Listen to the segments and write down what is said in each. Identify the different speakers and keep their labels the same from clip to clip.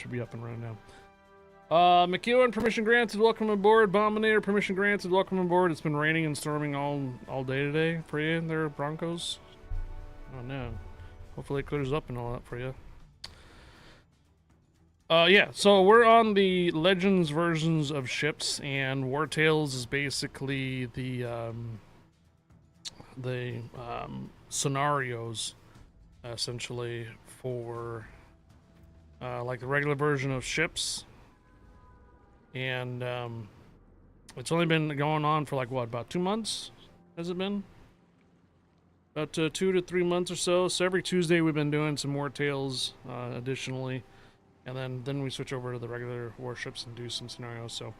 Speaker 1: should be up and running now. McEwen, permission granted, welcome aboard. Bombinator, permission granted, welcome aboard. It's been raining and storming all day today for you there, Broncos. Oh no. Hopefully it clears up and all that for you. Yeah, so we're on the Legends versions of ships, and War Tales is basically the scenarios, essentially, for like the regular version of ships. And it's only been going on for like what, about 2 months? Has it been? About 2 to 3 months or so. So every Tuesday we've been doing some War Tales additionally. And then we switch over to the regular warships and do some scenarios. So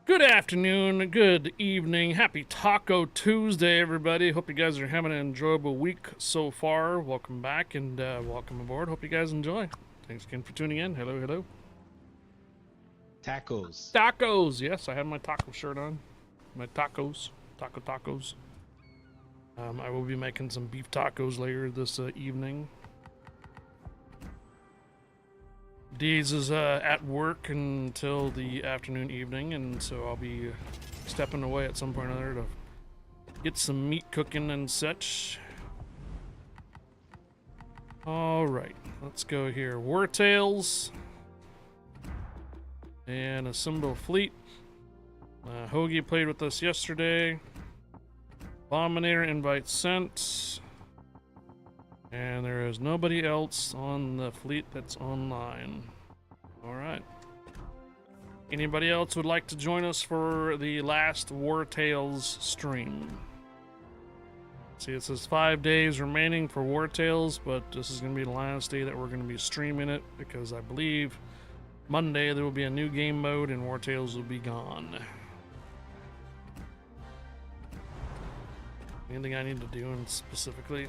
Speaker 1: good afternoon, good evening, happy Taco Tuesday, everybody. Hope you guys are having an enjoyable week so far. Welcome back and welcome aboard. Hope you guys enjoy. Thanks again for tuning in. Hello, hello.
Speaker 2: Tacos.
Speaker 1: Tacos. Yes, I have my taco shirt on. My tacos. Tacos. I will be making some beef tacos later this evening. Deez is at work until the afternoon, evening, and so I'll be stepping away at some point or other to get some meat cooking and such. Alright, let's go here. War Tales. And assemble fleet. Hoagie played with us yesterday. Bombinator invite sent. And there is nobody else on the fleet that's online. Alright. Anybody else would like to join us for the last War Tales stream? See, it says 5 days remaining for War Tales, but this is going to be the last day that we're going to be streaming it, because I believe Monday there will be a new game mode and War Tales will be gone. Anything I need to do specifically?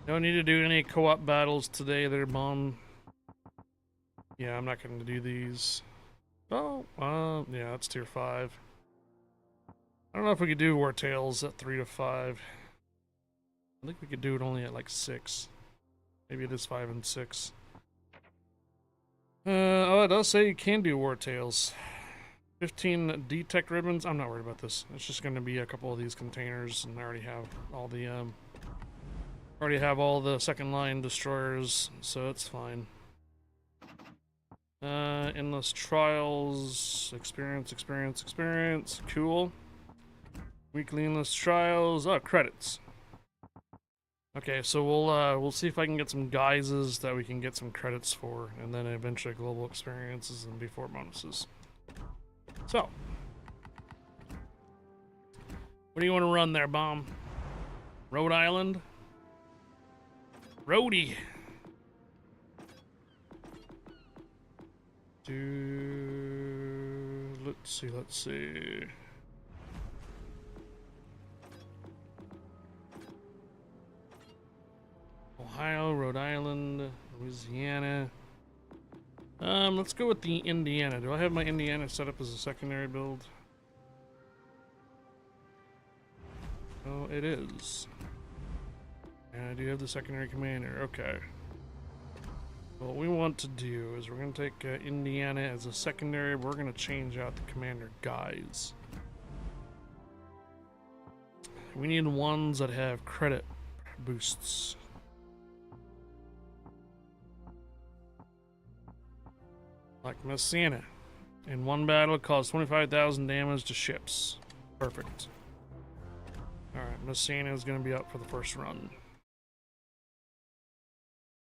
Speaker 1: Don't need to do any co-op battles today there, Mom. Yeah, I'm not going to do these. Oh, yeah, that's tier 5. I don't know if we could do War Tales at 3 to 5. I think we could do it only at like 6. Maybe it is 5 and 6. Oh, it does say you can do War Tales. 15 detect ribbons. I'm not worried about this. It's just going to be a couple of these containers, and I already have all the second line destroyers, so it's fine. Endless trials, experience. Cool. Weekly endless trials. Oh, credits. Okay, so we'll see if I can get some guises that we can get some credits for, and then eventually global experiences and before bonuses. So, what do you want to run there, Bomb? Rhode Island? Rhodey. Let's see. Ohio, Rhode Island, Louisiana. Let's go with the Indiana. Do I have my Indiana set up as a secondary build? Oh, it is. And I do have the secondary commander. Okay. What we want to do is we're going to take Indiana as a secondary. We're going to change out the commander guys. We need ones that have credit boosts. Like Messina. In one battle, cause 25,000 damage to ships. Perfect. Alright, Messina is going to be up for the first run.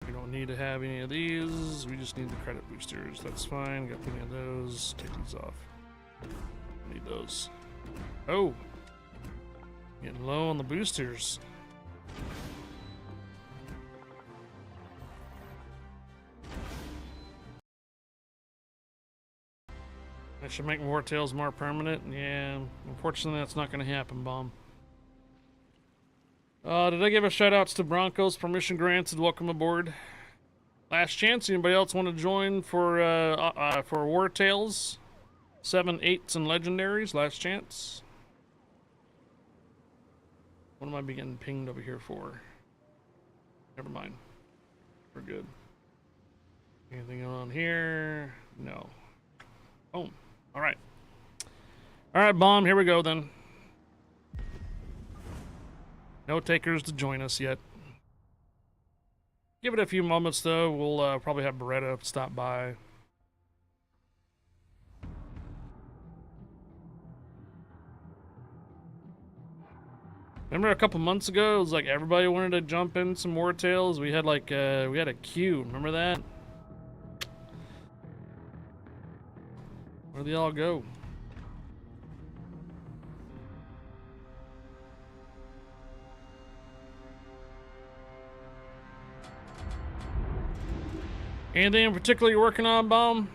Speaker 1: We don't need to have any of these. We just need the credit boosters. That's fine. Got plenty of those. Take these off. Need those. Oh! Getting low on the boosters. I should make War Tales more permanent. Yeah, unfortunately that's not going to happen, Bomb. Did I give a shout outs to Broncos? Permission granted. Welcome aboard. Last chance. Anybody else want to join for War Tales? 7, 8s, and legendaries. Last chance. What am I getting pinged over here for? Never mind. We're good. Anything on here? No. Boom. All right. All right, bomb. Here we go then. No takers to join us yet. Give it a few moments though. We'll probably have Beretta stop by. Remember a couple months ago, it was like everybody wanted to jump in some War Tales. We had like we had a queue. Remember that? Where'd they all go? Anything in particular you're working on, Bomb?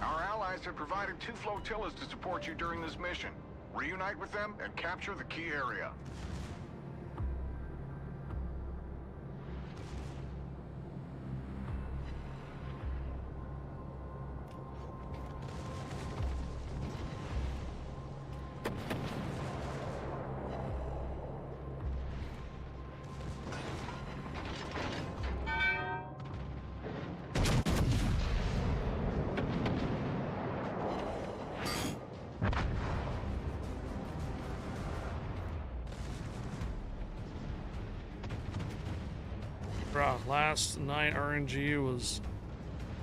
Speaker 2: Our allies have provided 2 flotillas to support you during this mission. Reunite with them and capture the key area.
Speaker 1: Last night RNG was,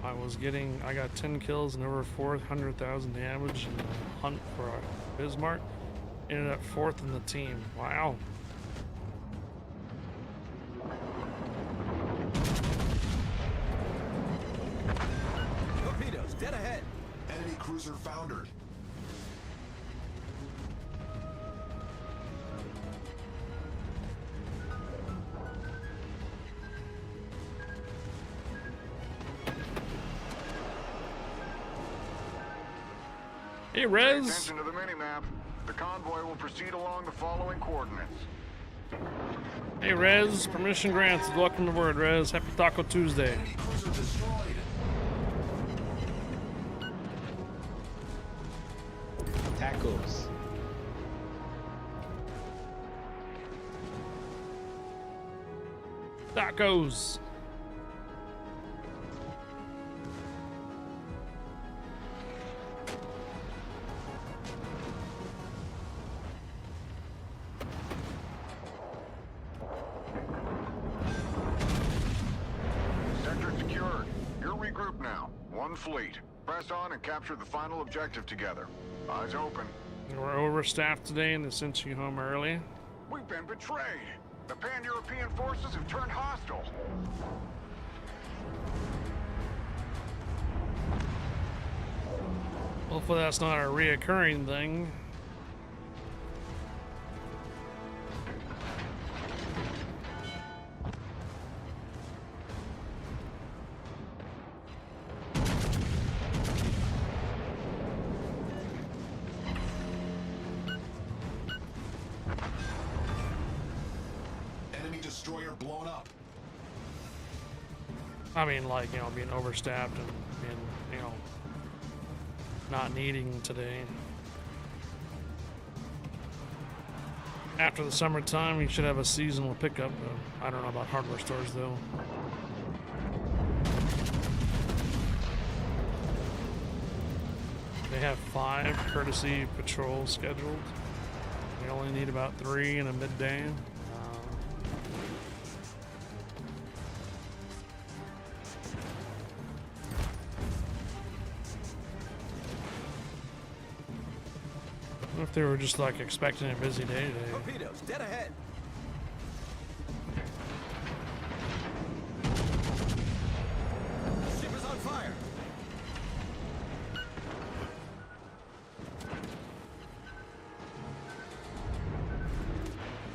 Speaker 1: I got 10 kills and over 400,000 damage in the hunt for Bismarck. Ended up 4th in the team. Wow.
Speaker 3: Torpedoes, dead ahead.
Speaker 4: Enemy cruiser foundered.
Speaker 1: Hey,
Speaker 2: Pay
Speaker 1: Rez.
Speaker 2: attention to the minimap. The convoy will proceed along the following coordinates.
Speaker 1: Hey, Rez. Permission granted. Welcome aboard, Rez. Happy Taco Tuesday.
Speaker 4: Enemy cruiser destroyed.
Speaker 3: Tacos.
Speaker 1: Tacos.
Speaker 2: Sector secured. You're regrouped now. 1 fleet. Press on and capture the final objective together. Eyes open.
Speaker 1: We're overstaffed today and they sent you home early.
Speaker 2: We've been betrayed. The Pan-European forces have turned hostile.
Speaker 1: Hopefully that's not a reoccurring thing.
Speaker 4: Enemy destroyer blown up.
Speaker 1: I mean, like, you know, being overstaffed and you know, not needing today. After the summertime, you should have a seasonal pickup. I don't know about hardware stores, though. They have 5 courtesy patrols scheduled. We only need about 3 in a midday. What if they were just like expecting a busy day today?
Speaker 3: Torpedoes, dead ahead. Ship is on fire.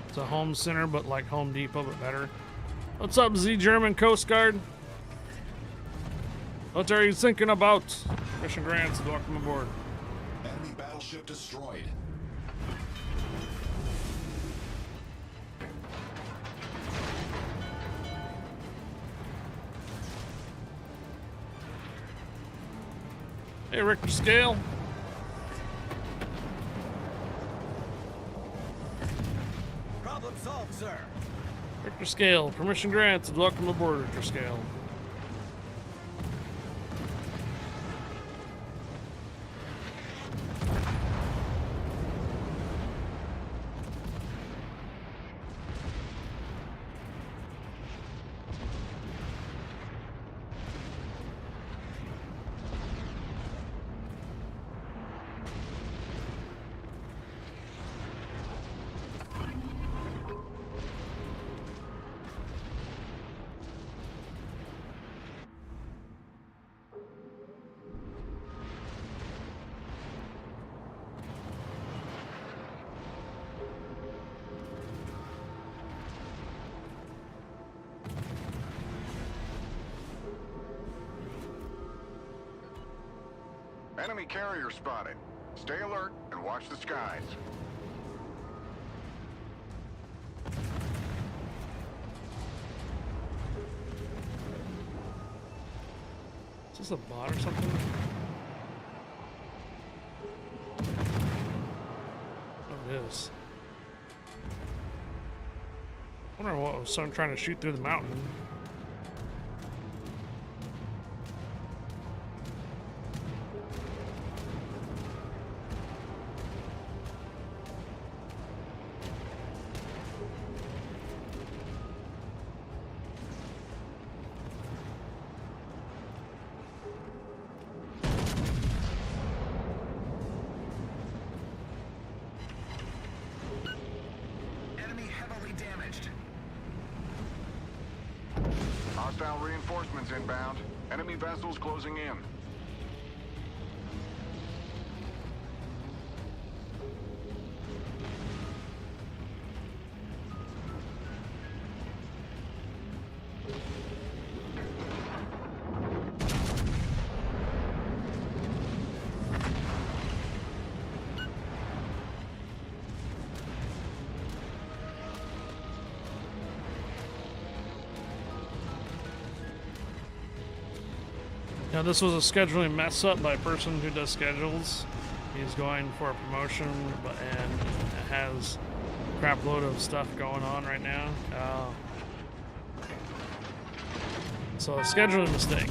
Speaker 1: It's a home center, but like Home Depot, but better. What's up, Z German Coast Guard? What are you thinking about? Mission grants, welcome aboard.
Speaker 4: Enemy battleship destroyed.
Speaker 1: Hey, Richter scale.
Speaker 3: Problem solved, sir.
Speaker 1: Richter scale. Permission granted. Welcome aboard, Richter scale.
Speaker 2: Enemy carrier spotted. Stay alert and watch the skies.
Speaker 1: Is this a bot or something? Oh, it is. I wonder what was someone trying to shoot through the mountain.
Speaker 3: Enemy heavily damaged.
Speaker 2: Hostile reinforcements inbound. Enemy vessels closing in.
Speaker 1: Now, this was a scheduling mess up by a person who does schedules. He's going for a promotion, and it has a crap load of stuff going on right now. So, a scheduling mistake.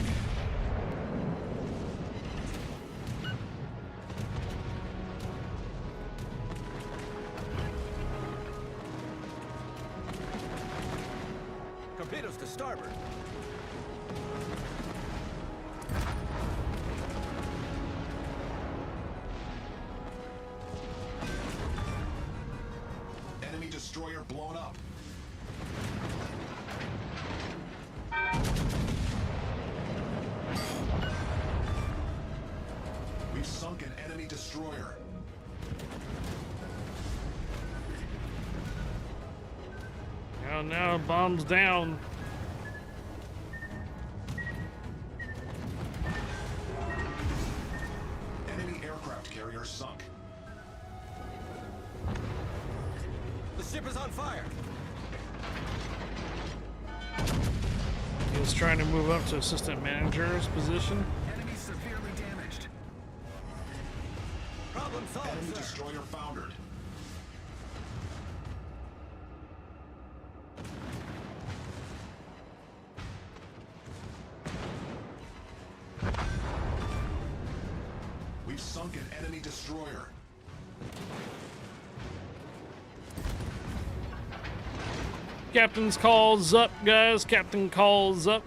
Speaker 3: Torpedoes to starboard.
Speaker 4: Enemy destroyer blown up. We've sunk an enemy destroyer.
Speaker 1: Now, bombs down.
Speaker 4: Enemy aircraft carrier sunk.
Speaker 3: The ship is on fire.
Speaker 1: He was trying to move up to assistant manager's position.
Speaker 3: Enemy severely damaged. Problem solved,
Speaker 4: Enemy
Speaker 3: sir.
Speaker 4: destroyer foundered. We've sunk an enemy destroyer.
Speaker 1: Captain's calls up, guys. Captain calls up.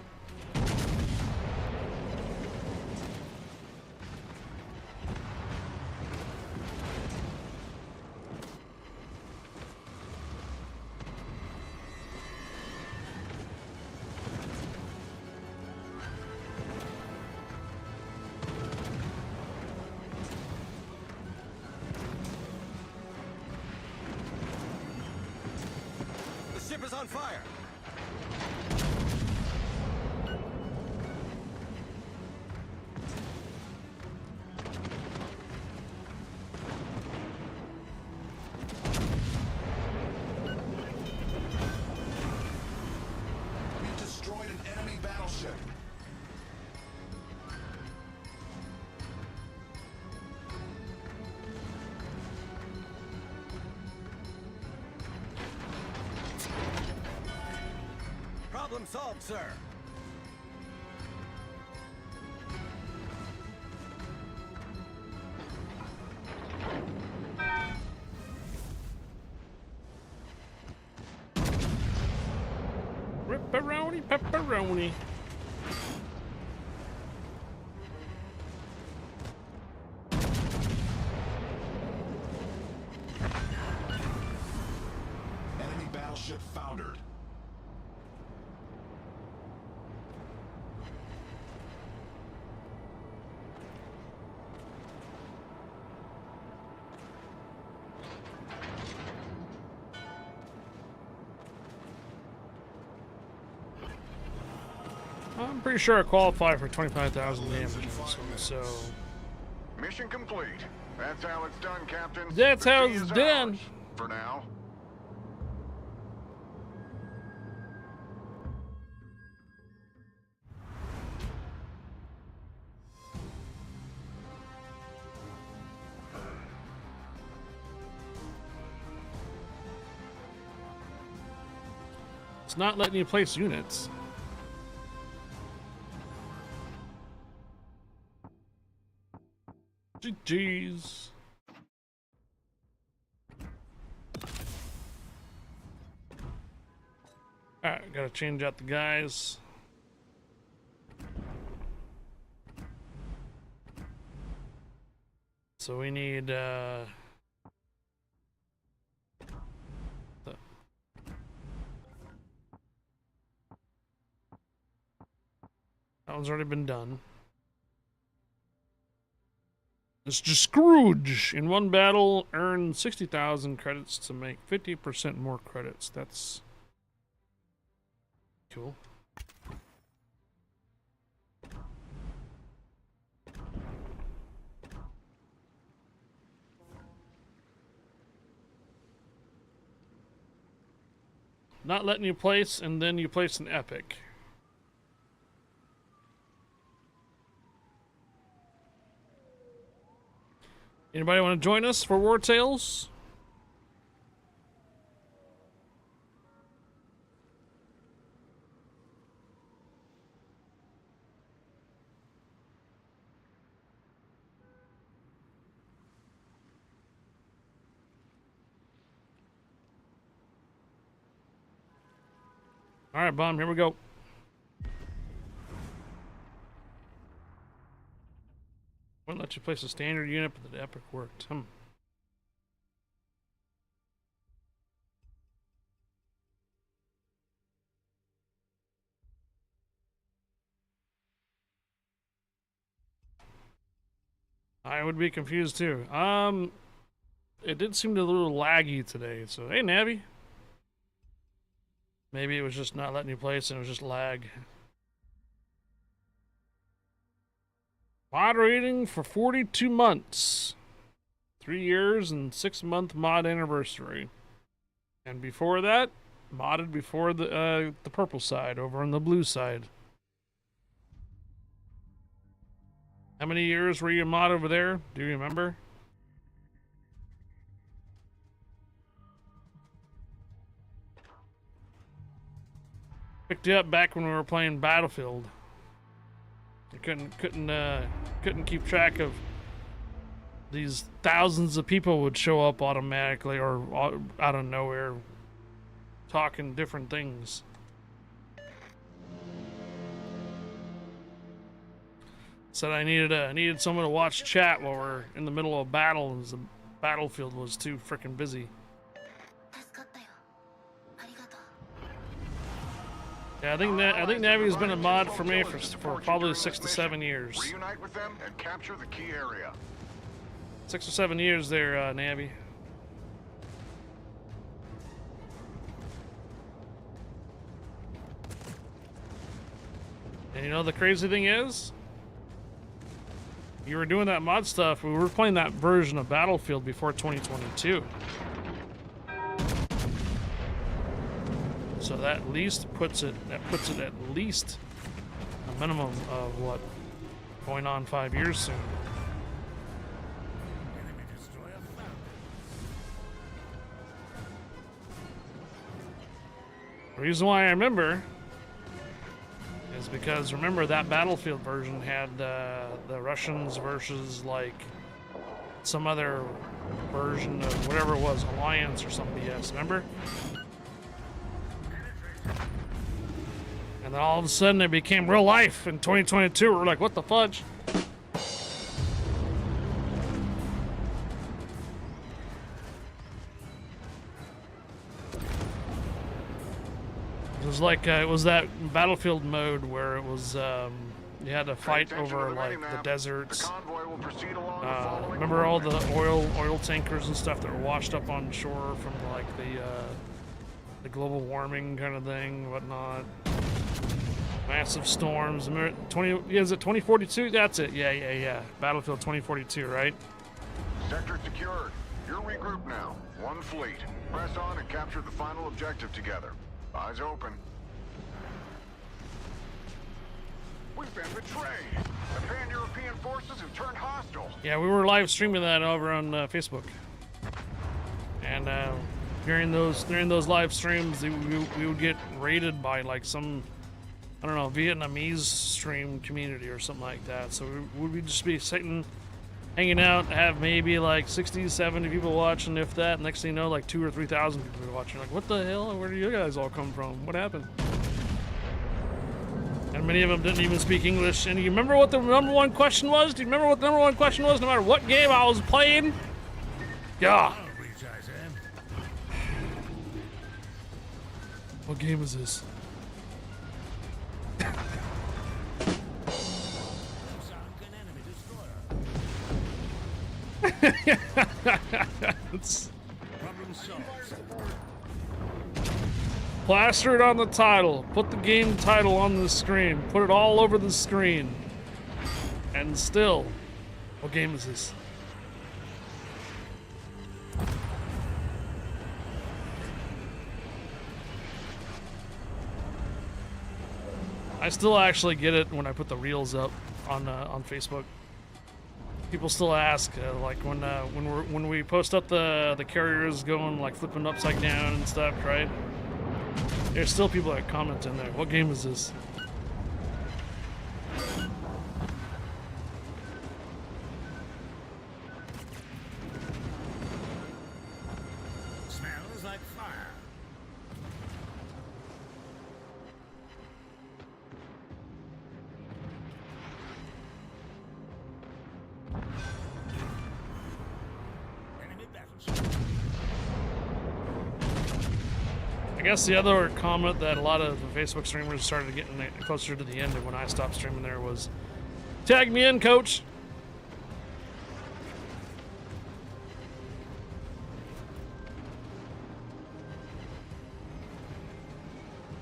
Speaker 3: The ship is on fire.
Speaker 4: We've destroyed an enemy battleship.
Speaker 3: solved, sir.
Speaker 1: Ripperoni, pepperoni.
Speaker 4: Enemy battleship foundered.
Speaker 1: I'm pretty sure I qualify for 25,000 damage. So
Speaker 2: Mission complete. That's how it's done, Captain.
Speaker 1: That's
Speaker 2: The
Speaker 1: how
Speaker 2: key
Speaker 1: it's
Speaker 2: is
Speaker 1: done.
Speaker 2: ours, for now.
Speaker 1: it's not letting you place units. GG's. Alright, gotta change out the guys. So we need that one's already been done. Mr. Scrooge in one battle earned 60,000 credits to make 50% more credits. That's cool. Not letting you place, and then you place an epic. Anybody want to join us for War Tales? All right, Bomb, here we go. Wouldn't let you place a standard unit, but the epic worked. I would be confused too. It did seem a little laggy today, so hey, Navi. Maybe it was just not letting you place and it was just lag. Moderating for 42 months. 3 years and 6-month mod anniversary. And before that, modded before the purple side, over on the blue side. How many years were you mod over there? Do you remember? Picked you up back when we were playing Battlefield. I couldn't keep track of these thousands of people would show up automatically or out of nowhere talking different things. Said I needed someone to watch chat while we're in the middle of a battle, and the battlefield was too freaking busy. Yeah, I think Navi's been a mod for me for probably 6 to 7 years.
Speaker 2: Reunite with them and capture the key area.
Speaker 1: 6 or 7 years there, Navi. And you know the crazy thing is? You were doing that mod stuff, we were playing that version of Battlefield before 2022. So that at least puts it at least a minimum of what, going on 5 years soon. The reason why I remember is because remember that Battlefield version had the Russians versus like some other version of whatever it was, Alliance or some BS, remember? And then all of a sudden it became real life in 2022. We're like, what the fudge? It was like it was that Battlefield mode where it was you had to fight over like the deserts. Remember all the oil tankers and stuff that were washed up on shore from like the global warming kind of thing, whatnot. Massive storms. Remember is it 2042? That's it. Yeah. Battlefield 2042, right?
Speaker 2: Sector secured. You're regrouped now. One fleet. Press on and capture the final objective together. Eyes open. We've been betrayed. The pan-European forces have turned hostile.
Speaker 1: Yeah, we were live streaming that over on Facebook, and during those live streams, we would get raided by like some, I don't know, Vietnamese stream community or something like that. So we would just be sitting, hanging out, have maybe like 60, 70 people watching, if that. Next thing you know, like 2,000 or 3,000 people watching. Like, what the hell? Where do you guys all come from? What happened? And many of them didn't even speak English. And you remember what the number one question was? Do you remember what the number one question was? No matter what game I was playing? Yeah. What game is this? It's plaster it on the title. Put the game title on the screen. Put it all over the screen. And still, what game is this? I still actually get it when I put the reels up on Facebook. People still ask, like when we post up the carriers going like flipping upside down and stuff, right? There's still people that comment in there. What game is this?
Speaker 3: Smells like fire. Enemy battleship.
Speaker 1: I guess the other comment that a lot of the Facebook streamers started getting closer to the end of when I stopped streaming there was, tag me in, coach.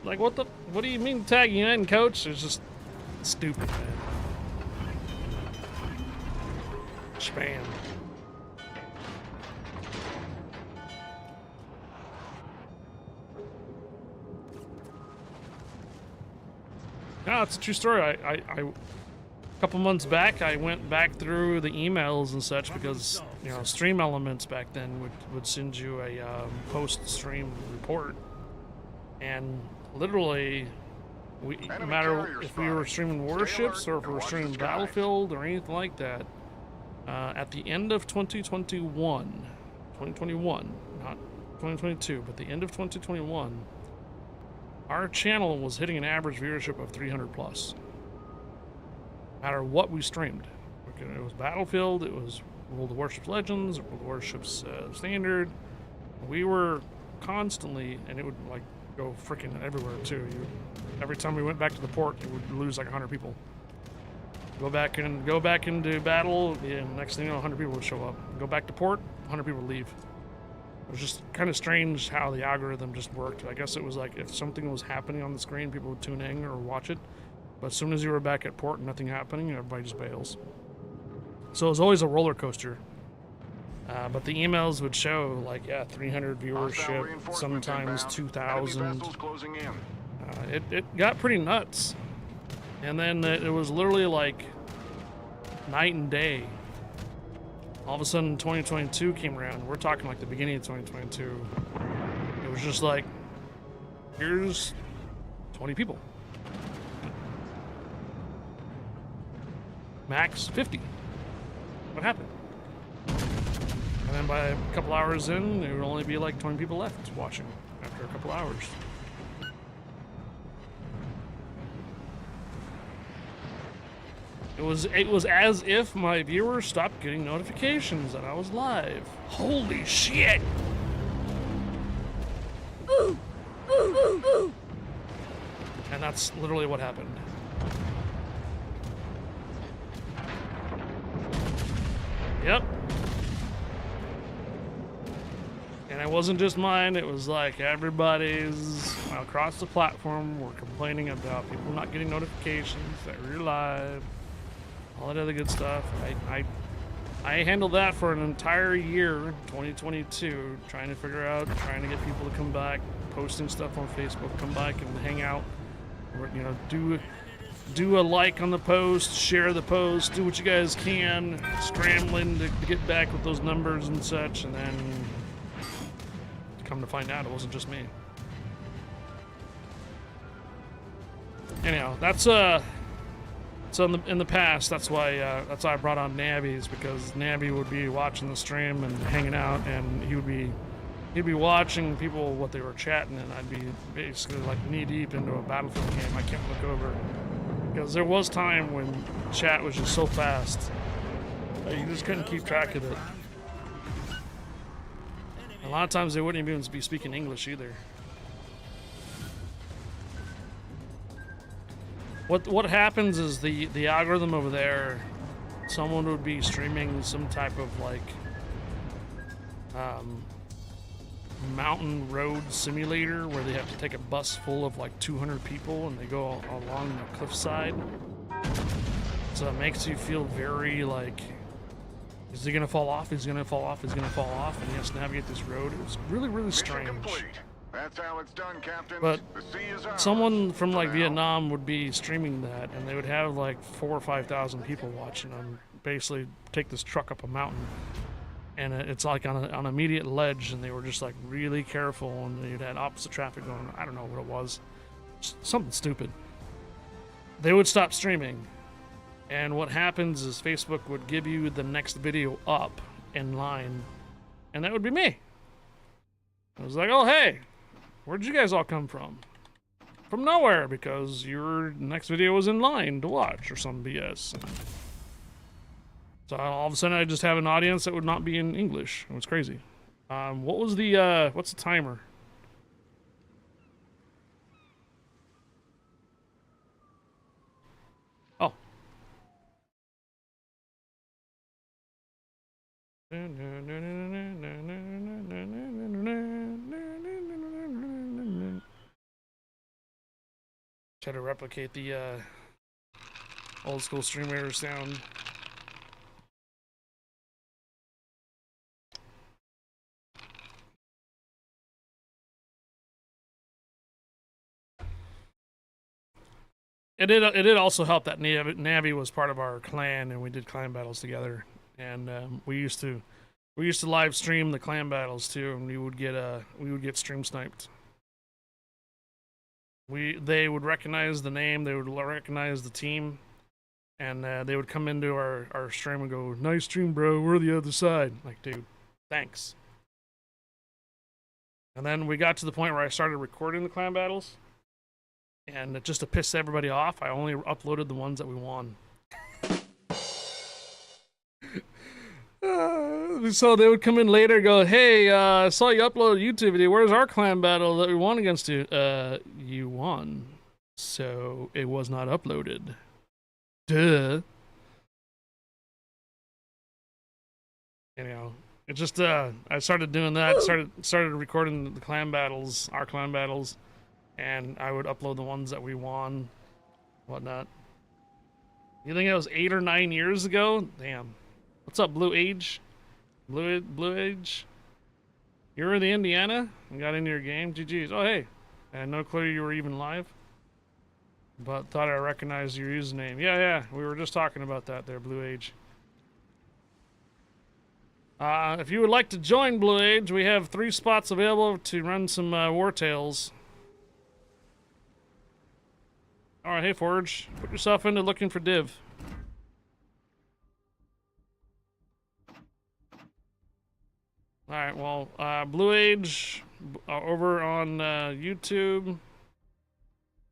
Speaker 1: Like, what do you mean tag you in, coach? It's just stupid, man. Spam. No, it's a true story. A couple months back, I went back through the emails and such because, you know, Stream Elements back then would send you a post-stream report. And literally, no matter if we were streaming Warships or if we were streaming Battlefield or anything like that, at the end of 2021, not 2022, but the end of 2021, our channel was hitting an average viewership of 300 plus. No matter what we streamed. It was Battlefield, it was World of Warships Legends, World of Warships Standard. We were constantly, and it would like go freaking everywhere too. Every time we went back to the port, it would lose like 100 people. Go back into battle, and next thing you know, 100 people would show up. Go back to port, 100 people would leave. It was just kind of strange how the algorithm just worked. I guess it was like if something was happening on the screen, people would tune in or watch it. But as soon as you were back at port and nothing happening, everybody just bails. So it was always a roller coaster. But the emails would show like, yeah, 300 viewership, sometimes 2,000. It got pretty nuts. And then it was literally like night and day. All of a sudden 2022 came around. We're talking like the beginning of 2022. It was just like, here's 20 people. Max 50. What happened? And then by a couple hours in, there would only be like 20 people left watching after a couple hours. It was as if my viewers stopped getting notifications that I was live. Holy shit! And that's literally what happened. Yep. And it wasn't just mine, it was like everybody's across the platform were complaining about people not getting notifications that we're live, all that other good stuff. I handled that for an entire year, 2022, trying to figure out, trying to get people to come back, posting stuff on Facebook, come back and hang out, or, you know, do a like on the post, share the post, do what you guys can, scrambling to get back with those numbers and such, and then come to find out it wasn't just me. Anyhow, that's so in the past, that's why I brought on Nabby, is because Nabby would be watching the stream and hanging out, and he'd be watching people what they were chatting, and I'd be basically like knee deep into a Battlefield game. I can't look over because there was time when chat was just so fast that you just couldn't keep track of it. A lot of times they wouldn't even be speaking English either. What happens is the algorithm over there, someone would be streaming some type of like mountain road simulator where they have to take a bus full of like 200 people and they go along the cliffside. So it makes you feel very like, is he gonna fall off? He's gonna fall off. He's gonna fall off, and he has to navigate this road. It was really, really strange.
Speaker 2: Mission complete. That's how it's done, Captain.
Speaker 1: But
Speaker 2: the sea is ours.
Speaker 1: someone from like
Speaker 2: now.
Speaker 1: Vietnam would be streaming that, and they would have like 4,000 or 5,000 people watching them. Basically, take this truck up a mountain, and it's like on an immediate ledge, and they were just like really careful, and they had opposite traffic going. I don't know what it was, something stupid. They would stop streaming. And what happens is Facebook would give you the next video up in line, and that would be me. I was like, oh, hey, where'd you guys all come from? From nowhere, because your next video was in line to watch or some BS. So all of a sudden I just have an audience that would not be in English. It was crazy. What was the, what's the timer? Oh. Try to replicate the old school streamer sound. It did also help that Navi was part of our clan, and we did clan battles together. And we used to live stream the clan battles too, and we would get stream sniped. They would recognize the name, they would recognize the team, and they would come into our stream and go, "Nice stream, bro. We're the other side." Like, dude, thanks. And then we got to the point where I started recording the clan battles, and just to piss everybody off, I only uploaded the ones that we won. So they would come in later and go, "Hey, I saw you upload a YouTube video. Where's our clan battle that we won against you?" You won. So it was not uploaded. Duh. Anyhow, it just, I started doing that, started recording the clan battles, our clan battles, and I would upload the ones that we won, whatnot. You think that was 8 or 9 years ago? Damn. What's up, Blue Age? Blue Age? You were in the Indiana and got into your game? GG's. Oh, hey. I had no clue you were even live, but thought I recognized your username. Yeah, we were just talking about that there, Blue Age. If you would like to join Blue Age, we have 3 spots available to run some War Tales. Alright, hey Forge, put yourself into looking for div. All right. Well, Blue Age over on YouTube.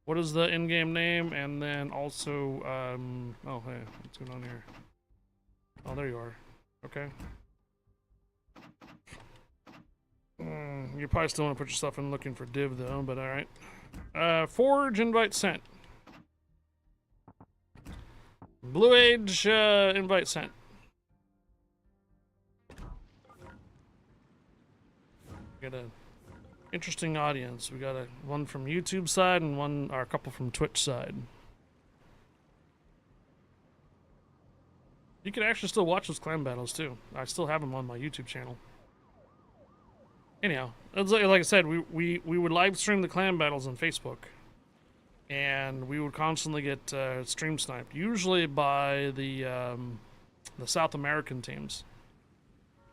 Speaker 1: What is the in-game name? And then also, oh hey, what's going on here? Oh, there you are. Okay. You probably still want to put your stuff in looking for div though, but all right. Forge invite sent. Blue Age invite sent. Got a interesting audience. We got one from YouTube side and one or a couple from Twitch side. You can actually still watch those clan battles too. I still have them on my YouTube channel. Anyhow, like I said, we would live stream the clan battles on Facebook, and we would constantly get stream sniped, usually by the South American teams.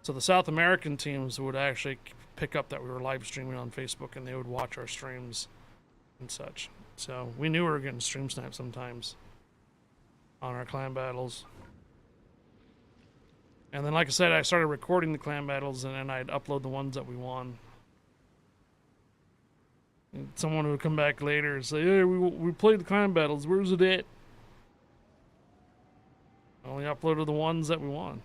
Speaker 1: So the South American teams would actually pick up that we were live streaming on Facebook, and they would watch our streams and such. So we knew we were getting stream sniped sometimes on our clan battles. And then, like I said, I started recording the clan battles, and then I'd upload the ones that we won. And someone would come back later and say, "Hey, we played the clan battles. Where's it at?" I only uploaded the ones that we won.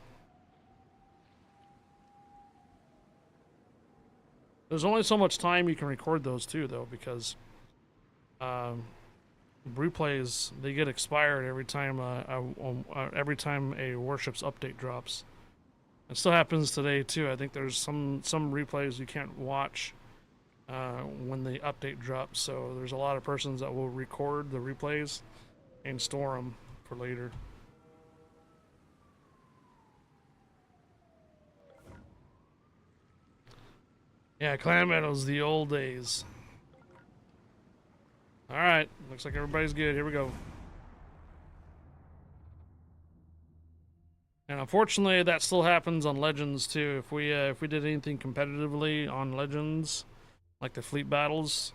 Speaker 1: There's only so much time you can record those too, though, because replays, they get expired every time a Warships update drops. It still happens today too. I think there's some replays you can't watch when the update drops. So there's a lot of persons that will record the replays and store them for later. Yeah, clan battles, the old days. All right, looks like everybody's good. Here we go. And unfortunately, that still happens on Legends too. If we did anything competitively on Legends, like the fleet battles,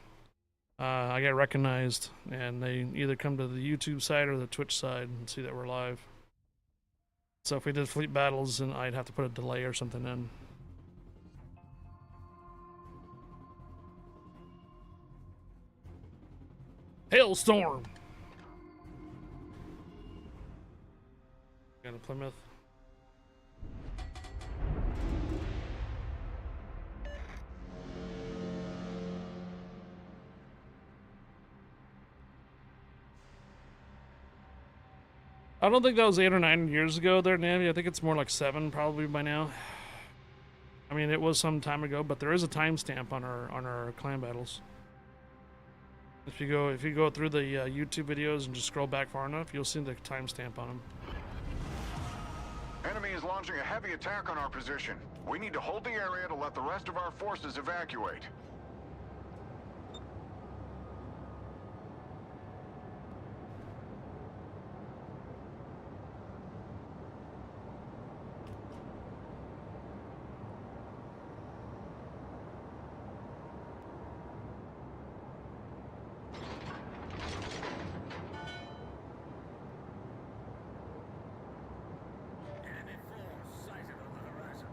Speaker 1: I get recognized, and they either come to the YouTube side or the Twitch side and see that we're live. So if we did fleet battles, then I'd have to put a delay or something in. Hailstorm. Got a Plymouth. I don't think that was 8 or 9 years ago there, Navy. I think it's more like 7 probably by now. I mean, it was some time ago, but there is a timestamp on our clan battles. If you go through the YouTube videos and just scroll back far enough, you'll see the timestamp on them.
Speaker 2: Enemy is launching a heavy attack on our position. We need to hold the area to let the rest of our forces evacuate.
Speaker 3: Enemy force sighted on the horizon.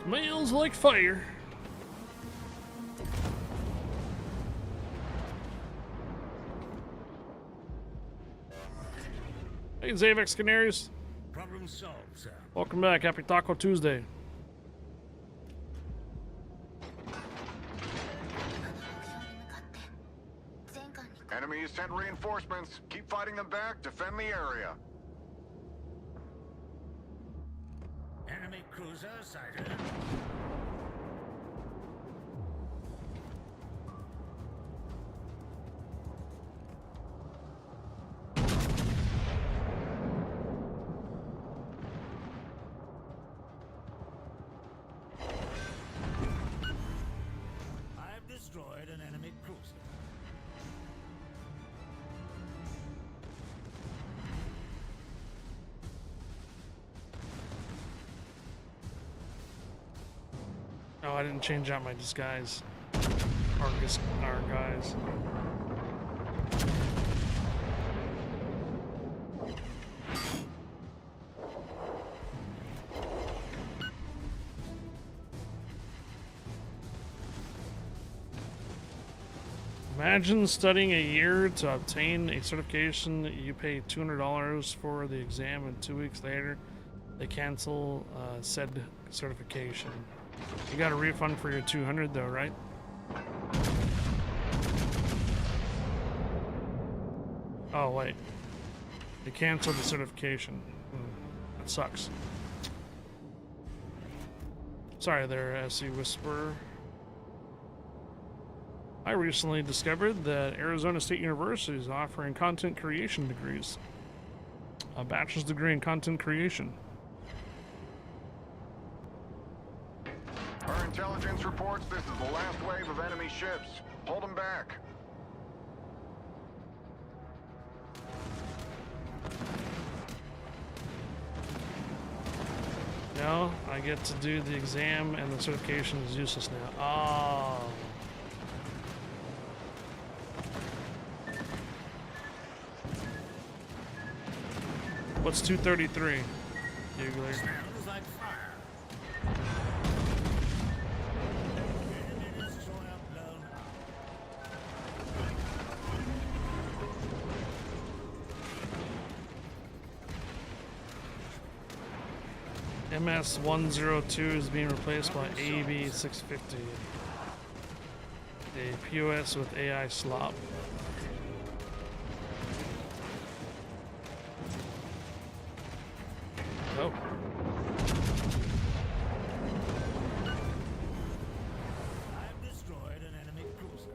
Speaker 1: Smells like fire. Hey, Zavex Canaries.
Speaker 3: Problem solved, sir.
Speaker 1: Welcome back. Happy Taco Tuesday.
Speaker 2: Enemies sent reinforcements. Keep fighting them back. Defend the area.
Speaker 3: Enemy cruiser sighted. I've destroyed an enemy cruiser.
Speaker 1: Oh, I didn't change out my disguise. Our guys. Imagine studying a year to obtain a certification. You pay $200 for the exam, and 2 weeks later, they cancel said certification. You got a refund for your $200 though, right? Oh wait, they canceled the certification. That sucks. Sorry there, SE Whisperer. I recently discovered that Arizona State University is offering content creation degrees. A bachelor's degree in content creation.
Speaker 2: Our intelligence reports this is the last wave of enemy ships. Hold them back.
Speaker 1: No, I get to do the exam and the certification is useless now. Oh. What's 233? Bugler.
Speaker 3: Smells like fire. Enemy destroyer blown up.
Speaker 1: MS-102 is being replaced by AB-650. A POS with AI slop. Oh.
Speaker 3: I've destroyed an enemy cruiser.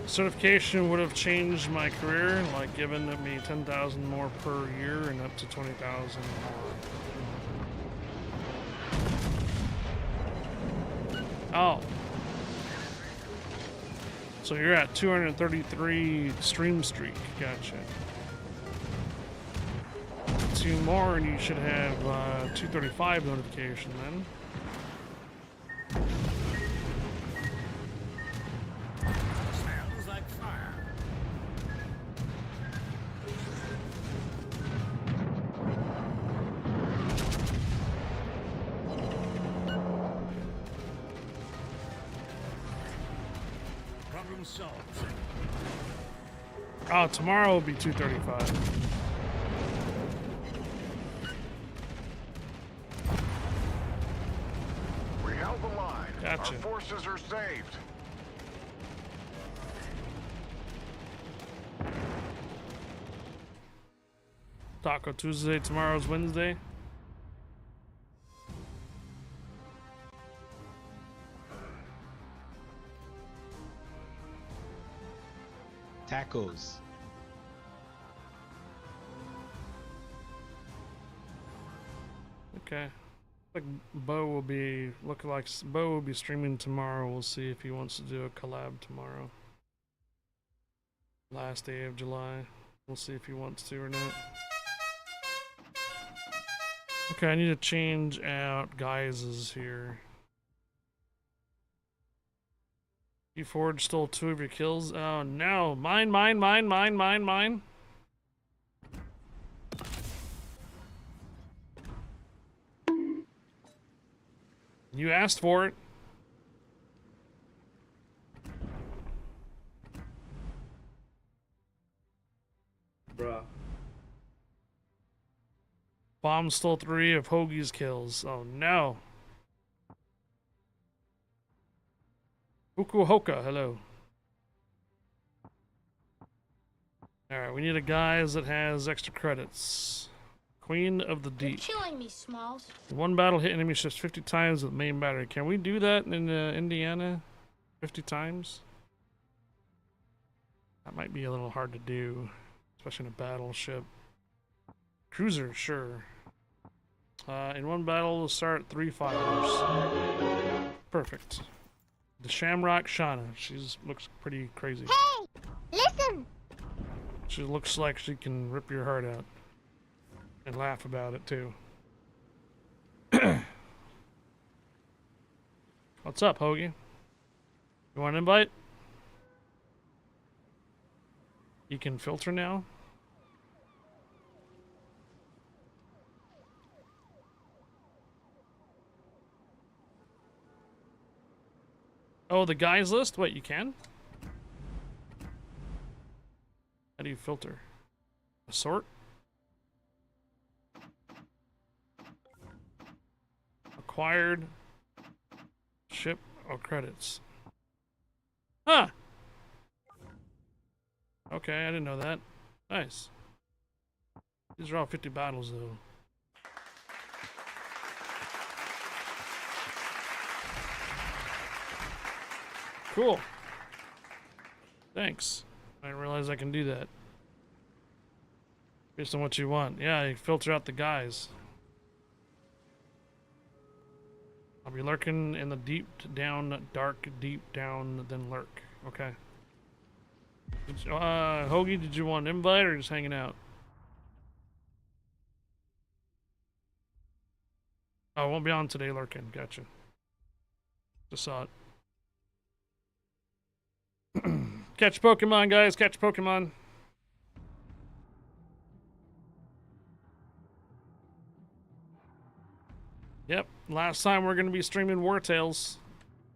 Speaker 1: Certification would have changed my career, like given me 10,000 more per year and up to 20,000 more. Oh. So you're at 233 stream streak. Gotcha. 2 more and you should have 235 notification then.
Speaker 3: Smells like fire. Problem solved.
Speaker 1: Oh, tomorrow will be 235.
Speaker 2: We held the line.
Speaker 1: Gotcha.
Speaker 2: Our forces are saved.
Speaker 1: Taco Tuesday, tomorrow's Wednesday.
Speaker 5: Tacos.
Speaker 1: Okay. Like Bo will be Bo will be streaming tomorrow. We'll see if he wants to do a collab tomorrow. Last day of July. We'll see if he wants to or not. Okay, I need to change out guises here. You Ford stole 2 of your kills. Oh no. Mine. You asked for it.
Speaker 5: Bruh.
Speaker 1: Bomb stole 3 of Hoagie's kills. Oh no. Fukuoka, hello. Alright, we need a guise that has extra credits. Queen of the
Speaker 6: You're
Speaker 1: Deep.
Speaker 6: killing me, Smalls.
Speaker 1: One battle hit enemy ships 50 times with main battery. Can we do that in Indiana? 50 times? That might be a little hard to do, especially in a battleship. Cruiser, sure. In one battle, we'll start 3 fires. Perfect. The Shamrock Shauna. She looks pretty crazy.
Speaker 6: Hey! Listen!
Speaker 1: She looks like she can rip your heart out. And laugh about it, too. What's up, Hoagie? You want an invite? You can filter now? Oh, the guys list? Wait, you can? How do you filter? Sort? Acquired ship or credits. Huh. Okay, I didn't know that. Nice. These are all 50 battles though. Cool. Thanks. I didn't realize I can do that. Based on what you want. Yeah, you filter out the guys. I'll be lurking in the deep down, dark, deep down, then lurk. Okay. Hoagie, did you want an invite or just hanging out? Oh, it won't be on today, lurking. Gotcha. Just saw it. Catch Pokemon, guys. Catch Pokemon. Yep. Last time we're going to be streaming War Tales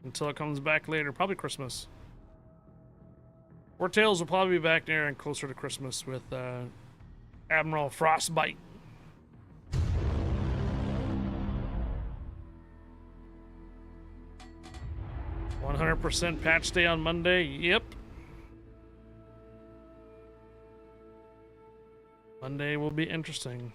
Speaker 1: until it comes back later. Probably Christmas. War Tales will probably be back there and closer to Christmas with Admiral Frostbite. %100% patch day on Monday. Yep. Monday will be interesting.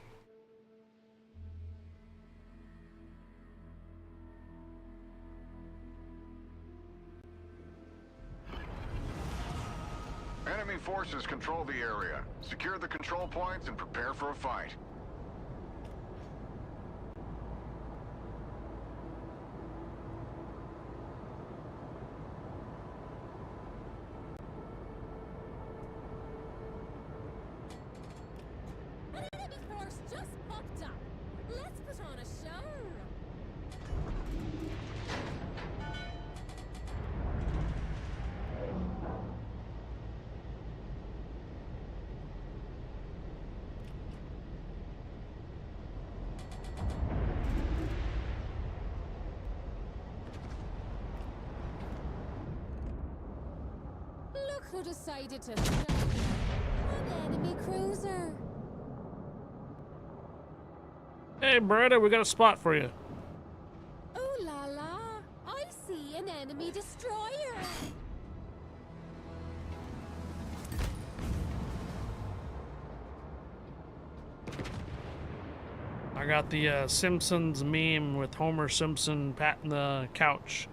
Speaker 2: Enemy forces control the area. Secure the control points and prepare for a fight.
Speaker 7: An enemy force just popped up. Let's put on a show. Look who decided to show an enemy cruiser.
Speaker 1: Hey, Beretta, we got a spot for you.
Speaker 7: Ooh la la! I see an enemy destroyer.
Speaker 1: I got the Simpsons meme with Homer Simpson patting the couch.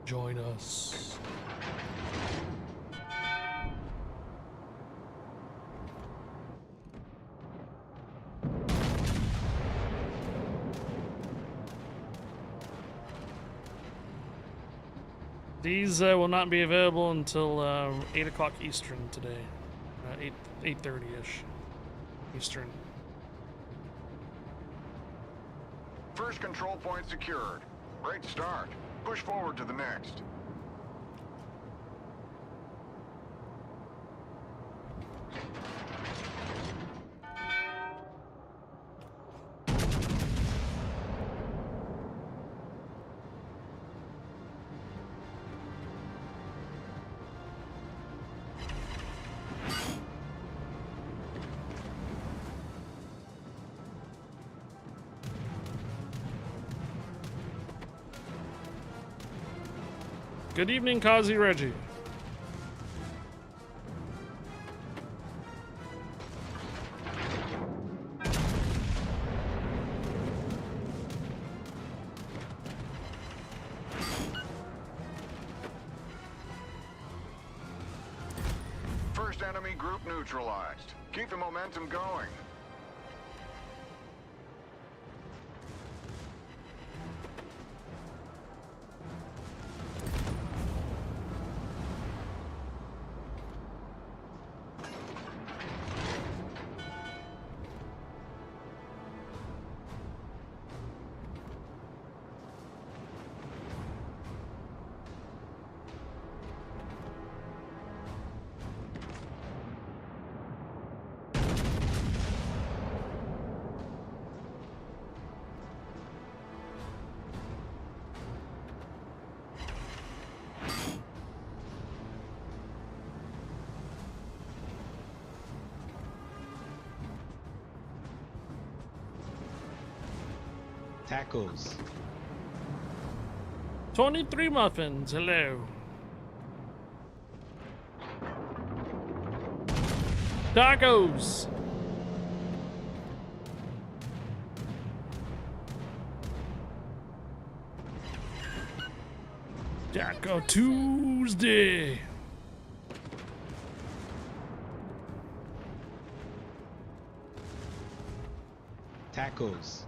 Speaker 1: Join us. These will not be available until 8 o'clock Eastern today. 8:30ish Eastern.
Speaker 2: First control point secured. Great start. Push forward to the next.
Speaker 1: Good evening, Kazi Reggie.
Speaker 2: First enemy group neutralized. Keep the momentum going.
Speaker 8: Tacos.
Speaker 1: 23 muffins, hello. Tacos. Taco Tuesday.
Speaker 8: Tacos.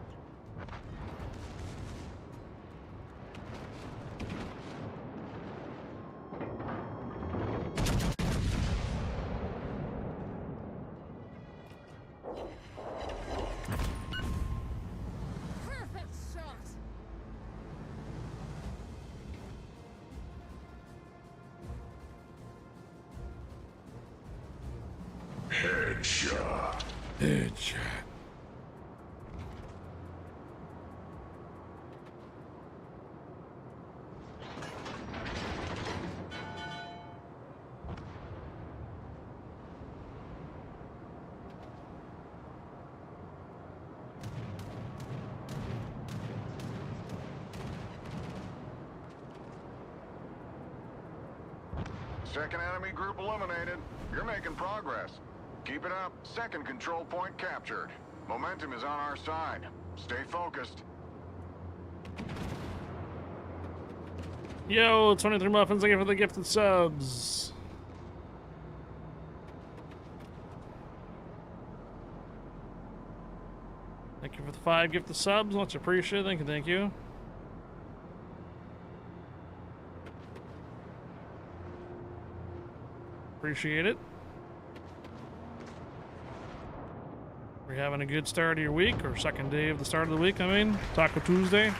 Speaker 7: Perfect shot.
Speaker 4: Headshot.
Speaker 1: Headshot.
Speaker 2: Second enemy group eliminated. You're making progress. Keep it up. Second control point captured. Momentum is on our side. Stay focused.
Speaker 1: Yo, 23 muffins, thank you for the gifted subs. Thank you for the 5 gifted subs, much appreciated. Thank you, thank you. Appreciate it. We're having a good start of your week, or second day of the start of the week, I mean. Taco Tuesday.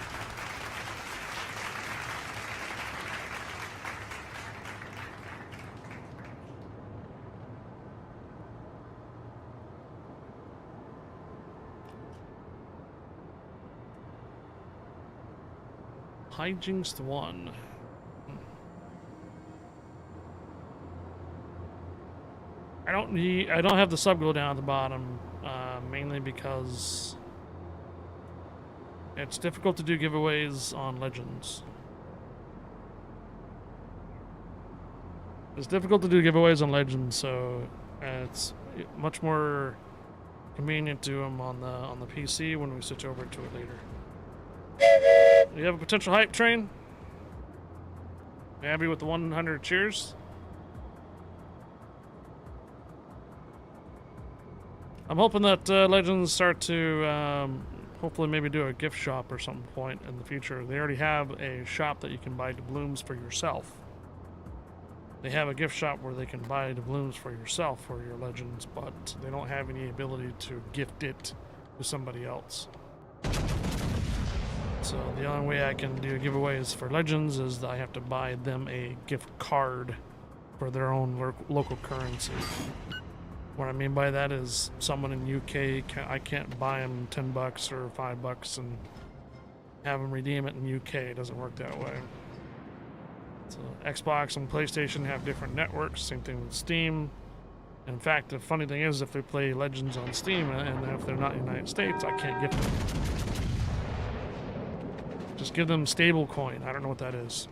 Speaker 1: Hijinks 1. I don't have the sub go down at the bottom, mainly because it's difficult to do giveaways on Legends. It's difficult to do giveaways on Legends, so it's much more convenient to do them on the PC when we switch over to it later. You have a potential hype train? Abby with the 100 cheers. I'm hoping that Legends start to hopefully maybe do a gift shop or some point in the future. They already have a shop that you can buy doubloons for yourself. They have a gift shop where they can buy doubloons for yourself for your Legends, but they don't have any ability to gift it to somebody else. So the only way I can do giveaways for Legends is that I have to buy them a gift card for their own local currency. What I mean by that is someone in UK, I can't buy them $10 or $5 and have them redeem it in UK. It doesn't work that way. So Xbox and PlayStation have different networks. Same thing with Steam. In fact, the funny thing is, if they play Legends on Steam and if they're not in the United States, I can't gift them. Just give them stable coin. I don't know what that is.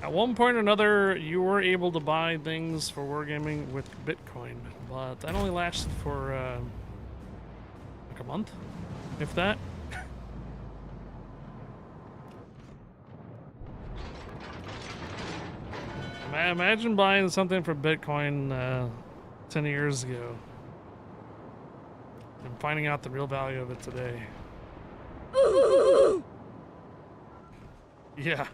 Speaker 1: At one point or another, you were able to buy things for wargaming with Bitcoin, but that only lasted for like a month, if that. Imagine buying something for Bitcoin 10 years ago and finding out the real value of it today. Yeah.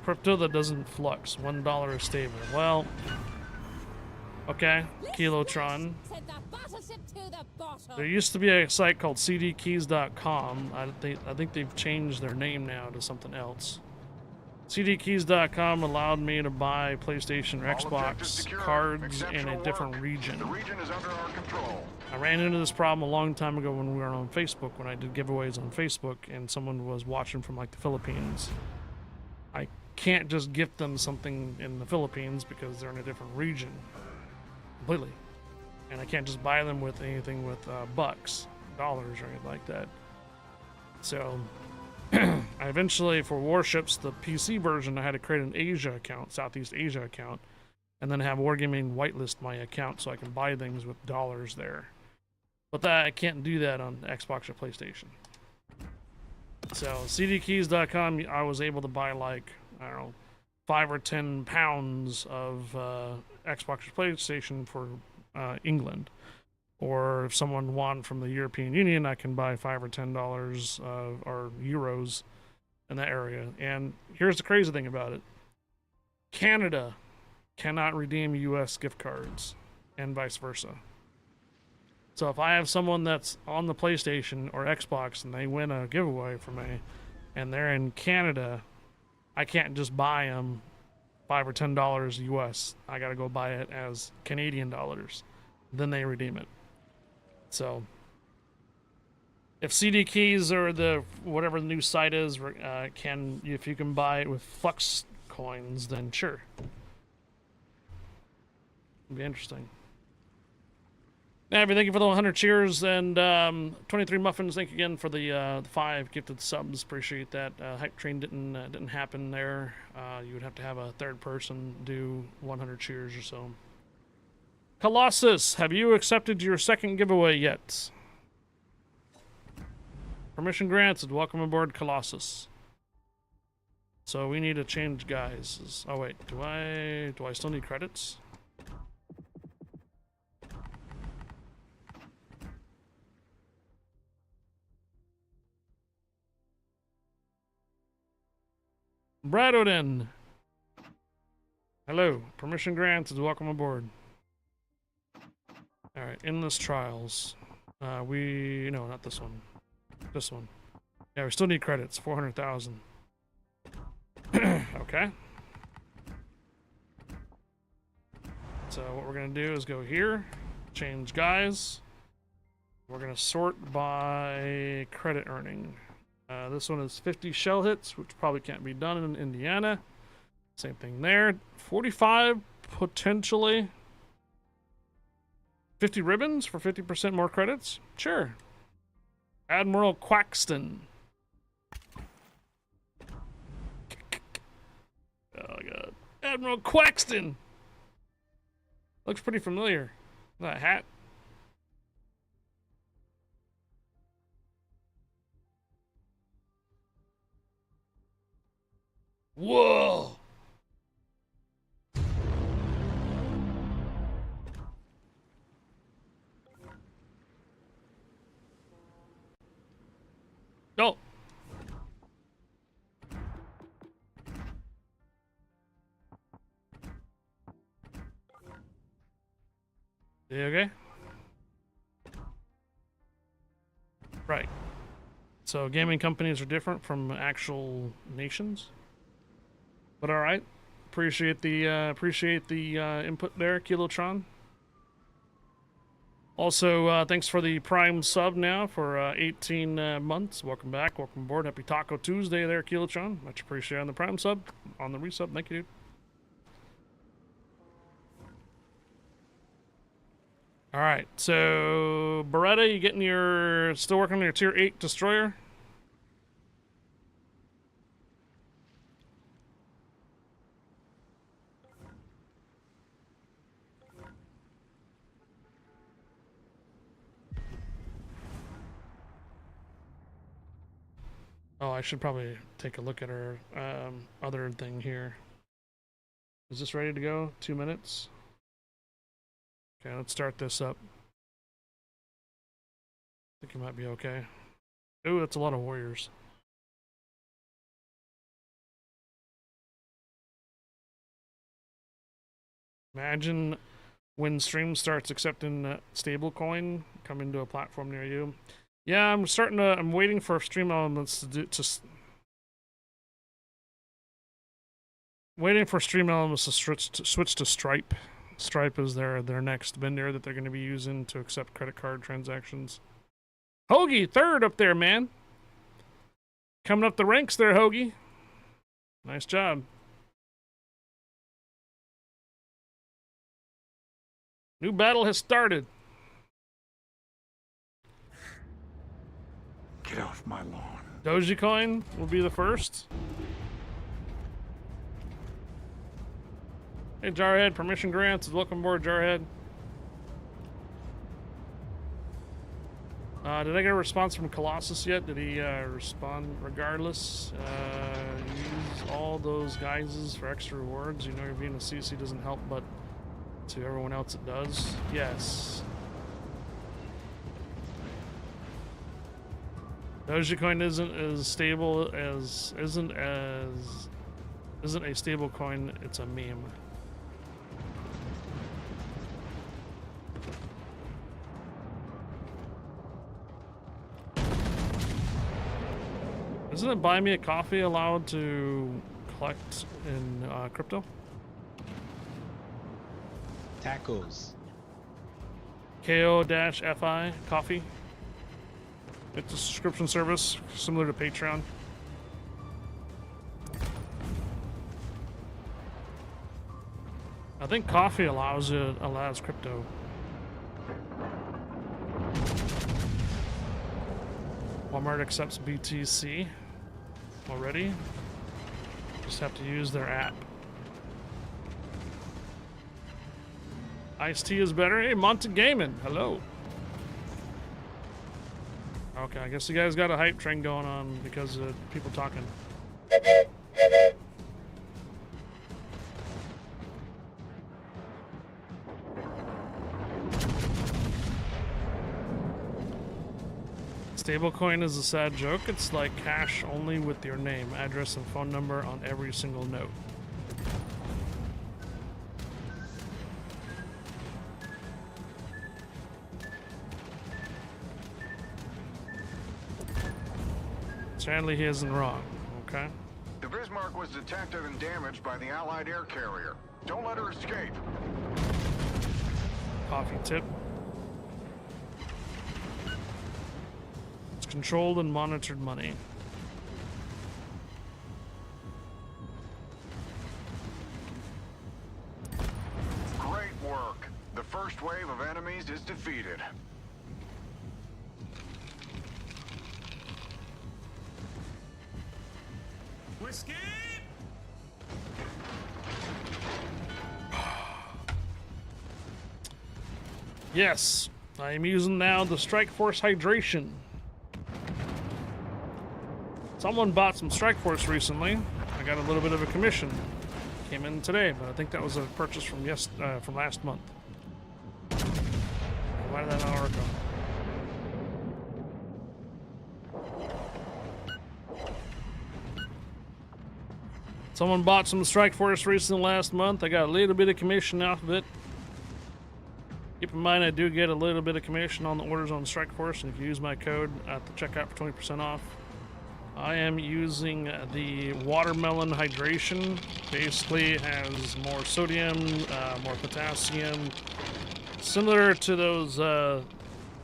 Speaker 1: Crypto that doesn't flux. $1 is stable. Well, okay. Kilotron.
Speaker 7: Send the battleship to the bottom.
Speaker 1: There used to be a site called cdkeys.com. I think they've changed their name now to something else. cdkeys.com allowed me to buy PlayStation or Xbox cards in a different region.
Speaker 2: The region is under our control.
Speaker 1: I ran into this problem a long time ago when we were on Facebook, when I did giveaways on Facebook, and someone was watching from like the Philippines. I can't just gift them something in the Philippines because they're in a different region completely, and I can't just buy them with anything with bucks, dollars, or anything like that. So I eventually, for Warships, the PC version, I had to create an Asia account, Southeast Asia account, and then have Wargaming whitelist my account so I can buy things with dollars there. But that I can't do that on Xbox or PlayStation. So cdkeys.com, I was able to buy like, I don't know, 5 or 10 pounds of Xbox or PlayStation for England. Or if someone wants from the European Union, I can buy $5 or $10 or euros in that area. And here's the crazy thing about it. Canada cannot redeem US gift cards and vice versa. So if I have someone that's on the PlayStation or Xbox and they win a giveaway for me and they're in Canada, I can't just buy them $5 or $10 US. I gotta go buy it as Canadian dollars. Then they redeem it. So if CD Keys or the whatever the new site is if you can buy it with Flux coins, then sure. It'd be interesting. Abby, thank you for the 100 cheers, and 23 muffins. Thank you again for the 5 gifted subs. Appreciate that. Hype train didn't happen there. You would have to have a third person do 100 cheers or so. Colossus, have you accepted your second giveaway yet? Permission granted. Welcome aboard, Colossus. So we need to change guys. Oh wait, do I still need credits? Brad Odin. Hello. Permission granted. Welcome aboard. Alright, endless trials. No, not this one. This one. Yeah, we still need credits. 400,000. Okay. So what we're gonna do is go here, change guys. We're gonna sort by credit earning. This one is 50 shell hits, which probably can't be done in Indiana. Same thing there. 45 potentially. 50 ribbons for 50% more credits? Sure. Admiral Quaxton. Oh god. Admiral Quaxton! Looks pretty familiar. That hat. Whoa! Oh, You okay? Right. So gaming companies are different from actual nations. But all right. Appreciate the input there, Kilotron. Also, thanks for the Prime sub now for 18 months. Welcome back. Welcome aboard. Happy Taco Tuesday there, Kilotron. Much appreciated on the Prime sub. On the resub. Thank you, dude. All right. So, Beretta, you getting your... Still working on your Tier 8 destroyer? Oh, I should probably take a look at our other thing here. Is this ready to go? 2 minutes? Okay, let's start this up. I think it might be okay. Ooh, that's a lot of warriors. Imagine when stream starts accepting stablecoin coming to a platform near you. Yeah, I'm waiting for Stream Elements waiting for Stream Elements to switch to Stripe. Stripe is their next vendor that they're going to be using to accept credit card transactions. Hoagie, third up there, man. Coming up the ranks there, Hoagie. Nice job. New battle has started.
Speaker 4: Get off my lawn.
Speaker 1: Dogecoin will be the first. Hey, Jarhead, permission grants. Welcome aboard, Jarhead. Did I get a response from Colossus yet? Did he respond regardless? Use all those guises for extra rewards. You know, being a CC doesn't help, but to everyone else it does. Yes. Dogecoin isn't as stable as isn't a stable coin. It's a meme. Isn't it buy me a coffee allowed to collect in crypto?
Speaker 8: Tacos.
Speaker 1: KO-FI coffee. It's a subscription service similar to Patreon. I think coffee allows crypto. Walmart accepts BTC already. Just have to use their app. Iced tea is better. Hey, Monte Gaming, hello. Okay, I guess you guys got a hype train going on because of people talking. Stablecoin is a sad joke. It's like cash only with your name, address, and phone number on every single note. Sadly, he isn't wrong, okay?
Speaker 2: The Bismarck was detected and damaged by the Allied air carrier. Don't let her escape.
Speaker 1: Coffee tip. It's controlled and monitored money.
Speaker 2: Great work. The first wave of enemies is defeated.
Speaker 3: Whiskey!
Speaker 1: Yes, I am using now the Strike Force Hydration. Someone bought some Strike Force recently. I got a little bit of a commission. Came in today, but I think that was a purchase from last month. Why did that not work out? Someone bought some Strike Force recently last month. I got a little bit of commission off of it. Keep in mind, I do get a little bit of commission on the orders on Strike Force, and if you use my code at the checkout for 20% off. I am using the watermelon hydration. Basically, has more sodium, more potassium. Similar to those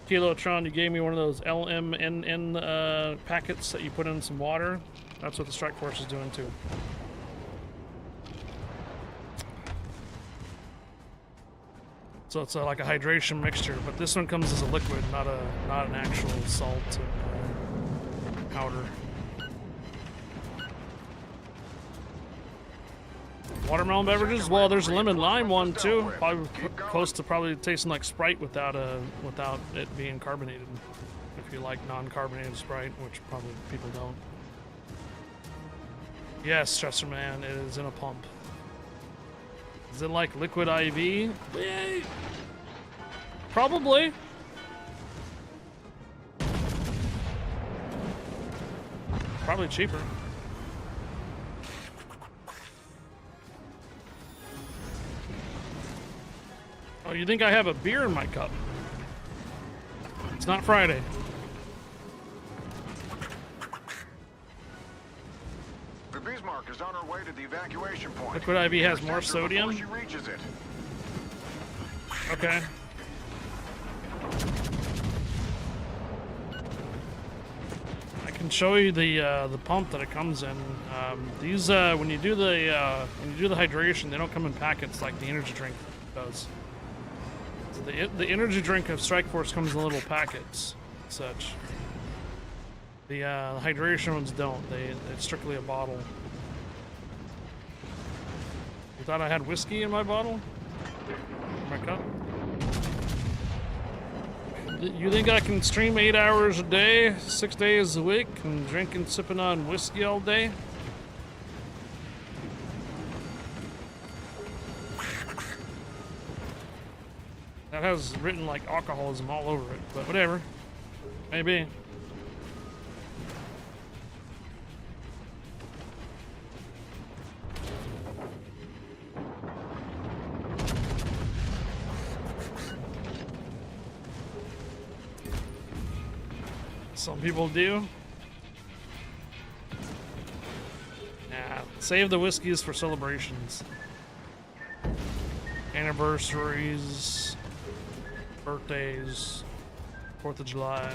Speaker 1: Kilotron, you gave me one of those LMNN packets that you put in some water. That's what the Strike Force is doing too. So it's like a hydration mixture, but this one comes as a liquid, not an actual salt powder. Watermelon beverages? Well, there's a lemon lime one too. Probably close to probably tasting like Sprite without it being carbonated. If you like non-carbonated Sprite, which probably people don't. Yes, Chester Man, it is in a pump. Is it like liquid IV? Probably. Probably cheaper. Oh, you think I have a beer in my cup? It's not Friday.
Speaker 2: The Bismarck is on her way to the evacuation point.
Speaker 1: Liquid IV has more
Speaker 2: Protect her
Speaker 1: sodium?
Speaker 2: before she reaches it.
Speaker 1: Okay. I can show you the pump that it comes in. These when you do the hydration, they don't come in packets like the energy drink does. So the energy drink of Strike Force comes in little packets, such. The hydration ones don't. It's strictly a bottle. You thought I had whiskey in my bottle? My cup? You think I can stream 8 hours a day, 6 days a week, and drink and sipping on whiskey all day? That has written like alcoholism all over it, but whatever. Maybe. Some people do. Nah, save the whiskeys for celebrations. Anniversaries, birthdays, 4th of July.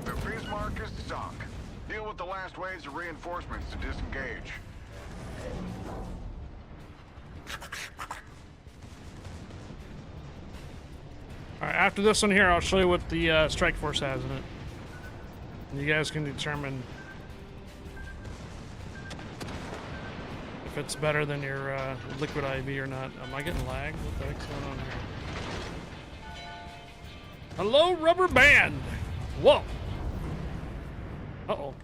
Speaker 2: The Bismarck is sunk. Deal with the last waves of reinforcements to disengage.
Speaker 1: Alright, after this one here, I'll show you what the Strike Force has in it. And you guys can determine if it's better than your liquid IV or not. Am I getting lagged? What the heck's going on here? Hello, rubber band! Whoa! Uh-oh.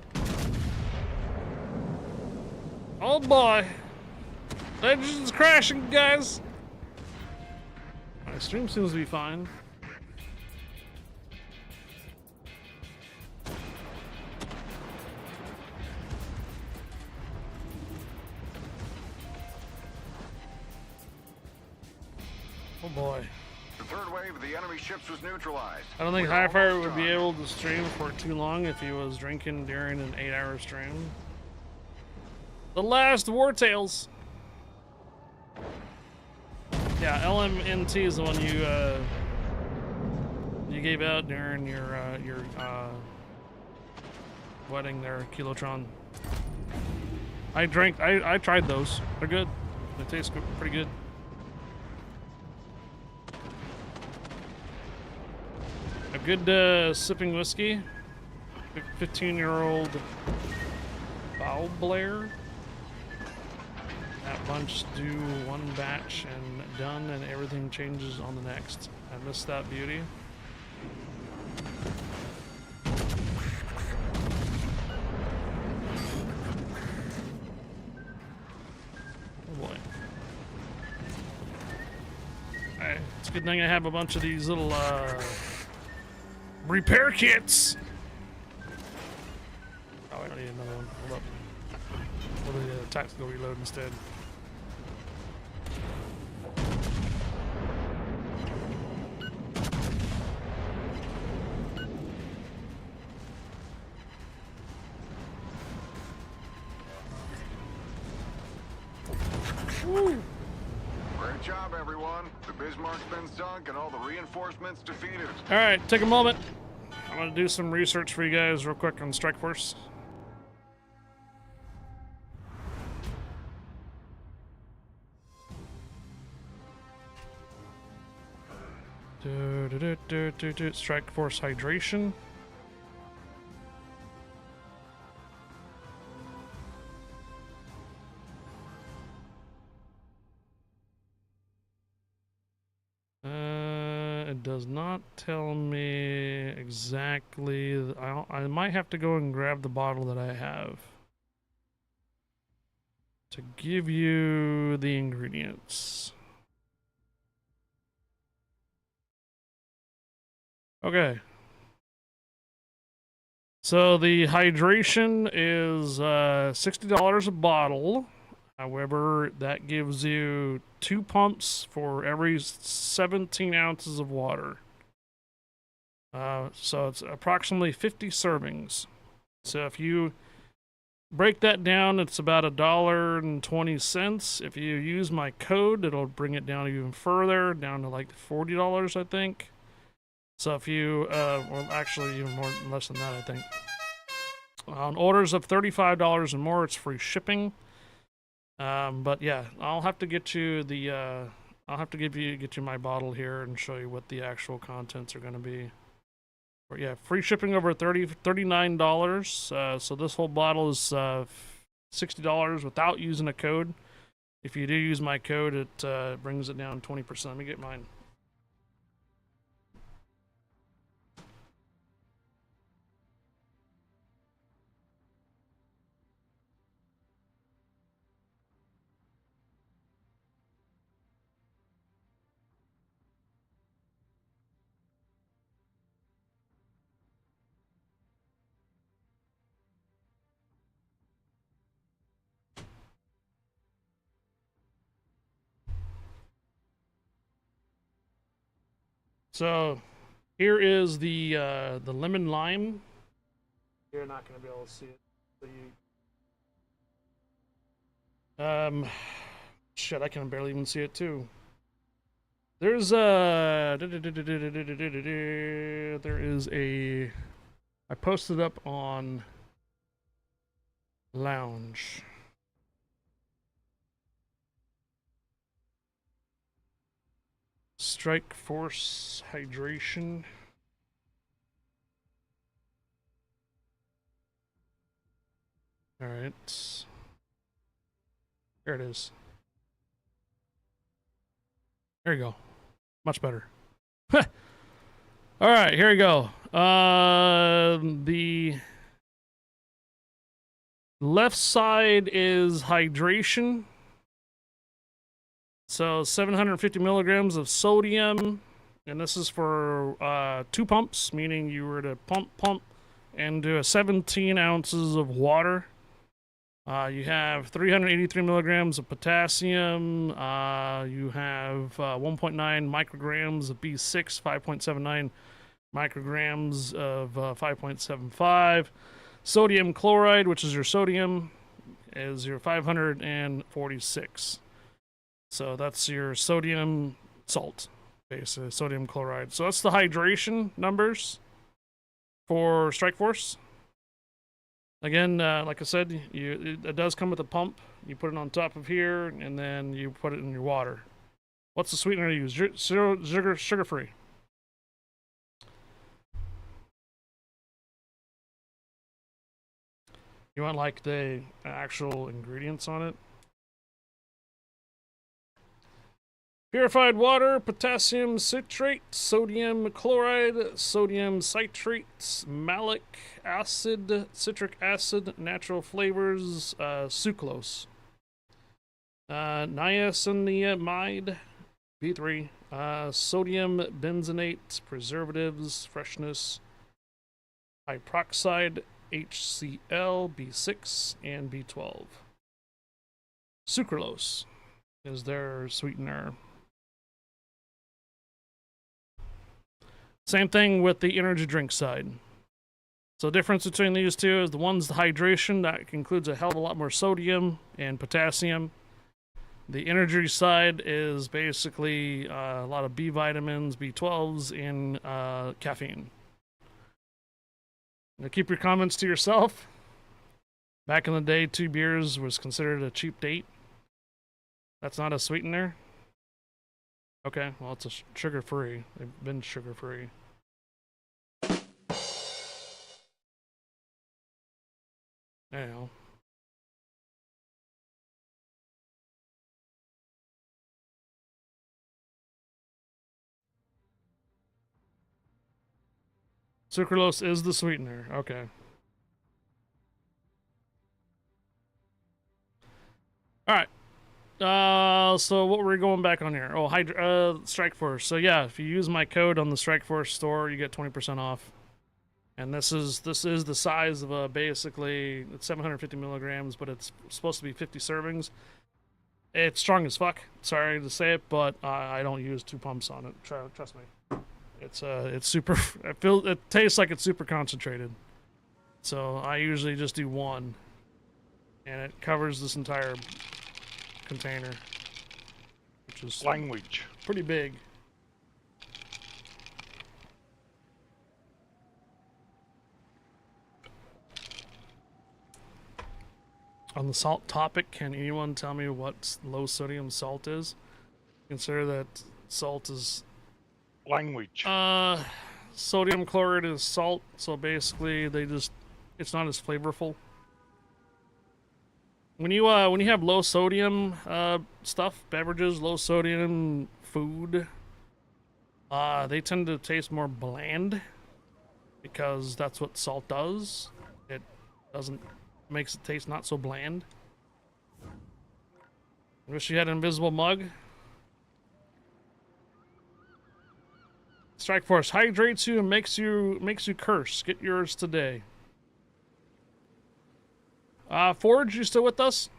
Speaker 1: Oh boy! Legends crashing, guys! My stream seems to be fine. Oh boy.
Speaker 2: The third wave of the enemy ships was neutralized.
Speaker 1: I don't think
Speaker 2: We are
Speaker 1: Highfire
Speaker 2: almost
Speaker 1: would be
Speaker 2: done.
Speaker 1: able to stream for too long if he was drinking during an 8-hour stream. The last War Tales. Yeah, LMNT is the one you gave out during your wedding there, Kilotron. I tried those. They're good. They taste pretty good. A good sipping whiskey. 15-year-old Bow Blair. That bunch do one batch and done, and everything changes on the next. I missed that beauty. Oh boy. Alright, it's a good thing I have a bunch of these little repair kits. might need another one. Hold up. What are the tactical reload instead? Woo!
Speaker 2: Great job, everyone. The Bismarck's been sunk and all the reinforcements defeated.
Speaker 1: All right, take a moment. I'm gonna do some research for you guys real quick on Strike Force. Strike Force hydration. It does not tell me exactly. I might have to go and grab the bottle that I have to give you the ingredients. Okay. So the hydration is $60 a bottle. However, that gives you 2 pumps for every 17 ounces of water. So it's approximately 50 servings. So if you break that down, it's about $1.20. If you use my code, it'll bring it down even further, down to like $40, I think. So if you, well, actually even more, less than that, I think. On orders of $35 and more, it's free shipping. But yeah, I'll have to get you the, I'll have to get you my bottle here and show you what the actual contents are going to be. But yeah, free shipping over $39. So this whole bottle is $60 without using a code. If you do use my code, it brings it down 20%. Let me get mine. So here is the lemon lime. You're not going to be able to see it. So you, shit, I can barely even see it too. There's there is a, I posted up on Lounge. Strike Force hydration. All right. Here it is. There you go. Much better. All right, here we go. The left side is hydration. So 750 milligrams of sodium, and this is for 2 pumps, meaning you were to pump, and do 17 ounces of water. You have 383 milligrams of potassium. You have 1.9 micrograms of B6, 5.79 micrograms of 5.75. Sodium chloride, which is your sodium, is your 546. So that's your sodium salt, basically, sodium chloride. So that's the hydration numbers for Strike Force. Again, like I said, it does come with a pump. You put it on top of here, and then you put it in your water. What's the sweetener you use? Sugar-free. You want like the actual ingredients on it? Purified water, potassium citrate, sodium chloride, sodium citrate, malic acid, citric acid, natural flavors, sucrose, niacinamide, B3, sodium benzenate, preservatives, freshness, hydroxide, HCl, B6, and B12. Sucralose is their sweetener. Same thing with the energy drink side. So the difference between these two is the one's the hydration, that includes a hell of a lot more sodium and potassium. The energy side is basically a lot of B vitamins, B12s, and caffeine. Now keep your comments to yourself. Back in the day, 2 beers was considered a cheap date. That's not a sweetener? Okay, well, it's a sugar-free. They've been sugar-free. Anyhow. Sucralose is the sweetener. Okay. All right. So what were we going back on here? Oh, Strike Force. So yeah, if you use my code on the Strike Force store, you get 20% off. And this is the size of a basically it's 750 milligrams, but it's supposed to be 50 servings. It's strong as fuck. Sorry to say it, but I don't use 2 pumps on it. Trust me. It's super. It tastes like it's super concentrated. So I usually just do 1, and it covers this entire container, which is
Speaker 9: Language.
Speaker 1: pretty big. On the salt topic, can anyone tell me what low sodium salt is? Consider that salt is
Speaker 9: Language.
Speaker 1: sodium chloride is salt, so basically it's not as flavorful. When you have low sodium stuff, beverages, low sodium food, they tend to taste more bland because that's what salt does. It makes it taste not so bland. Wish you had an invisible mug. Strike Force hydrates you and makes you curse. Get yours today. Forge, you still with us?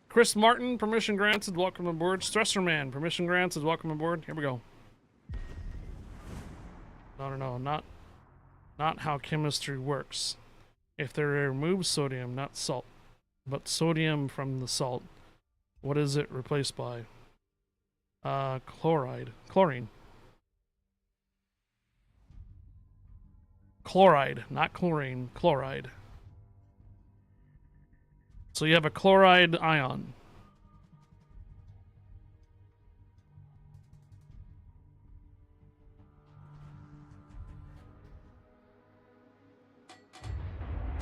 Speaker 1: Chris Martin, permission granted, welcome aboard. Stressor Man, permission granted, welcome aboard. Here we go. No, not how chemistry works. If they remove sodium, not salt, but sodium from the salt, what is it replaced by? Chlorine. Chloride, not chlorine, chloride. So you have a chloride ion.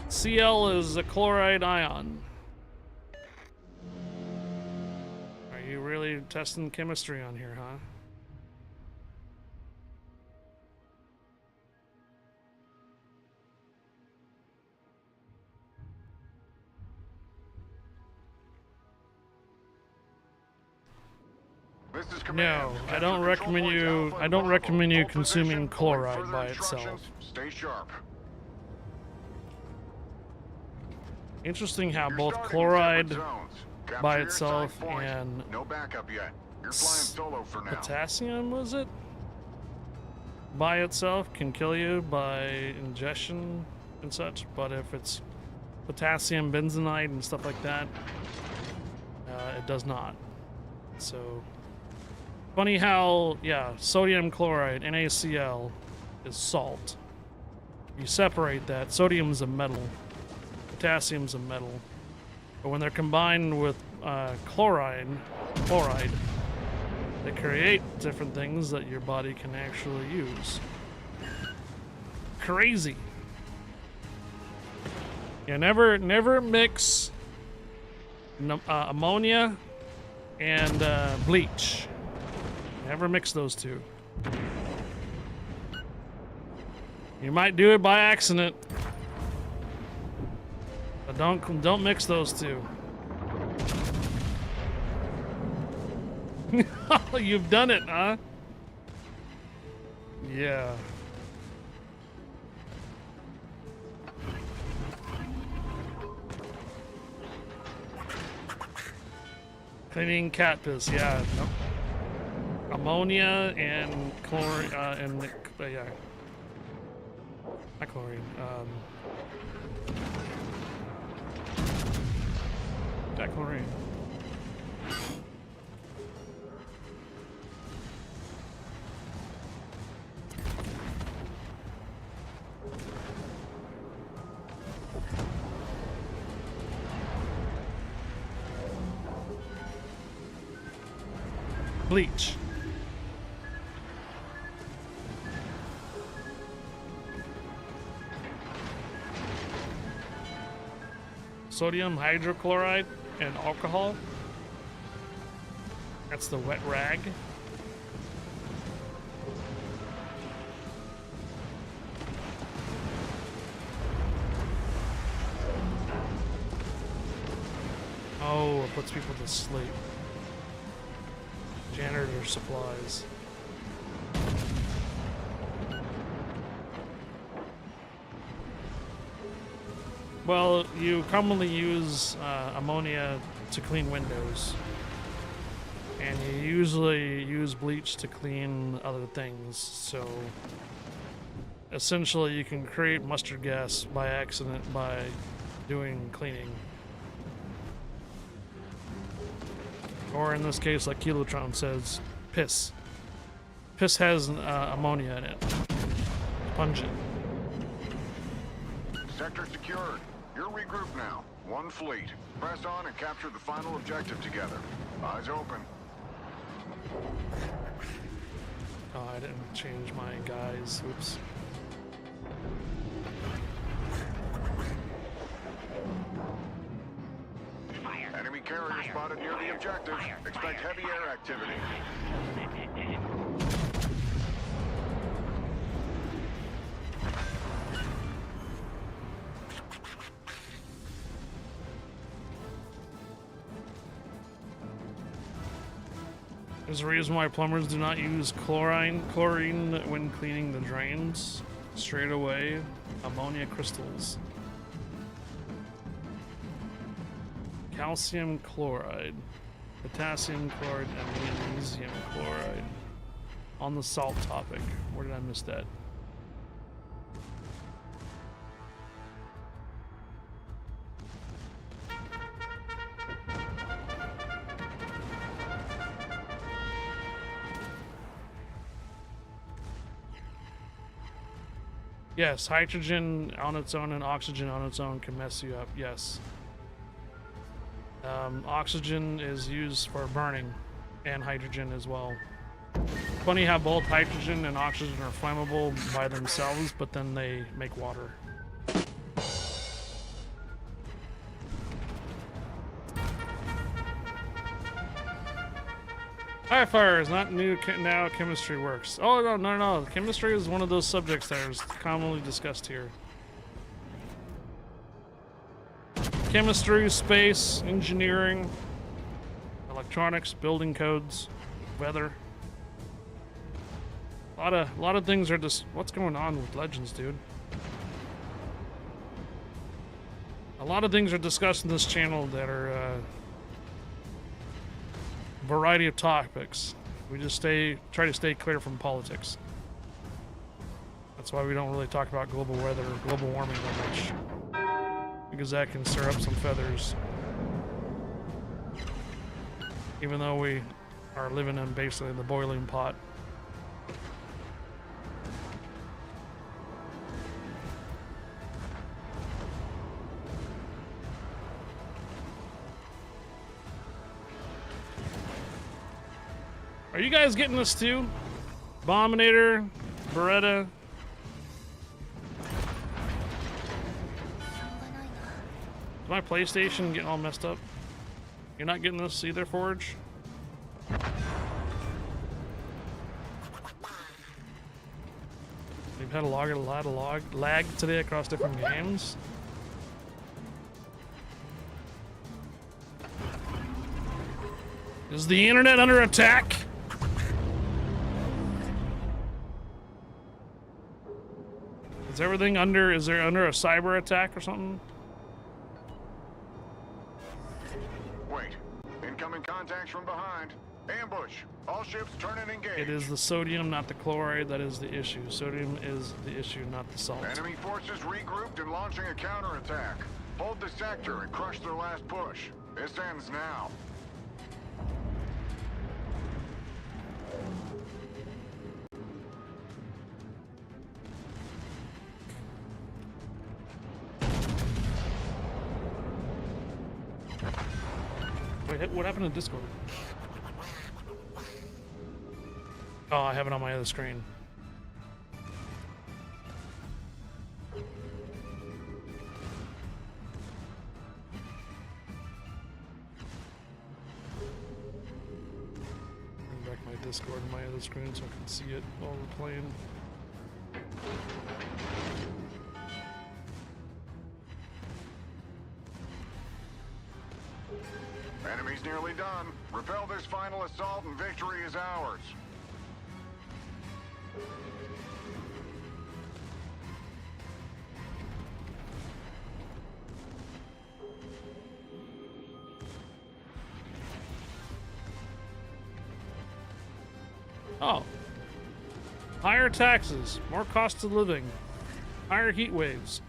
Speaker 1: Cl is a chloride ion. Are you really testing chemistry on here, huh?
Speaker 2: This is Command.
Speaker 1: No, I don't
Speaker 2: Control
Speaker 1: recommend
Speaker 2: points
Speaker 1: you.
Speaker 2: Alpha
Speaker 1: I
Speaker 2: and
Speaker 1: don't
Speaker 2: Bravo.
Speaker 1: recommend you
Speaker 2: Hold
Speaker 1: consuming
Speaker 2: position.
Speaker 1: chloride
Speaker 2: Further
Speaker 1: by itself.
Speaker 2: instructions, stay sharp.
Speaker 1: Interesting how
Speaker 2: You're
Speaker 1: both
Speaker 2: starting in
Speaker 1: chloride
Speaker 2: separate zones. Capture
Speaker 1: by
Speaker 2: your
Speaker 1: itself
Speaker 2: assigned point.
Speaker 1: and
Speaker 2: no backup yet. You're flying solo for now.
Speaker 1: potassium, was it? By itself can kill you by ingestion and such, but if it's potassium benzenite and stuff like that, it does not. So funny how, yeah, sodium chloride, NaCl, is salt. You separate that. Sodium's a metal. Potassium's a metal. But when they're combined with chloride, they create different things that your body can actually use. Crazy. Yeah, never mix ammonia and bleach. Never mix those two. You might do it by accident, but don't mix those two. You've done it, huh? Yeah. Cleaning cat piss, yeah. Nope. Ammonia and chlorine, yeah. Not chlorine, yeah, chlorine. Bleach. Sodium hydrochloride and alcohol. That's the wet rag. Oh, it puts people to sleep. Janitor supplies. Well, you commonly use ammonia to clean windows. And you usually use bleach to clean other things. So essentially you can create mustard gas by accident by doing cleaning. Or in this case, like Kilotron says, piss. Piss has ammonia in it. Pungent.
Speaker 2: Sector secured. You're regrouped now. One fleet. Press on and capture the final objective together. Eyes open.
Speaker 1: Oh, I didn't change my guys. Oops.
Speaker 2: Enemy carrier spotted near the objective. Expect heavy air activity.
Speaker 1: There's a reason why plumbers do not use chlorine when cleaning the drains. Straight away, ammonia crystals. Calcium chloride, potassium chloride, and magnesium chloride. On the salt topic, where did I miss that? Yes, hydrogen on its own and oxygen on its own can mess you up, yes. Oxygen is used for burning, and hydrogen as well. Funny how both hydrogen and oxygen are flammable by themselves, but then they make water. Fire is not new now. Chemistry works. Oh no! Chemistry is one of those subjects that is commonly discussed here. Chemistry, space, engineering, electronics, building codes, weather. A lot of things are just. What's going on with Legends, dude? A lot of things are discussed in this channel that are. Variety of topics. We just try to stay clear from politics. That's why we don't really talk about global weather or global warming that much, because that can stir up some feathers. Even though we are living in basically the boiling pot. Are you guys getting this too? Abominator, Beretta. Is my PlayStation getting all messed up? You're not getting this either, Forge? We've had a lot of lag today across different games. Is the internet under attack? Is everything under, is there under a cyber attack or something?
Speaker 2: Wait. Incoming contacts from behind. Ambush. All ships turn and engage.
Speaker 1: It is the sodium, not the chloride, that is the issue. Sodium is the issue, not the salt.
Speaker 2: Enemy forces regrouped and launching a counterattack. Hold the sector and crush their last push. This ends now.
Speaker 1: Wait, what happened to Discord? Oh, I have it on my other screen. Bring back my Discord on my other screen so I can see it while we're playing.
Speaker 2: Enemy's nearly done. Repel this final assault and victory is ours.
Speaker 1: Oh. Higher taxes, more cost of living, higher heat waves,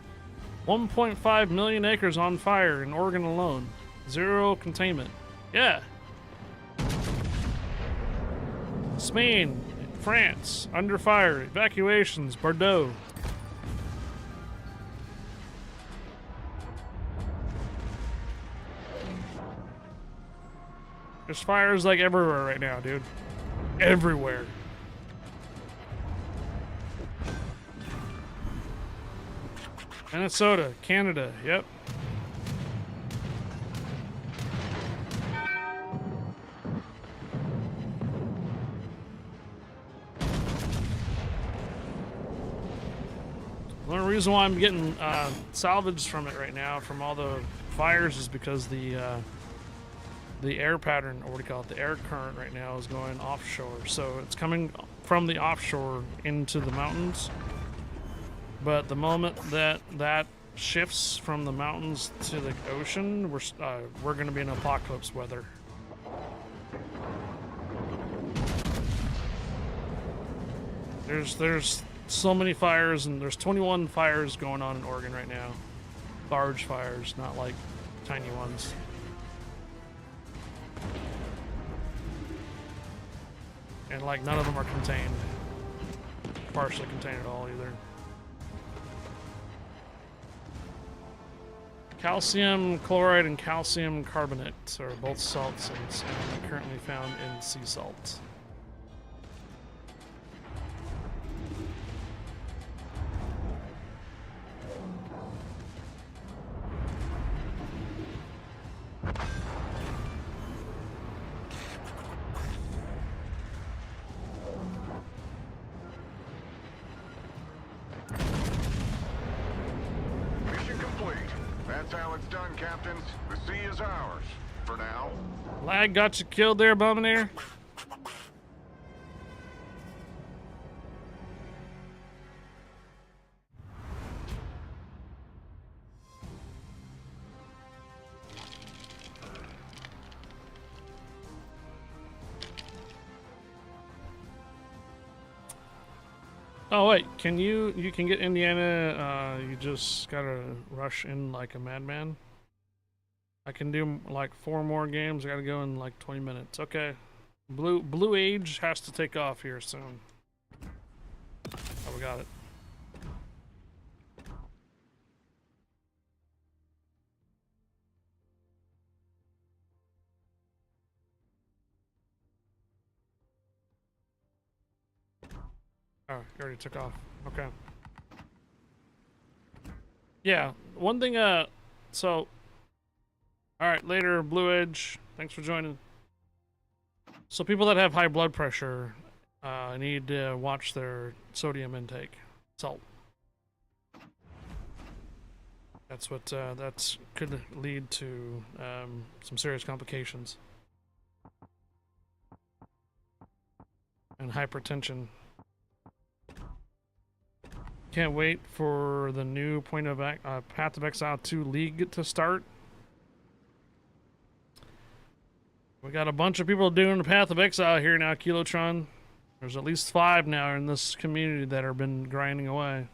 Speaker 1: 1.5 million acres on fire in Oregon alone, 0 containment. Yeah. Spain, France, under fire, evacuations, Bordeaux. There's fires like everywhere right now, dude. Everywhere. Minnesota, Canada, yep. The only reason why I'm getting salvage from it right now, from all the fires, is because the air pattern, or what do you call it, the air current right now is going offshore. So it's coming from the offshore into the mountains. But the moment that that shifts from the mountains to the ocean, we're going to be in apocalypse weather. There's so many fires, and there's 21 fires going on in Oregon right now. Large fires, not like tiny ones. And like none of them are contained. Partially contained at all either. Calcium chloride and calcium carbonate are both salts and currently found in sea salt.
Speaker 2: Mission complete. That's how it's done, Captains. The sea is ours. For now.
Speaker 1: Lag got you killed there, Bumineer. Oh wait, you can get Indiana, you just gotta rush in like a madman? I can do like 4 more games, I gotta go in like 20 minutes. Okay. Blue Age has to take off here soon. Oh, we got it. Oh, he already took off. Okay. Yeah, one thing, so... Alright, later, Blue Edge. Thanks for joining. So people that have high blood pressure need to watch their sodium intake. Salt. That's what, that's could lead to some serious complications. And hypertension. Can't wait for the new Path of Exile 2 League to start. We got a bunch of people doing the Path of Exile here now, Kilotron. There's at least 5 now in this community that have been grinding away.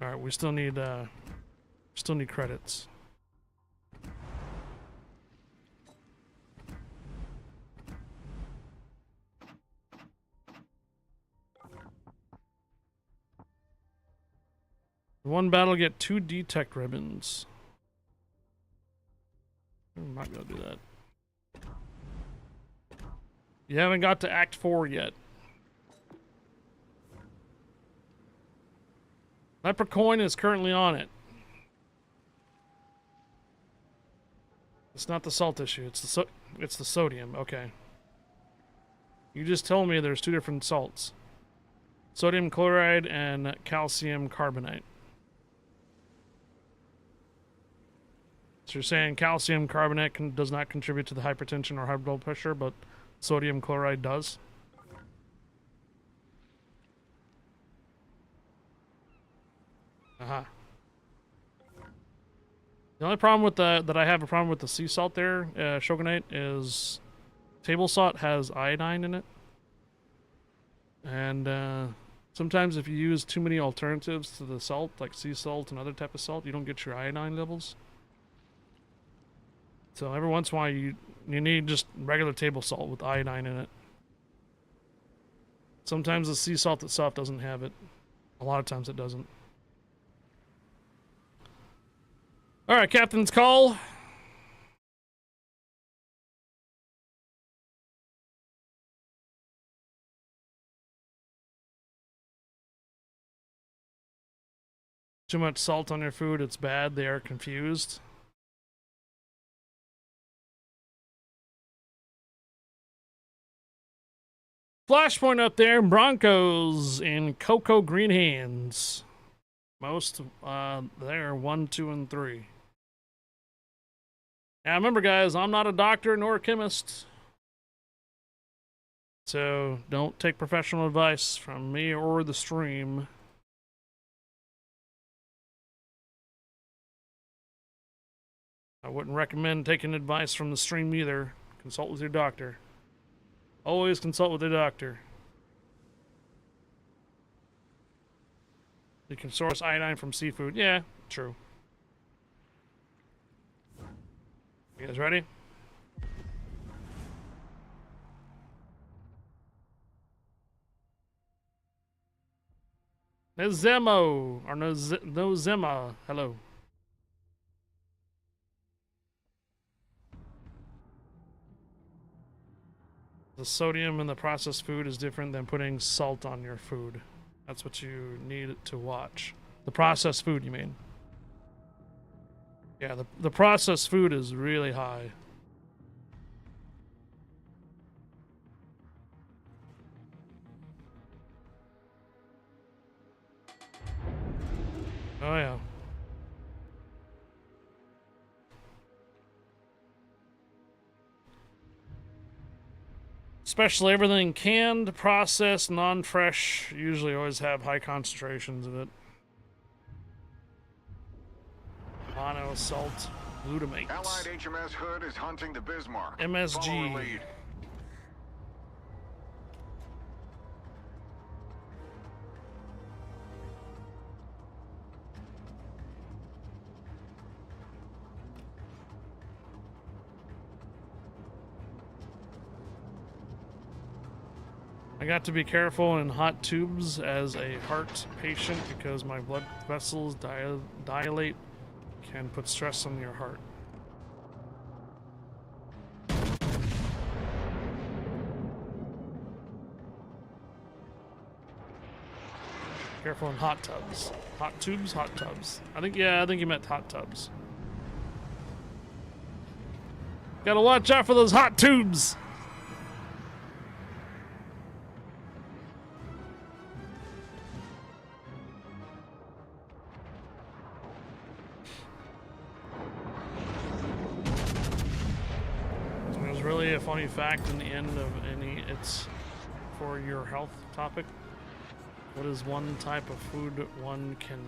Speaker 1: All right, we still need credits. One battle, get 2 detect ribbons. I'm not gonna do that. You haven't got to Act 4 yet. Leprechaun is currently on it. It's not the salt issue. It's the sodium. Okay. You just told me there's 2 different salts: sodium chloride and calcium carbonate. So you're saying calcium carbonate does not contribute to the hypertension or high blood pressure, but sodium chloride does? Uh-huh. The only problem with that I have a problem with the sea salt there, Shogunate, is table salt has iodine in it. And sometimes if you use too many alternatives to the salt, like sea salt and other type of salt, you don't get your iodine levels. So every once in a while you need just regular table salt with iodine in it. Sometimes the sea salt itself doesn't have it. A lot of times it doesn't. Alright, Captain's call. Too much salt on your food, it's bad. They are confused. Flashpoint up there, Broncos and Coco Green Hands. Most, there, 1, 2, and 3. Now remember guys, I'm not a doctor nor a chemist. So don't take professional advice from me or the stream. I wouldn't recommend taking advice from the stream either. Consult with your doctor. Always consult with the doctor. You can source iodine from seafood. Yeah, true. You guys ready? Nozemo, or Nozema, hello. The sodium in the processed food is different than putting salt on your food. That's what you need to watch. The processed food, you mean? Yeah, the processed food is really high. Oh yeah. Especially everything canned, processed, non-fresh, usually always have high concentrations of it. Mono, salt, glutamate.
Speaker 2: Allied HMS Hood is hunting the Bismarck.
Speaker 1: MSG.
Speaker 2: Follow her lead.
Speaker 1: I got to be careful in hot tubes as a heart patient because my blood vessels dilate, can put stress on your heart. Careful in hot tubs. Hot tubes, hot tubs. I think you meant hot tubs. Gotta watch out for those hot tubes! There's really a funny fact in the end of any, it's for your health topic. What is one type of food one can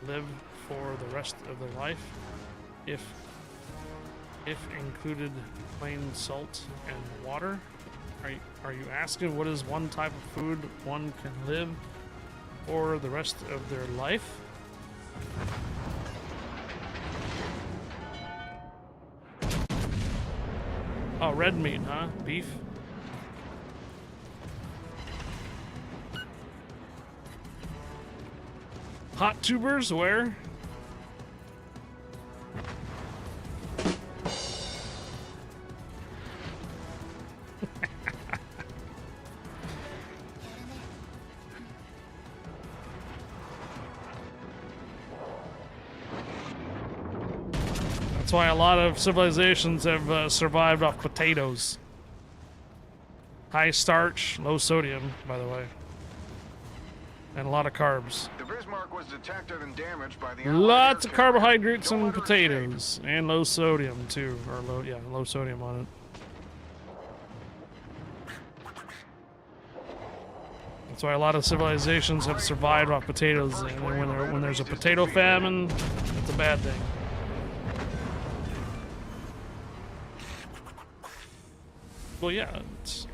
Speaker 1: live for the rest of their life. If included plain salt and water. Are you asking what is one type of food one can live for the rest of their life? Oh, red meat, huh? Beef? Hot tubers, where? That's why a lot of civilizations have survived off potatoes. High starch, low sodium, by the way. And a lot of carbs.
Speaker 2: The Bismarck was detected and damaged by the
Speaker 1: Lots of
Speaker 2: air carrier.
Speaker 1: carbohydrates
Speaker 2: Don't
Speaker 1: and
Speaker 2: let her
Speaker 1: potatoes. And low sodium, too. Or low sodium on it. That's why a lot of civilizations have survived off potatoes. And then when there's a potato famine, it's a bad thing. Well, yeah, it's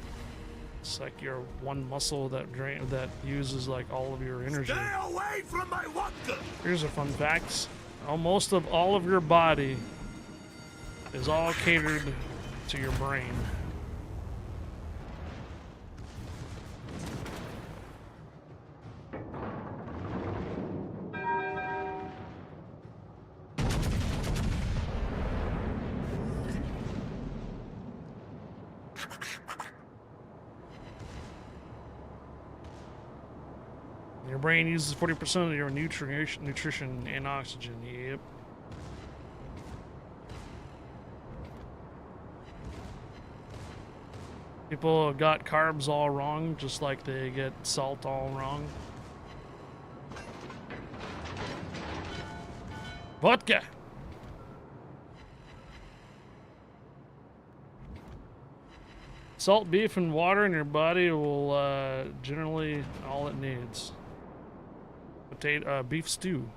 Speaker 1: like your one muscle that uses like all of your energy.
Speaker 3: Stay away from my vodka!
Speaker 1: Here's a fun fact: most of all of your body is all catered to your brain. Your brain uses 40% of your nutrition and oxygen. Yep. People got carbs all wrong, just like they get salt all wrong. Vodka! Salt, beef, and water in your body will generally all it needs. Beef stew.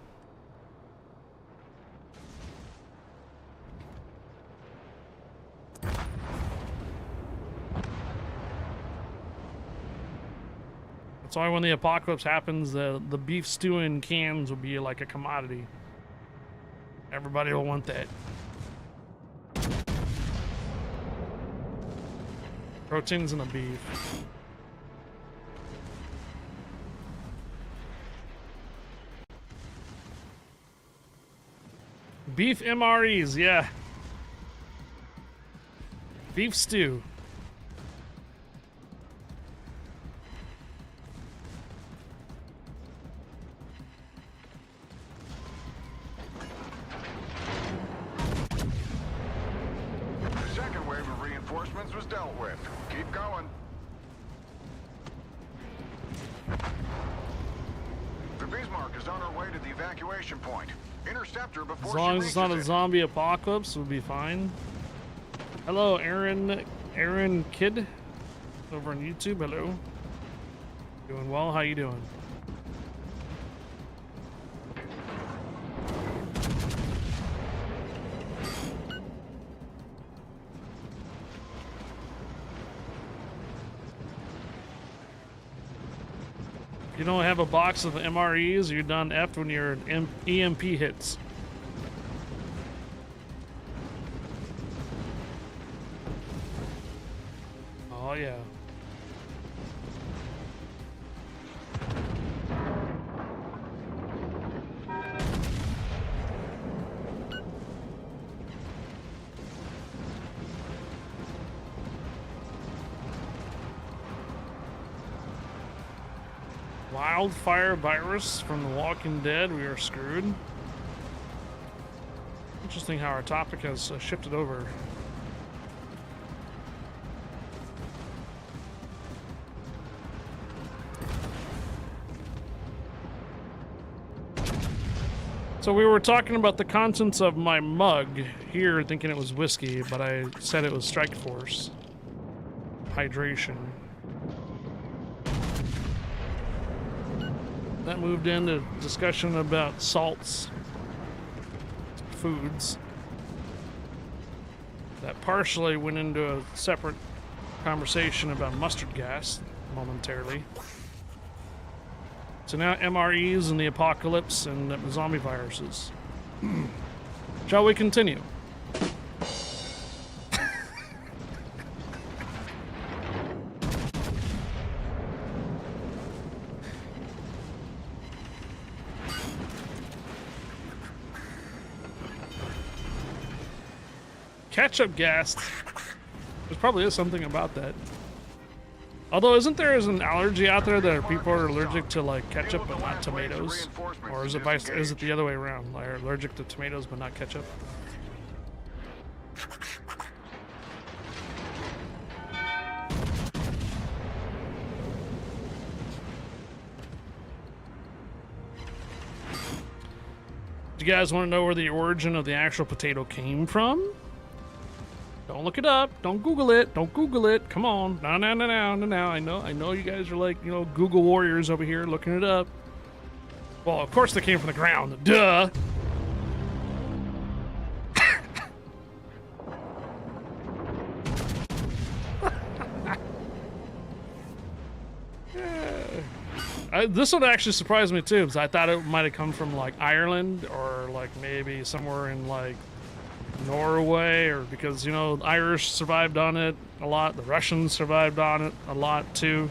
Speaker 1: That's why when the apocalypse happens, the beef stew in cans will be like a commodity. Everybody will want that. Proteins in the beef. Beef MREs, yeah. Beef stew.
Speaker 2: The second wave of reinforcements was dealt with. Keep going. The Bismarck is on her way to the evacuation point. Intercept her before
Speaker 1: As long
Speaker 2: she
Speaker 1: as it's not a
Speaker 2: reaches it.
Speaker 1: zombie apocalypse, we'll be fine. Hello, Aaron Kid, over on YouTube. Hello. Doing well. How you doing? If you don't have a box of MREs, you're done effed when your EMP hits. Oh yeah. Wildfire virus from The Walking Dead. We are screwed. Interesting how our topic has shifted over. So we were talking about the contents of my mug here, thinking it was whiskey, but I said it was Strike Force. Hydration. that moved into discussion about salts, foods. That partially went into a separate conversation about mustard gas momentarily. So now MREs and the apocalypse and zombie viruses. Shall we continue? Ketchup gas. There probably is something about that. Although, isn't there an allergy out there that people are allergic to like ketchup but not tomatoes? Or is it is it the other way around? Like, are allergic to tomatoes but not ketchup? Do you guys want to know where the origin of the actual potato came from? Don't look it up. Don't Google it. Don't Google it. Come on. No. I know you guys are like, Google warriors over here looking it up. Well, of course they came from the ground. Duh. This one actually surprised me too, because I thought it might have come from like Ireland or like maybe somewhere in like Norway, or because Irish survived on it a lot, the Russians survived on it a lot too.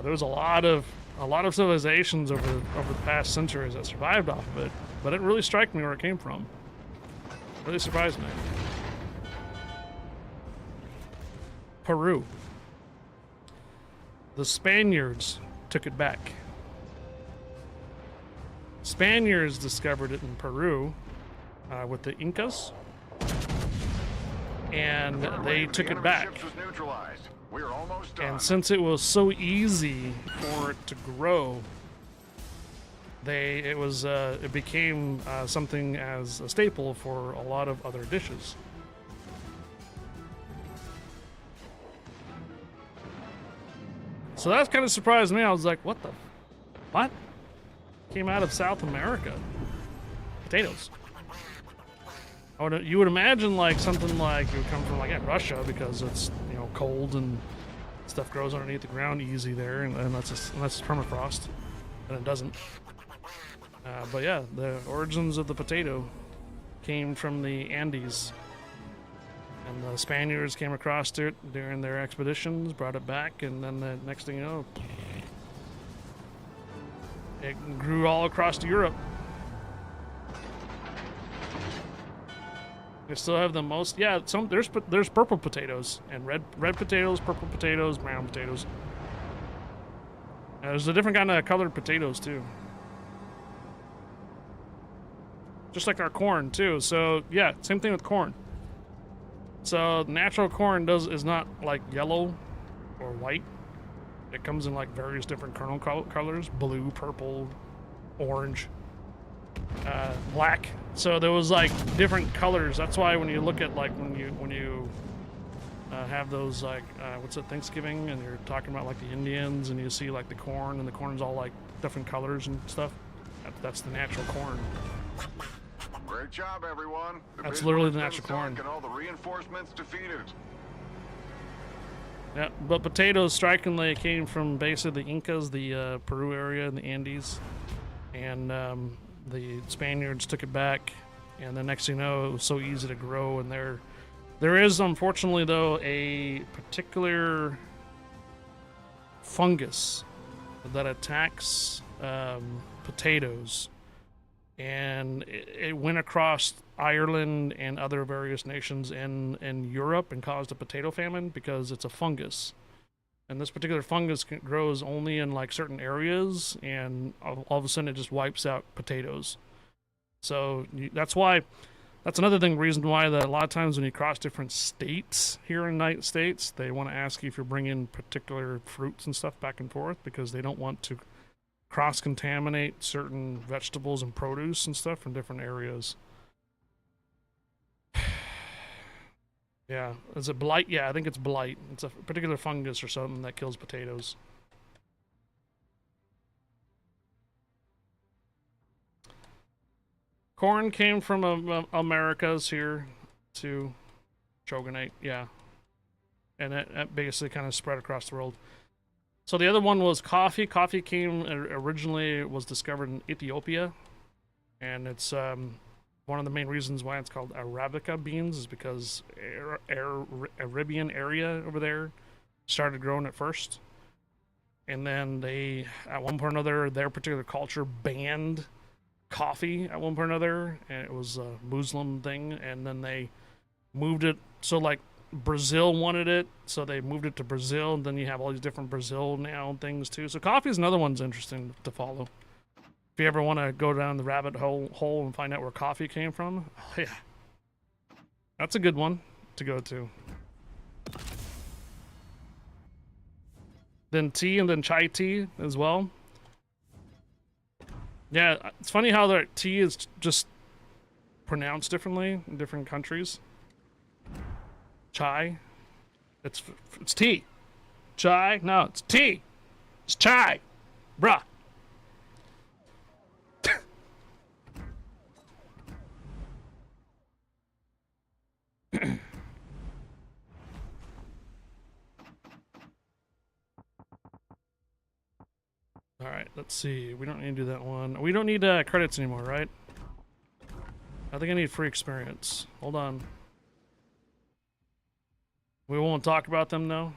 Speaker 1: There was a lot of civilizations over the past centuries that survived off of it, but it really struck me where it came from. It really surprised me. Peru. The Spaniards took it back. Spaniards discovered it in Peru with the Incas, and they took it back. And since it was so easy for it to grow, it became something as a staple for a lot of other dishes. So that kind of surprised me. I was like, what? Came out of South America. Potatoes. You would imagine like something like it would come from like Russia, because it's cold and stuff grows underneath the ground easy there, and unless it's permafrost, and it doesn't. But yeah, the origins of the potato came from the Andes, and the Spaniards came across it during their expeditions, brought it back, and then the next thing you know, it grew all across Europe. They still have the most. Yeah, there's purple potatoes and red potatoes, purple potatoes, brown potatoes. There's a different kind of colored potatoes too. Just like our corn too. So yeah, same thing with corn. So natural corn is not like yellow or white. It comes in like various different kernel colors: blue, purple, orange, black. So there was like different colors. That's why when you look at like when you have those like what's it, Thanksgiving, and you're talking about like the Indians, and you see like the corn, and the corn's all like different colors and stuff. That's the natural corn.
Speaker 2: Great job, everyone.
Speaker 1: That's literally the natural corn.
Speaker 2: And all the reinforcements defeated.
Speaker 1: Yeah, but potatoes strikingly came from basically the Incas, the Peru area, and the Andes, and the Spaniards took it back. And the next thing you know, it was so easy to grow. And there is, unfortunately, though, a particular fungus that attacks potatoes. And it went across Ireland and other various nations in Europe and caused a potato famine because it's a fungus. And this particular fungus grows only in like certain areas, and all of a sudden it just wipes out potatoes. So that's another reason why that a lot of times when you cross different states here in the United States, they want to ask you if you're bringing particular fruits and stuff back and forth, because they don't want to cross-contaminate certain vegetables and produce and stuff from different areas. Yeah, is it blight? Yeah, I think it's blight. It's a particular fungus or something that kills potatoes. Corn came from Americas here to Shogunate, yeah. And that basically kind of spread across the world. So the other one was coffee. Coffee came originally was discovered in Ethiopia, and it's one of the main reasons why it's called Arabica beans is because Arabian area over there started growing it first, and then they at one point or another their particular culture banned coffee at one point or another, and it was a Muslim thing, and then they moved it so like Brazil wanted it, so they moved it to Brazil, and then you have all these different Brazil now things too. So coffee is another one's interesting to follow. If you ever want to go down the rabbit hole and find out where coffee came from, yeah, that's a good one to go to. Then tea, and then chai tea as well. Yeah, it's funny how the tea is just pronounced differently in different countries. Chai. It's tea. Chai? No, it's tea. It's chai. Bruh. Alright, let's see. We don't need to do that one. We don't need credits anymore, right? I think I need free experience. Hold on. We won't talk about them though.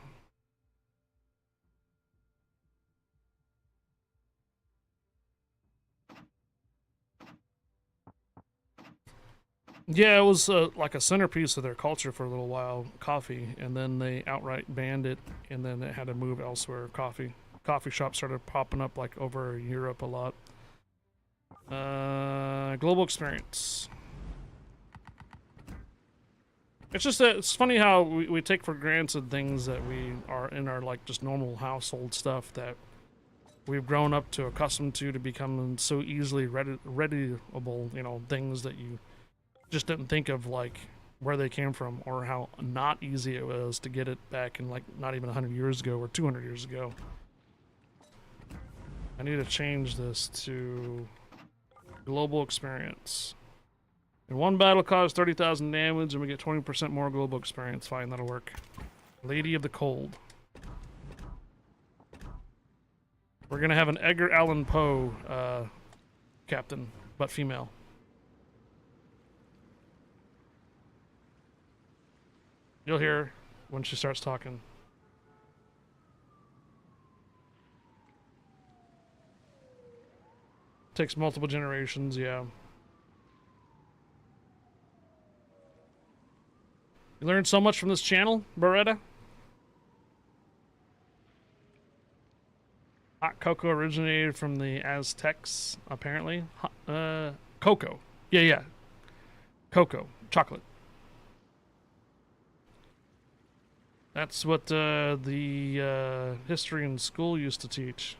Speaker 1: Yeah, it was like a centerpiece of their culture for a little while, coffee, and then they outright banned it, and then it had to move elsewhere. Coffee shops started popping up like over Europe a lot. Global experience. It's just that it's funny how we take for granted things that we are in our like just normal household stuff that we've grown up to accustomed to become so easily readable, you know, things that you just didn't think of like where they came from or how not easy it was to get it back in like not even 100 years ago or 200 years ago. I need to change this to global experience. And one battle caused 30,000 damage, and we get 20% more global experience. Fine, that'll work. Lady of the Cold. We're gonna have an Edgar Allan Poe captain, but female. You'll hear when she starts talking. Takes multiple generations, yeah. You learned so much from this channel, Beretta? Hot cocoa originated from the Aztecs, apparently. Cocoa. Yeah. Cocoa. Chocolate. That's what the history in school used to teach.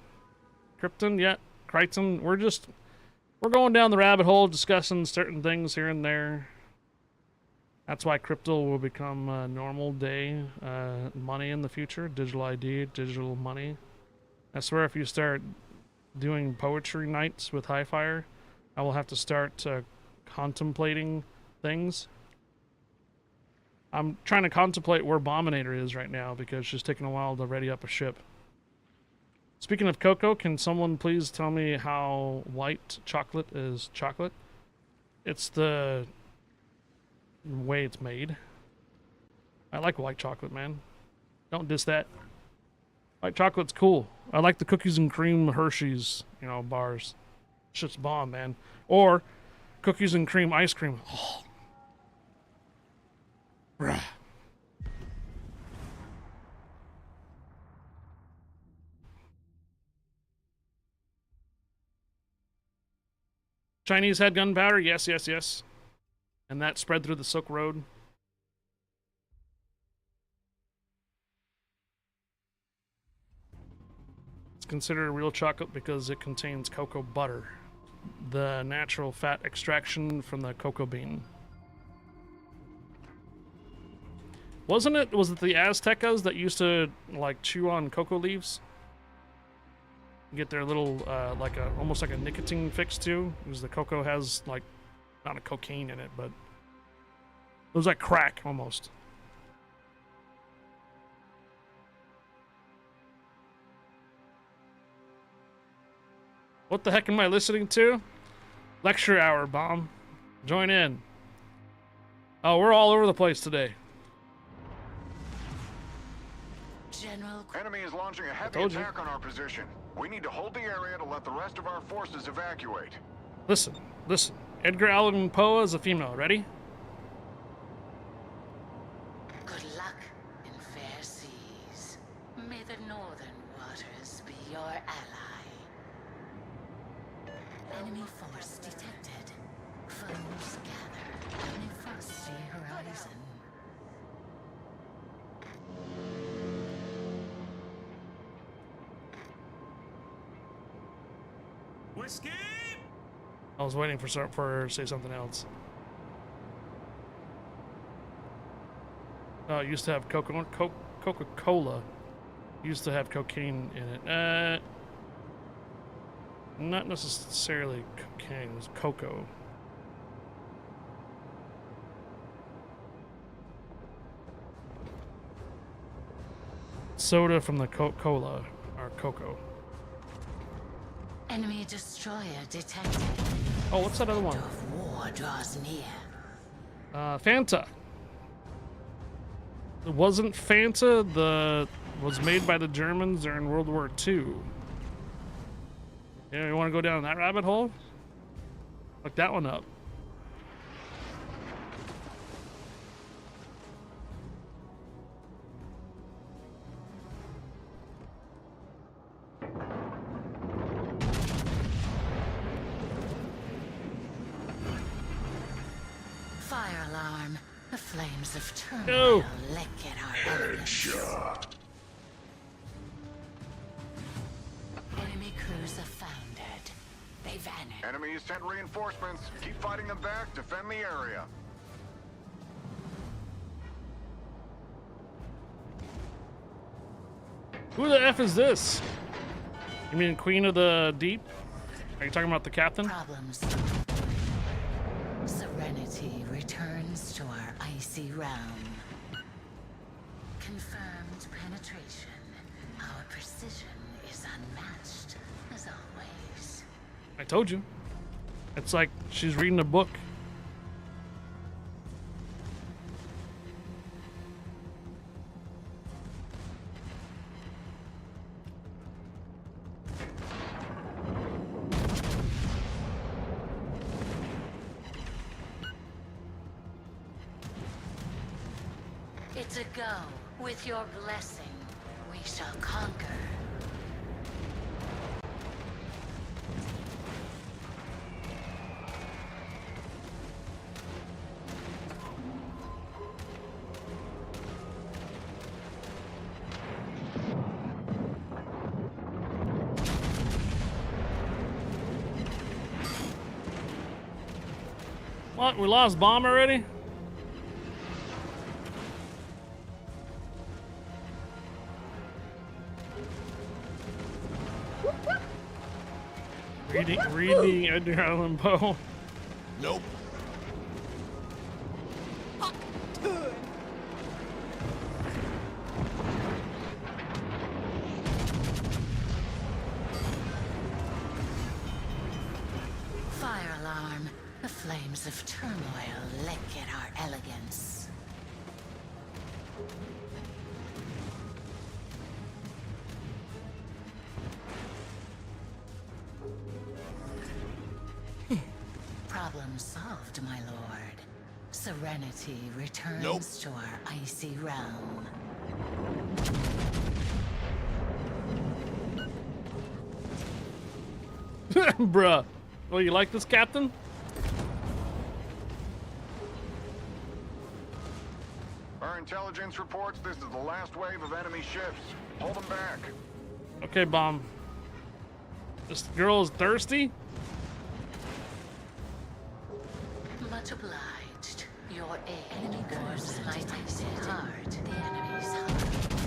Speaker 1: Krypton, yeah. Crichton, we're going down the rabbit hole discussing certain things here and there. That's why crypto will become normal day money in the future. Digital ID, digital money. I swear if you start doing poetry nights with Highfire, I will have to start contemplating things. I'm trying to contemplate where Bominator is right now because she's taking a while to ready up a ship. Speaking of cocoa, can someone please tell me how white chocolate is chocolate? It's the way it's made. I like white chocolate, man. Don't diss that. White chocolate's cool. I like the cookies and cream Hershey's, you know, bars. Shit's bomb, man. Or cookies and cream ice cream. Oh. Bruh. Chinese had gunpowder? Yes. And that spread through the Silk Road. It's considered real chocolate because it contains cocoa butter, the natural fat extraction from the cocoa bean. Was it the Aztecas that used to like chew on cocoa leaves? Get their little almost like a nicotine fix too, because the cocoa has like Not a cocaine in it, but it was like crack almost. What the heck am I listening to? Lecture hour, Bomb. Join in. Oh, we're all over the place today.
Speaker 7: General.
Speaker 2: Enemy is launching a heavy
Speaker 1: told you.
Speaker 2: attack on our position. We need to hold the area to let the rest of our forces evacuate.
Speaker 1: Listen, listen. Edgar Allan Poe is a female. Ready?
Speaker 9: Good luck in fair seas. May the northern waters be your ally. Enemy force detected. Foes gather on a frosty horizon.
Speaker 3: Whiskey!
Speaker 1: I was waiting for her to say something else. Oh, it used to have Coca-Cola. Used to have cocaine in it. Not necessarily cocaine. It was cocoa. Soda from the Coca-Cola or cocoa.
Speaker 9: Enemy destroyer detected.
Speaker 1: Oh, what's that other one?
Speaker 9: Of war draws near.
Speaker 1: Fanta. It wasn't Fanta was made by the Germans during World War II. Yeah, you want to go down that rabbit hole? Look that one up.
Speaker 9: Fire alarm. The flames of turmoil
Speaker 1: No.
Speaker 9: lick at our elegance. Enemy cruiser foundered. They vanished.
Speaker 2: Enemy has sent reinforcements. Keep fighting them back. Defend the area.
Speaker 1: Who the F is this? You mean Queen of the Deep? Are you talking about the captain?
Speaker 9: Problems. Serenity returns to our icy realm. Confirmed penetration. Our precision is unmatched, as always.
Speaker 1: I told you. It's like she's reading a book.
Speaker 9: It's a go. With your blessing, we shall conquer.
Speaker 1: What? We lost bomb already? Reading Edgar Allan Poe.
Speaker 4: Nope.
Speaker 9: Fire alarm. The flames of turmoil lick at our elegance. Problem solved, my lord. Serenity returns to our icy realm.
Speaker 1: Bruh. Well, you like this, Captain?
Speaker 2: Our intelligence reports this is the last wave of enemy ships. Hold them back.
Speaker 1: Okay, Bomb. This girl is thirsty?
Speaker 9: Much obliged. Your aid enemy goes my icy heart. The enemy's heart failed.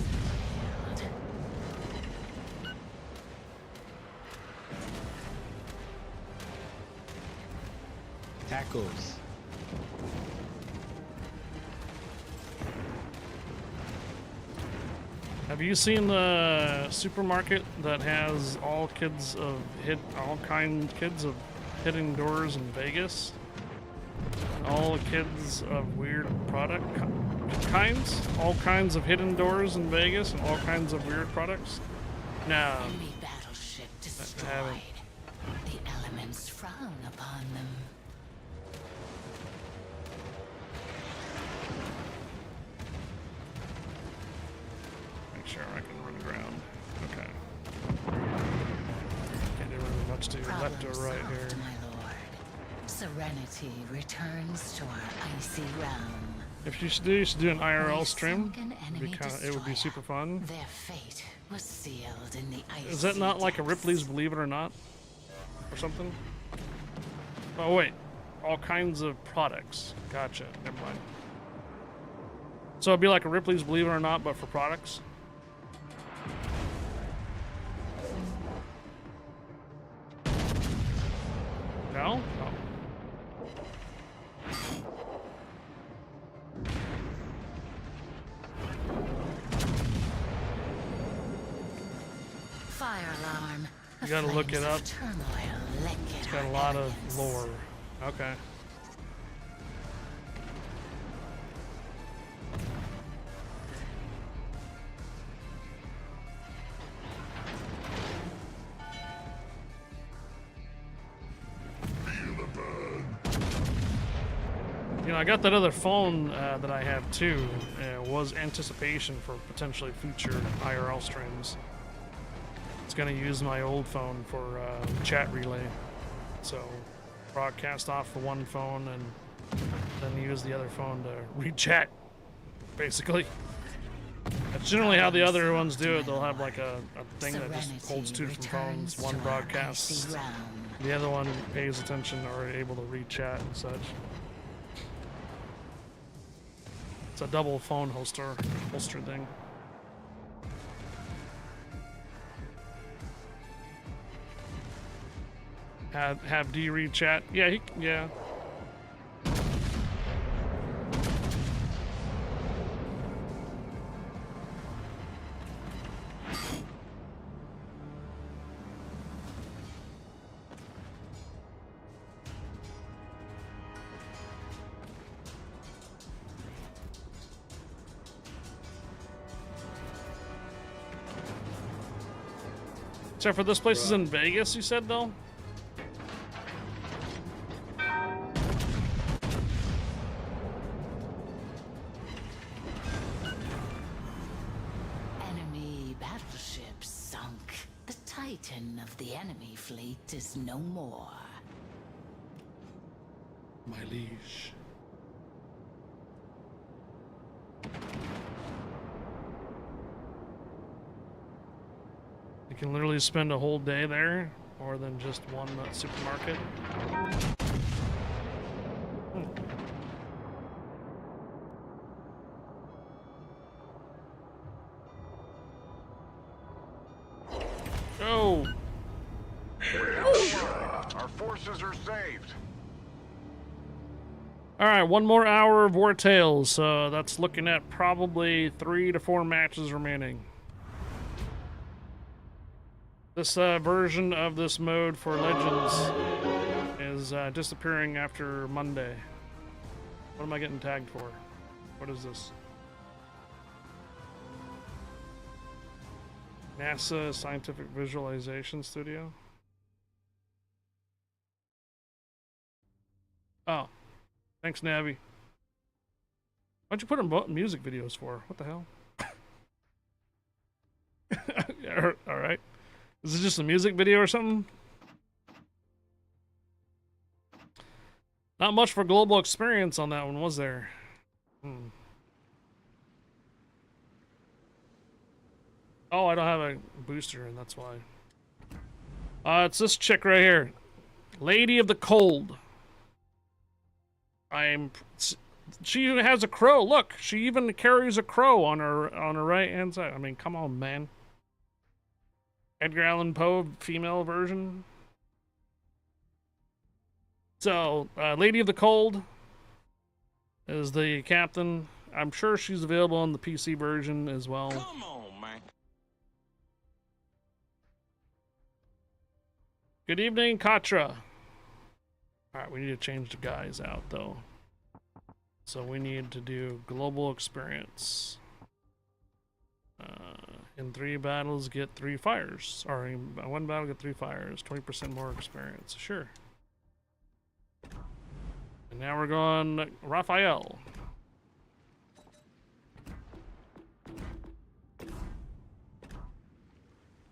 Speaker 8: Tacos.
Speaker 1: Have you seen the supermarket that has all kinds of hidden doors in Vegas? All kids of weird product kinds? All kinds of hidden doors in Vegas and all kinds of weird products? No.
Speaker 9: Enemy battleship destroyed.
Speaker 1: haven't.
Speaker 9: The elements frown upon them.
Speaker 1: Make sure I can run around. Okay. Can't do really much to your left or
Speaker 9: Problem
Speaker 1: right
Speaker 9: solved,
Speaker 1: here.
Speaker 9: my lord. Serenity returns to our icy realm.
Speaker 1: If you should do an IRL
Speaker 9: We
Speaker 1: stream,
Speaker 9: sunk an
Speaker 1: it'd be
Speaker 9: enemy
Speaker 1: it would be
Speaker 9: destroyer.
Speaker 1: super fun.
Speaker 9: Their fate was sealed in the icy
Speaker 1: Is that not like a
Speaker 9: depths.
Speaker 1: Ripley's Believe It or Not? Or something? Oh wait. All kinds of products. Gotcha. Never mind. So it'd be like a Ripley's Believe It or Not, but for products? No? Oh.
Speaker 9: Fire alarm.
Speaker 1: You gotta look it up.
Speaker 9: Turmoil lick
Speaker 1: It's
Speaker 9: at
Speaker 1: got a
Speaker 9: our
Speaker 1: lot
Speaker 9: elegance.
Speaker 1: of lore. Okay. You know, I got that other phone that I have too. Was anticipation for potentially future IRL streams. It's gonna use my old phone for chat relay. So broadcast off for one phone and then use the other phone to read chat, basically. That's generally how the other ones do it. They'll have like a thing that just holds two different phones. One broadcasts, the other one pays attention or able to read chat and such. It's a double phone holster thing. Have D read chat? Yeah, yeah. Except for this place is in Vegas, you said, though?
Speaker 9: Enemy battleship sunk. The titan of the enemy fleet is no more.
Speaker 1: My liege. You can literally spend a whole day there, more than just one supermarket. Oh!
Speaker 2: Our forces are saved.
Speaker 1: Alright, one more hour of War Tales, so that's looking at probably 3 to 4 matches remaining. This version of this mode for Legends is disappearing after Monday. What am I getting tagged for? What is this? NASA Scientific Visualization Studio? Oh. Thanks, Navi. Why'd you put in music videos for? What the hell? Yeah, alright. Is it just a music video or something? Not much for global experience on that one, was there? Oh, I don't have a booster, and that's why. It's this chick right here. Lady of the Cold. She has a crow. Look, she even carries a crow on her right hand side. I mean, come on, man. Edgar Allan Poe female version. So, Lady of the Cold is the captain. I'm sure she's available on the PC version as well.
Speaker 3: Come on, man.
Speaker 1: Good evening, Katra. Alright, we need to change the guys out, though. So we need to do global experience. In 3 battles, get 3 fires. Or in 1 battle, get 3 fires. 20% more experience. Sure. And now we're going Raphael.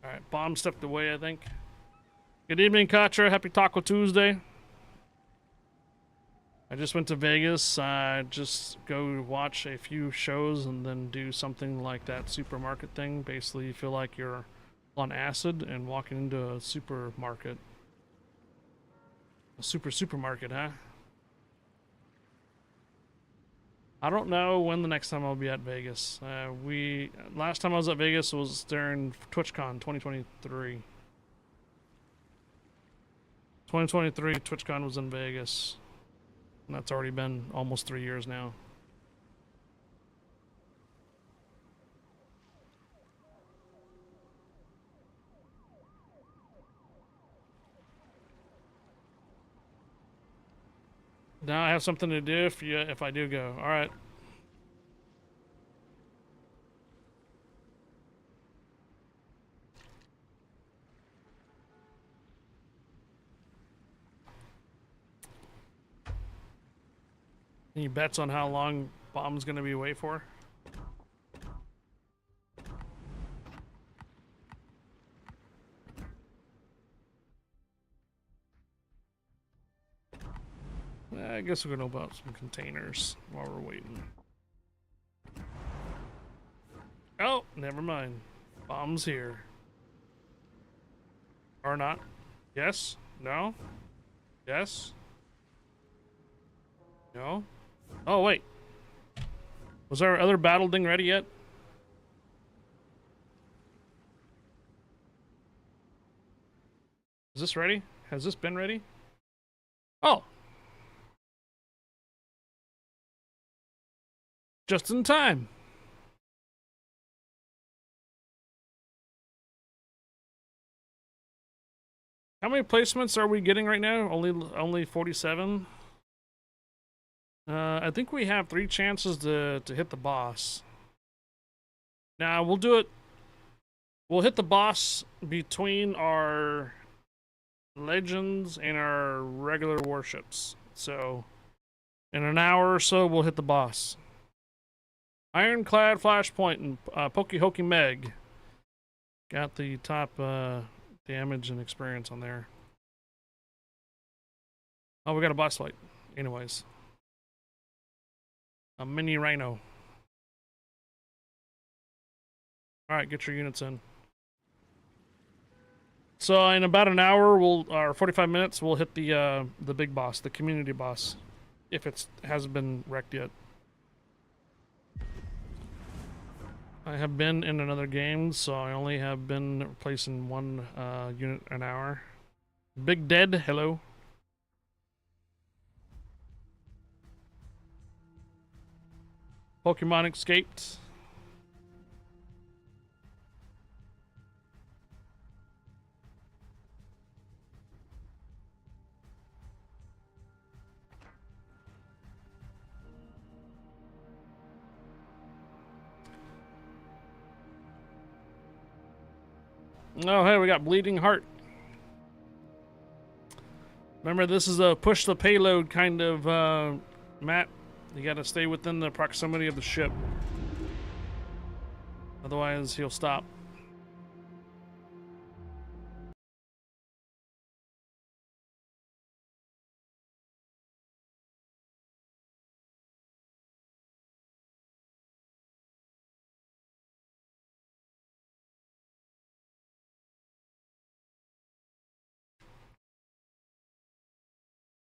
Speaker 1: Alright, bomb stepped away, I think. Good evening, Katra. Happy Taco Tuesday. I just went to Vegas. Just go watch a few shows and then do something like that supermarket thing. Basically, you feel like you're on acid and walking into a supermarket. A supermarket, huh? I don't know when the next time I'll be at Vegas. Last time I was at Vegas was during TwitchCon 2023. 2023 TwitchCon was in Vegas. And that's already been almost 3 years now. Now I have something to do if I do go. All right. Any bets on how long bomb's gonna be away for? I guess we're gonna open up some containers while we're waiting. Oh, never mind. Bomb's here. Or not. Yes? No? Yes? No? Oh, wait. Was our other battle thing ready yet? Is this ready? Has this been ready? Oh! Just in time. How many placements are we getting right now? Only 47? I think we have 3 chances to hit the boss. Now, we'll do it. We'll hit the boss between our legends and our regular warships. So, in an hour or so, we'll hit the boss. Ironclad Flashpoint and Pokey Hokey Meg. Got the top damage and experience on there. Oh, we got a boss fight. Anyways. A mini rhino. Alright, get your units in. So in about an hour, or 45 minutes, we'll hit the big boss, the community boss, if it hasn't been wrecked yet. I have been in another game, so I only have been replacing 1 unit an hour. Big Dead, hello. Pokemon escaped. Oh, hey, we got Bleeding Heart. Remember, this is a push the payload kind of map. You gotta stay within the proximity of the ship. Otherwise, he'll stop.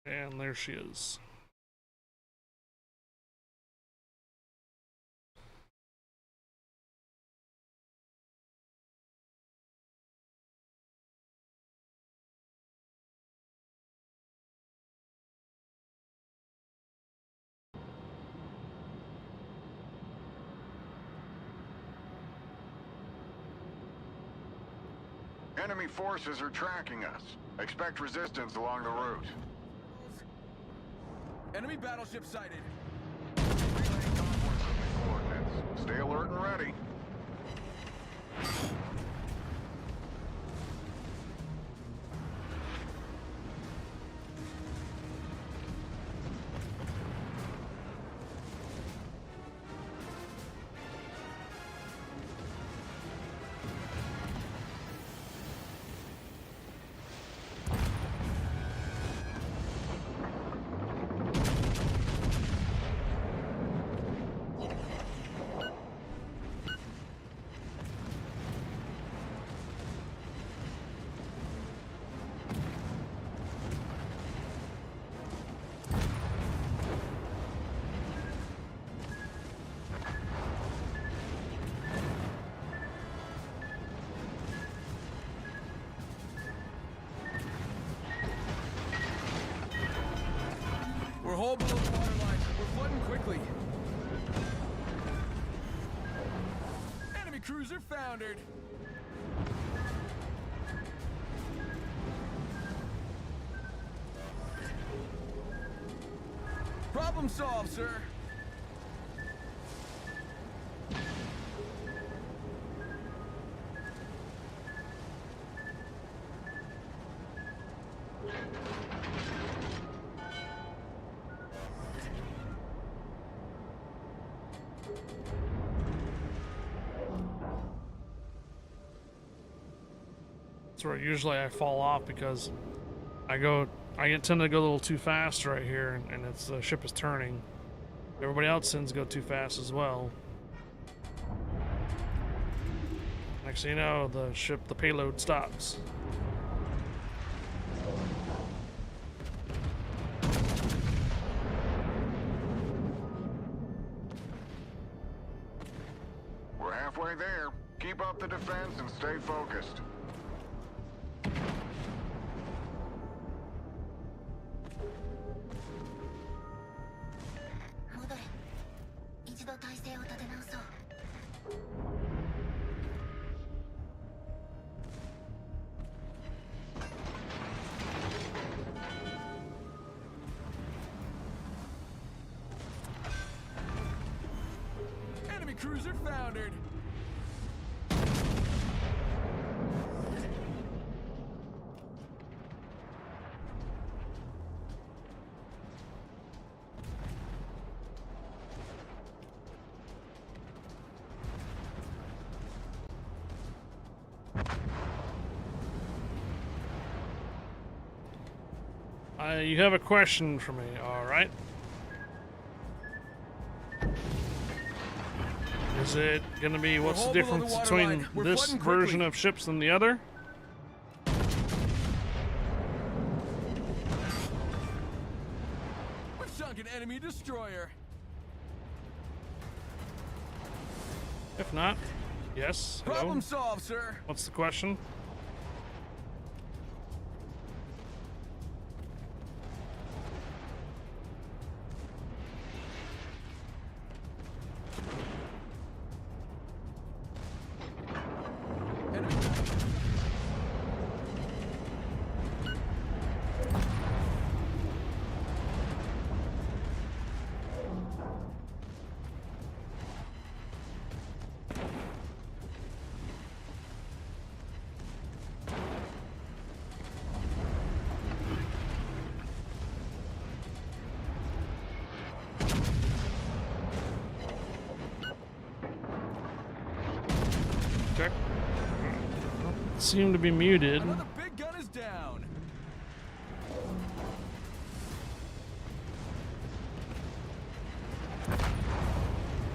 Speaker 1: And there she is.
Speaker 2: Enemy forces are tracking us. Expect resistance along the route.
Speaker 10: Enemy battleship sighted.
Speaker 2: Relaying convoy coordinates. Stay alert and ready.
Speaker 10: We're hull below the waterline. We're flooding quickly. Enemy cruiser foundered. Problem solved, sir.
Speaker 1: That's where usually I fall off because I tend to go a little too fast right here, and it's the ship is turning. Everybody else tends to go too fast as well. Next thing you know, the payload stops.
Speaker 2: We're halfway there. Keep up the defense and stay focused.
Speaker 10: Enemy cruiser foundered.
Speaker 1: You have a question for me, all right? Is it gonna be what's the difference between this version of ships and the other?
Speaker 10: We've sunk an enemy destroyer.
Speaker 1: If not, yes. Hello?
Speaker 10: Problem solved, sir.
Speaker 1: What's the question? Check. Seem to be muted.
Speaker 10: Another big gun is down.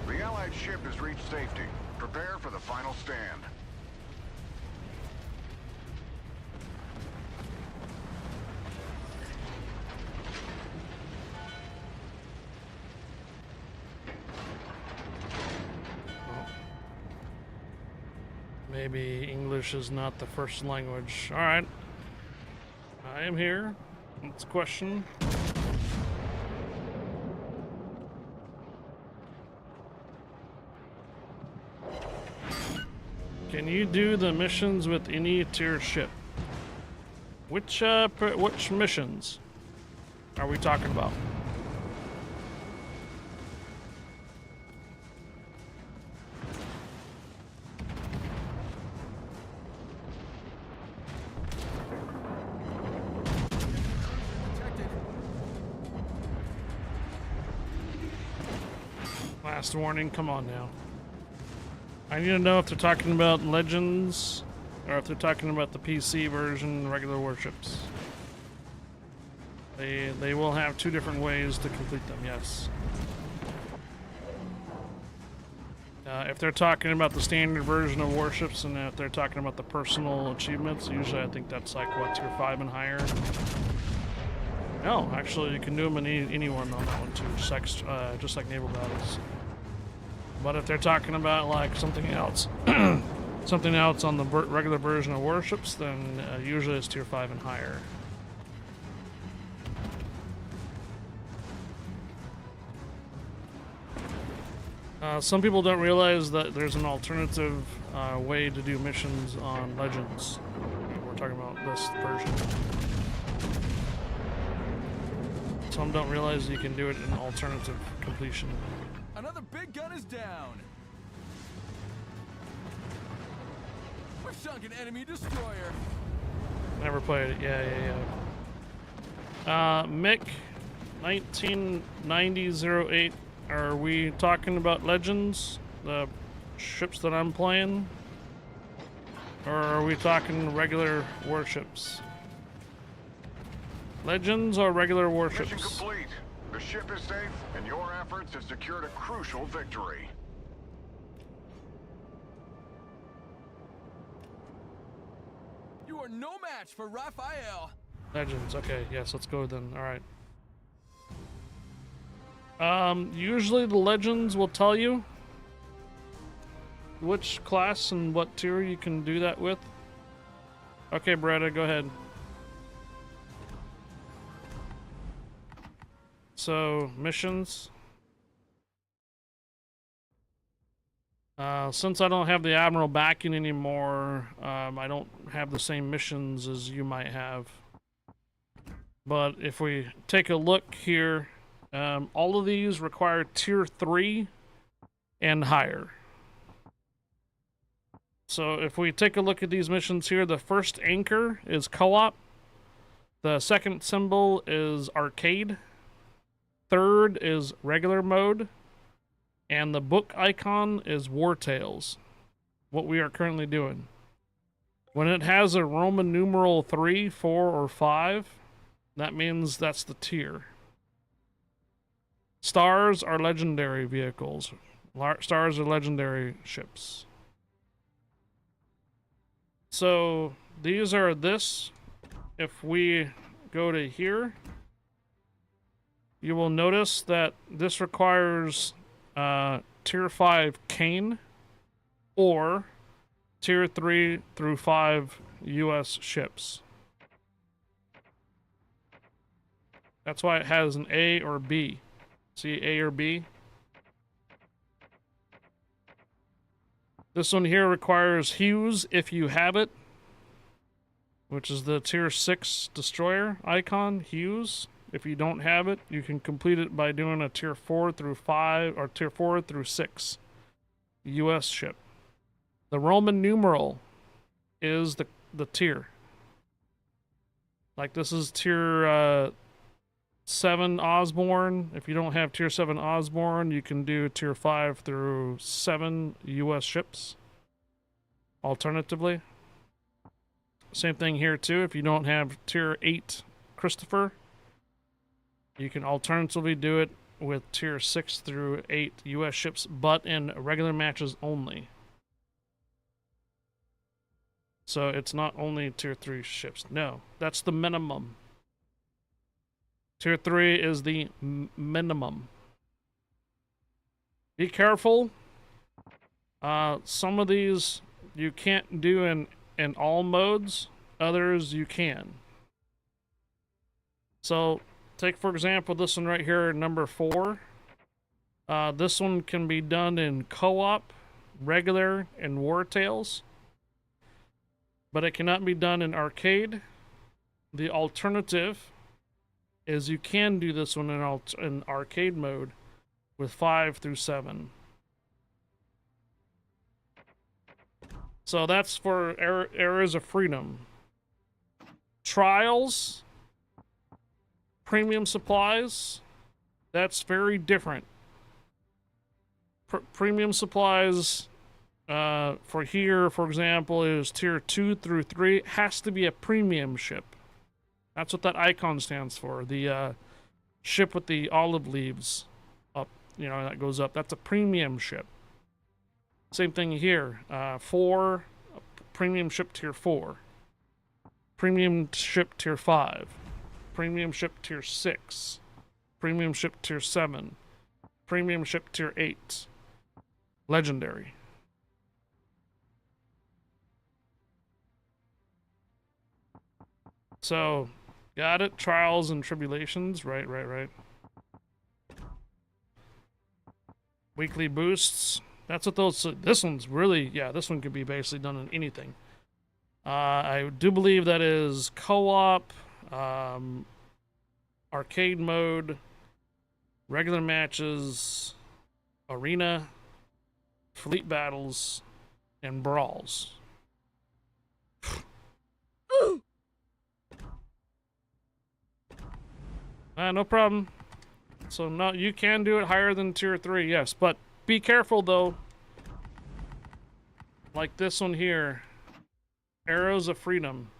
Speaker 2: The Allied ship has reached safety. Prepare for the final stand.
Speaker 1: Maybe English is not the first language. All right. I am here. What's the question? Can you do the missions with any tier ship? Which missions are we talking about? Last warning, come on now. I need to know if they're talking about Legends or if they're talking about the PC version, regular warships. They will have two different ways to complete them, yes. If they're talking about the standard version of warships, and if they're talking about the personal achievements, usually I think that's like what, tier 5 and higher. No, actually you can do them in any one on that one too, just like naval battles. But if they're talking about like something else, something else on the regular version of warships, then usually it's tier 5 and higher. Some people don't realize that there's an alternative way to do missions on Legends. We're talking about this version. Some don't realize you can do it in alternative completion.
Speaker 10: Another big gun is down. We've sunk an enemy destroyer.
Speaker 1: Never played it. Yeah. Mick, 1990-08. Are we talking about Legends, the ships that I'm playing? Or are we talking regular warships? Legends or regular warships?
Speaker 2: Mission complete. The ship is safe, and your efforts have secured a crucial victory.
Speaker 10: You are no match for Raphael.
Speaker 1: Legends, okay, yes, let's go then. Alright. Usually the Legends will tell you which class and what tier you can do that with. Okay, Bretta, go ahead. So, missions. Since I don't have the Admiral backing anymore, I don't have the same missions as you might have. But if we take a look here, all of these require tier 3 and higher. So if we take a look at these missions here, the first anchor is co-op. The second symbol is arcade. Third is regular mode. And the book icon is War Tales. What we are currently doing. When it has a Roman numeral 3, 4, or 5, that means that's the tier. Stars are legendary vehicles. Stars are legendary ships. So these are this. If we go to here, you will notice that this requires tier 5 Kane or tier 3 through 5 US ships. That's why it has an A or B. See A or B? This one here requires Hughes if you have it, which is the tier 6 destroyer icon, Hughes. If you don't have it, you can complete it by doing a tier 4 through 5 or tier 4 through 6 US ship. The Roman numeral is the tier. Like this is tier 7 Osborne. If you don't have tier 7 Osborne, you can do tier 5 through 7 US ships. Alternatively. Same thing here too. If you don't have tier 8 Christopher, you can alternatively do it with tier 6 through 8 US ships, but in regular matches only. So it's not only tier 3 ships. No, that's the minimum. Tier 3 is the minimum. Be careful. Some of these you can't do in all modes. Others you can. So take for example this one right here, number 4. This one can be done in co-op, regular, and War Tales. but it cannot be done in arcade. The alternative is you can do this one in arcade mode with 5 through 7. So that's for Eras of Freedom. Trials, premium supplies, that's very different. Premium supplies for here, for example, is tier 2 through 3. It has to be a premium ship. That's what that icon stands for. The ship with the olive leaves up, you know, that goes up. That's a premium ship. Same thing here. 4, premium ship tier 4. Premium ship tier 5. Premium ship tier 6. Premium ship tier 7. Premium ship tier 8. Legendary. So, got it. Trials and tribulations. Right. Weekly boosts. That's what those... This one's really... Yeah, this one could be basically done in anything. I do believe that is co-op, arcade mode, regular matches, arena, fleet battles, and brawls. No problem. So no, you can do it higher than tier 3, yes, but be careful though. Like this one here, Arrows of Freedom.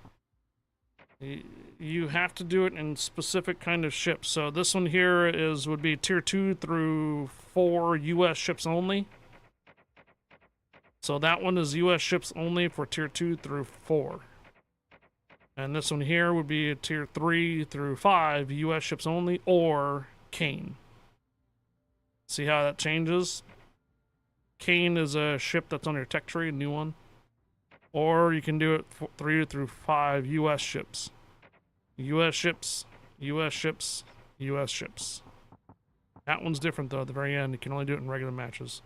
Speaker 1: You have to do it in specific kind of ships. So this one here would be tier 2 through 4 US ships only. So that one is US ships only for tier 2 through 4. And this one here would be a tier 3 through 5 US ships only, or Kane. See how that changes? Kane is a ship that's on your tech tree, a new one. Or you can do it 3 through 5 US ships. US ships, US ships, US ships. That one's different though at the very end. You can only do it in regular matches.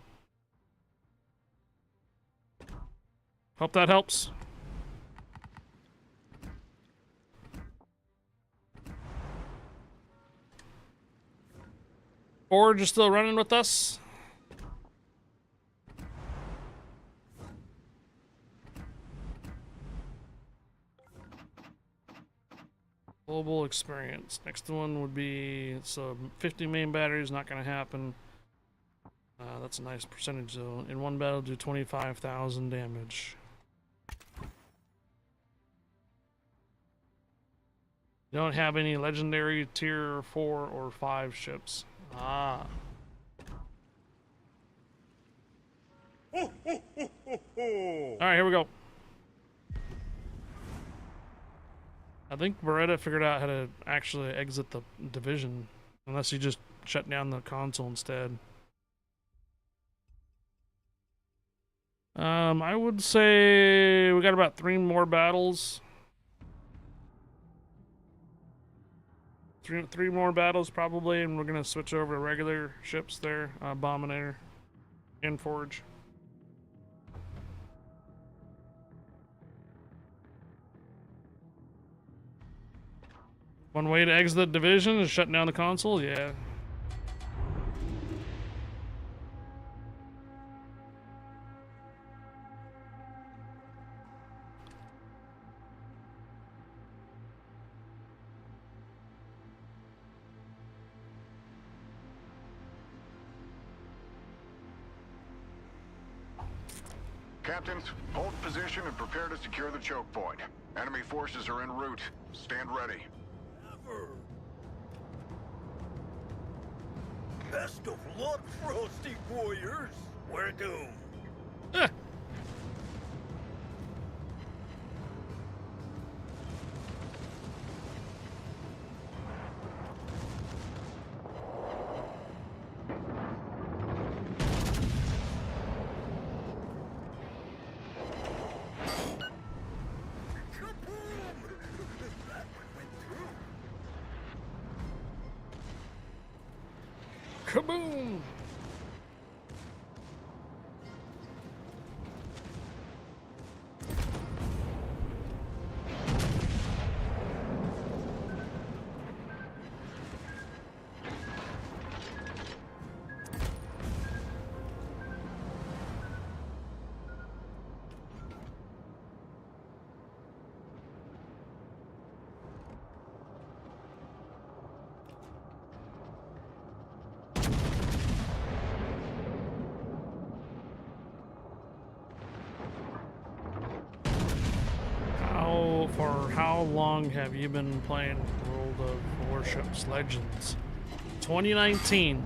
Speaker 1: Hope that helps. Forge is still running with us. Global experience. Next one would be, so 50 main batteries, not going to happen. That's a nice percentage though. In one battle, do 25,000 damage. You don't have any legendary tier 4 or 5 ships. Ah. Alright, here we go. I think Beretta figured out how to actually exit the division. Unless you just shut down the console instead. I would say we got about 3 more battles. Three more battles probably, and we're gonna switch over to regular ships there. Abominator and Forge. One way to exit the division is shutting down the console, yeah.
Speaker 2: Captains, hold position and prepare to secure the choke point. Enemy forces are en route. Stand ready.
Speaker 3: Never. Best of luck, Frosty Warriors. We're doomed.
Speaker 1: Kaboom! how long have you been playing World of Warships Legends? 2019.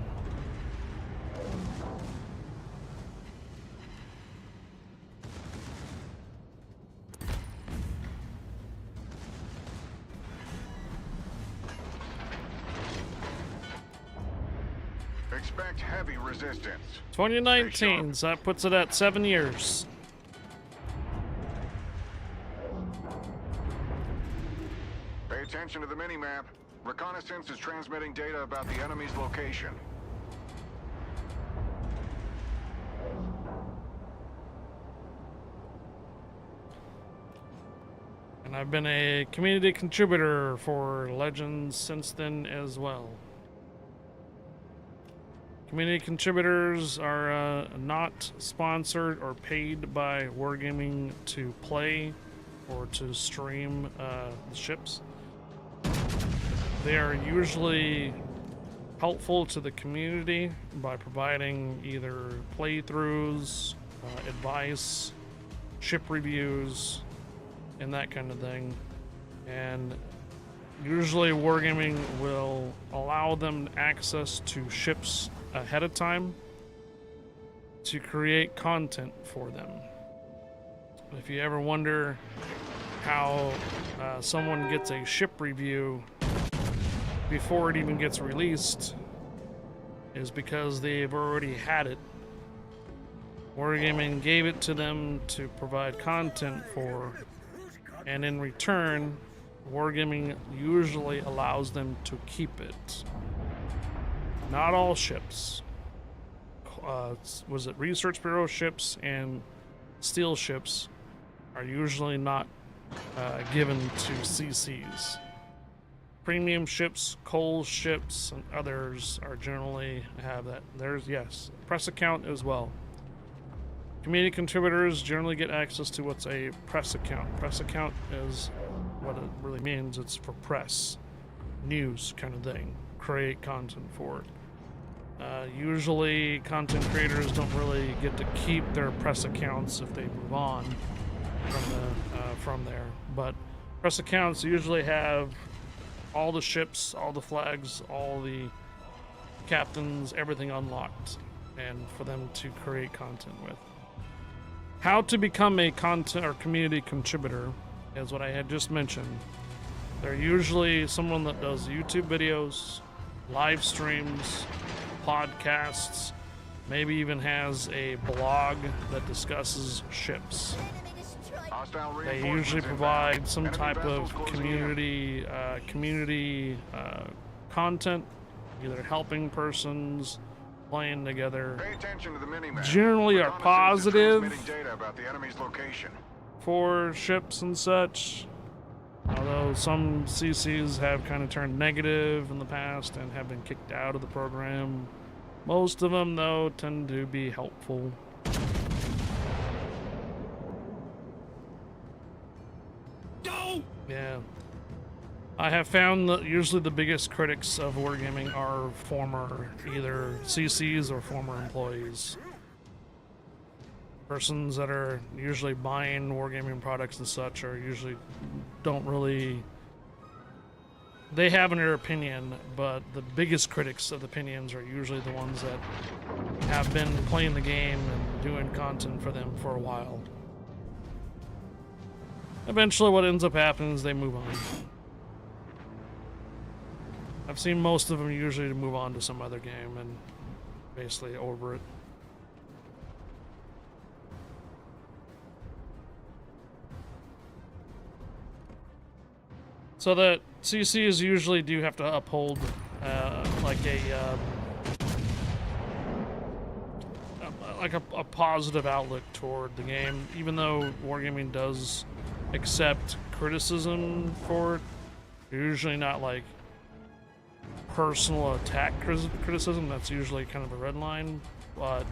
Speaker 2: Expect heavy resistance.
Speaker 1: 2019, so that puts it at 7 years.
Speaker 2: Pay attention to the mini-map. Reconnaissance is transmitting data about the enemy's location.
Speaker 1: And I've been a community contributor for Legends since then as well. Community contributors are not sponsored or paid by Wargaming to play or to stream the ships. They are usually helpful to the community by providing either playthroughs, advice, ship reviews, and that kind of thing. And usually Wargaming will allow them access to ships ahead of time to create content for them. If you ever wonder how someone gets a ship review before it even gets released, is because they've already had it. Wargaming gave it to them to provide content for, and in return, Wargaming usually allows them to keep it. Not all ships. Was it Research Bureau ships and steel ships are usually not given to CCs. Premium ships, coal ships, and others are generally have that. There's, yes, press account as well. Community contributors generally get access to what's a press account. Press account is what it really means. It's for press, news kind of thing. Create content for it. Usually content creators don't really get to keep their press accounts if they move on from there. But press accounts usually have all the ships, all the flags, all the captains, everything unlocked, and for them to create content with. How to become a content or community contributor is what I had just mentioned. They're usually someone that does YouTube videos, live streams, podcasts, maybe even has a blog that discusses ships. They usually provide some type of community content, either helping persons, playing together.
Speaker 2: Pay attention to the mini-map.
Speaker 1: Generally are
Speaker 2: Reconnaissance is
Speaker 1: positive
Speaker 2: transmitting data about the enemy's location.
Speaker 1: for ships and such. Although some CCs have kind of turned negative in the past and have been kicked out of the program. Most of them, though, tend to be helpful. Yeah. I have found that usually the biggest critics of wargaming are former either CCs or former employees. Persons that are usually buying wargaming products and such are usually don't really... They have their opinion, but the biggest critics of the opinions are usually the ones that have been playing the game and doing content for them for a while. Eventually what ends up happening is they move on. I've seen most of them usually move on to some other game and basically over it. So the CCs usually do have to uphold a positive outlook toward the game, even though wargaming does accept criticism for it. Usually not like personal attack criticism. That's usually kind of a red line. But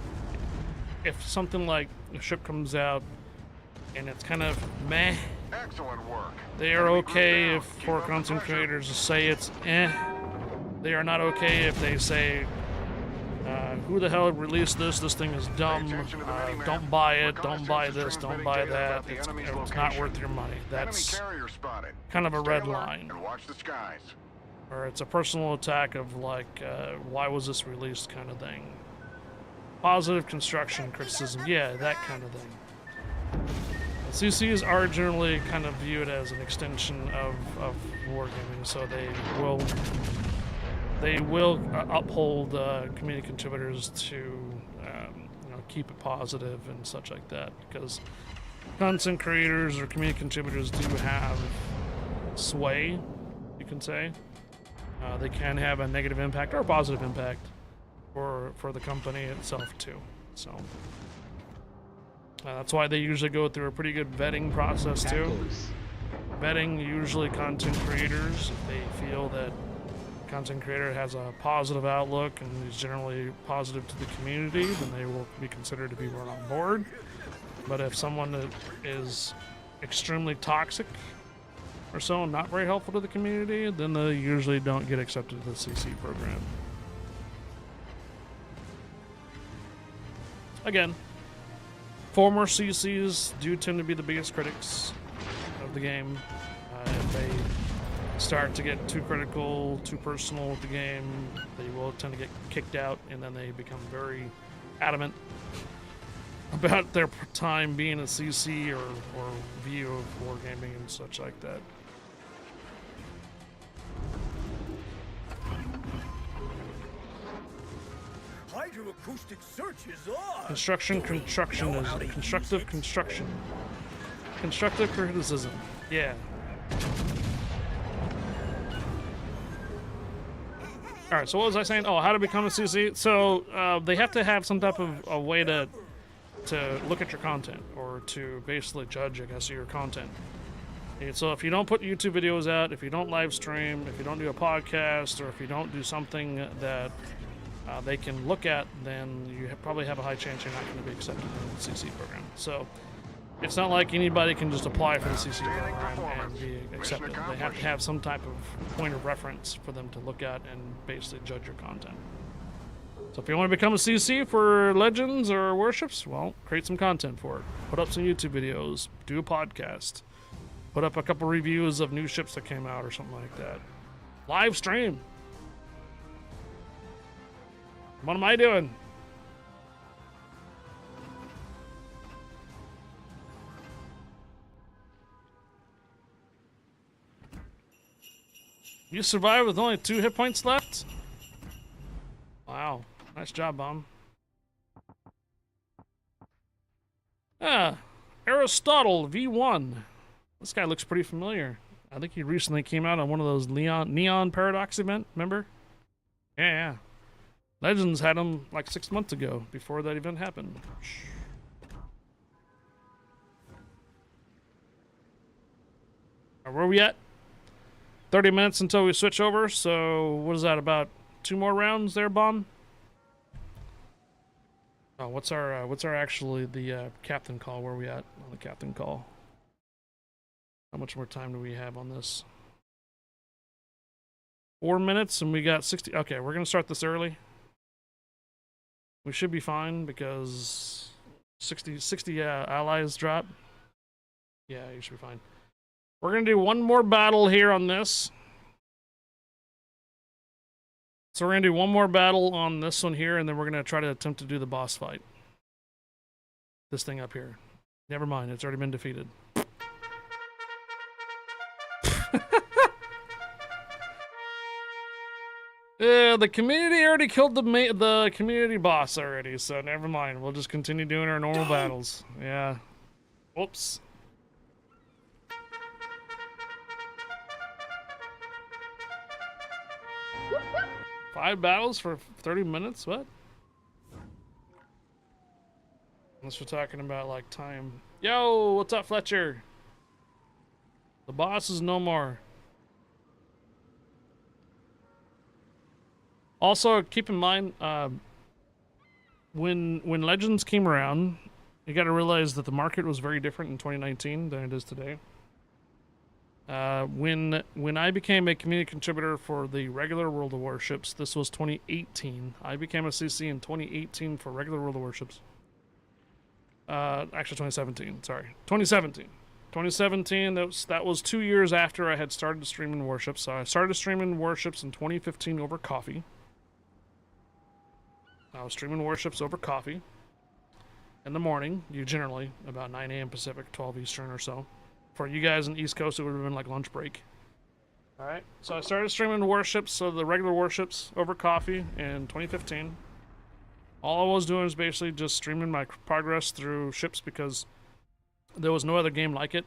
Speaker 1: if something like a ship comes out and it's kind of meh,
Speaker 2: Excellent work.
Speaker 1: they are okay for content creators to say it's eh. They are not okay if they say who the hell released this? This thing is dumb. Don't buy it. Don't buy this. Don't buy that. It's not worth your money. That's kind of a red line.
Speaker 2: And watch the skies.
Speaker 1: Or it's a personal attack of like, why was this released kind of thing. Positive construction criticism. Yeah, that kind of thing. CCs are generally kind of viewed as an extension of wargaming, so they will uphold community contributors to you know, keep it positive and such like that, because content creators or community contributors do have sway, you can say. They can have a negative impact or a positive impact for the company itself too. So that's why they usually go through a pretty good vetting process too. Vetting usually content creators, if they feel that content creator has a positive outlook and is generally positive to the community, then they will be considered to be brought on board. But if someone is extremely toxic or so, not very helpful to the community, then they usually don't get accepted to the CC program. Again, former CCs do tend to be the biggest critics of the game. If they start to get too critical, too personal with the game, they will tend to get kicked out, and then they become very adamant about their time being a CC or view of wargaming and such like that.
Speaker 3: Hydroacoustic search is on.
Speaker 1: Constructive construction. Constructive criticism. Yeah. Alright, so what was I saying? Oh, how to become a CC? So, they have to have some type of a way to look at your content, or to basically judge, I guess, your content. And so if you don't put YouTube videos out, if you don't live stream, if you don't do a podcast, or if you don't do something that they can look at, then you probably have a high chance you're not going to be accepted in the CC program. So it's not like anybody can just apply for the CC program and be accepted. They have to have some type of point of reference for them to look at and basically judge your content. So if you want to become a CC for Legends or Warships, well, create some content for it. Put up some YouTube videos, do a podcast, put up a couple reviews of new ships that came out or something like that. Live stream. What am I doing? You survived with only 2 hit points left? Wow. Nice job, Bomb. Ah, Aristotle V1. This guy looks pretty familiar. I think he recently came out on one of those Neon Paradox event, remember? Yeah. Legends had him like 6 months ago, before that event happened. Where are we at? 30 minutes until we switch over, so what is that, about 2 more rounds there, Bomb? Oh, what's our actually the captain call? Where are we at on the captain call? How much more time do we have on this? 4 minutes, and we got 60. Okay, we're gonna start this early. We should be fine because 60 allies drop. Yeah, you should be fine. We're gonna do one more battle here on this. So we're gonna do one more battle on this one here, and then we're gonna try to attempt to do the boss fight. This thing up here. Never mind, it's already been defeated. Yeah, the community already killed the community boss already, so never mind. We'll just continue doing our normal battles. Yeah. Whoops. Five battles for 30 minutes? What? Unless we're talking about, like, time. Yo, what's up, Fletcher? The boss is no more. Also, keep in mind, when Legends came around, you got to realize that the market was very different in 2019 than it is today. When I became a community contributor for the regular World of Warships, this was 2018. I became a CC in 2018 for regular World of Warships. Actually 2017, sorry. 2017. 2017, that was 2 years after I had started streaming Warships. So I started streaming Warships in 2015 over coffee. I was streaming Warships over coffee in the morning, generally about 9 a.m. Pacific, 12 Eastern or so. For you guys in the East Coast, it would have been like lunch break. Alright, so I started streaming Warships, so the regular Warships over coffee in 2015. All I was doing was basically just streaming my progress through ships because there was no other game like it.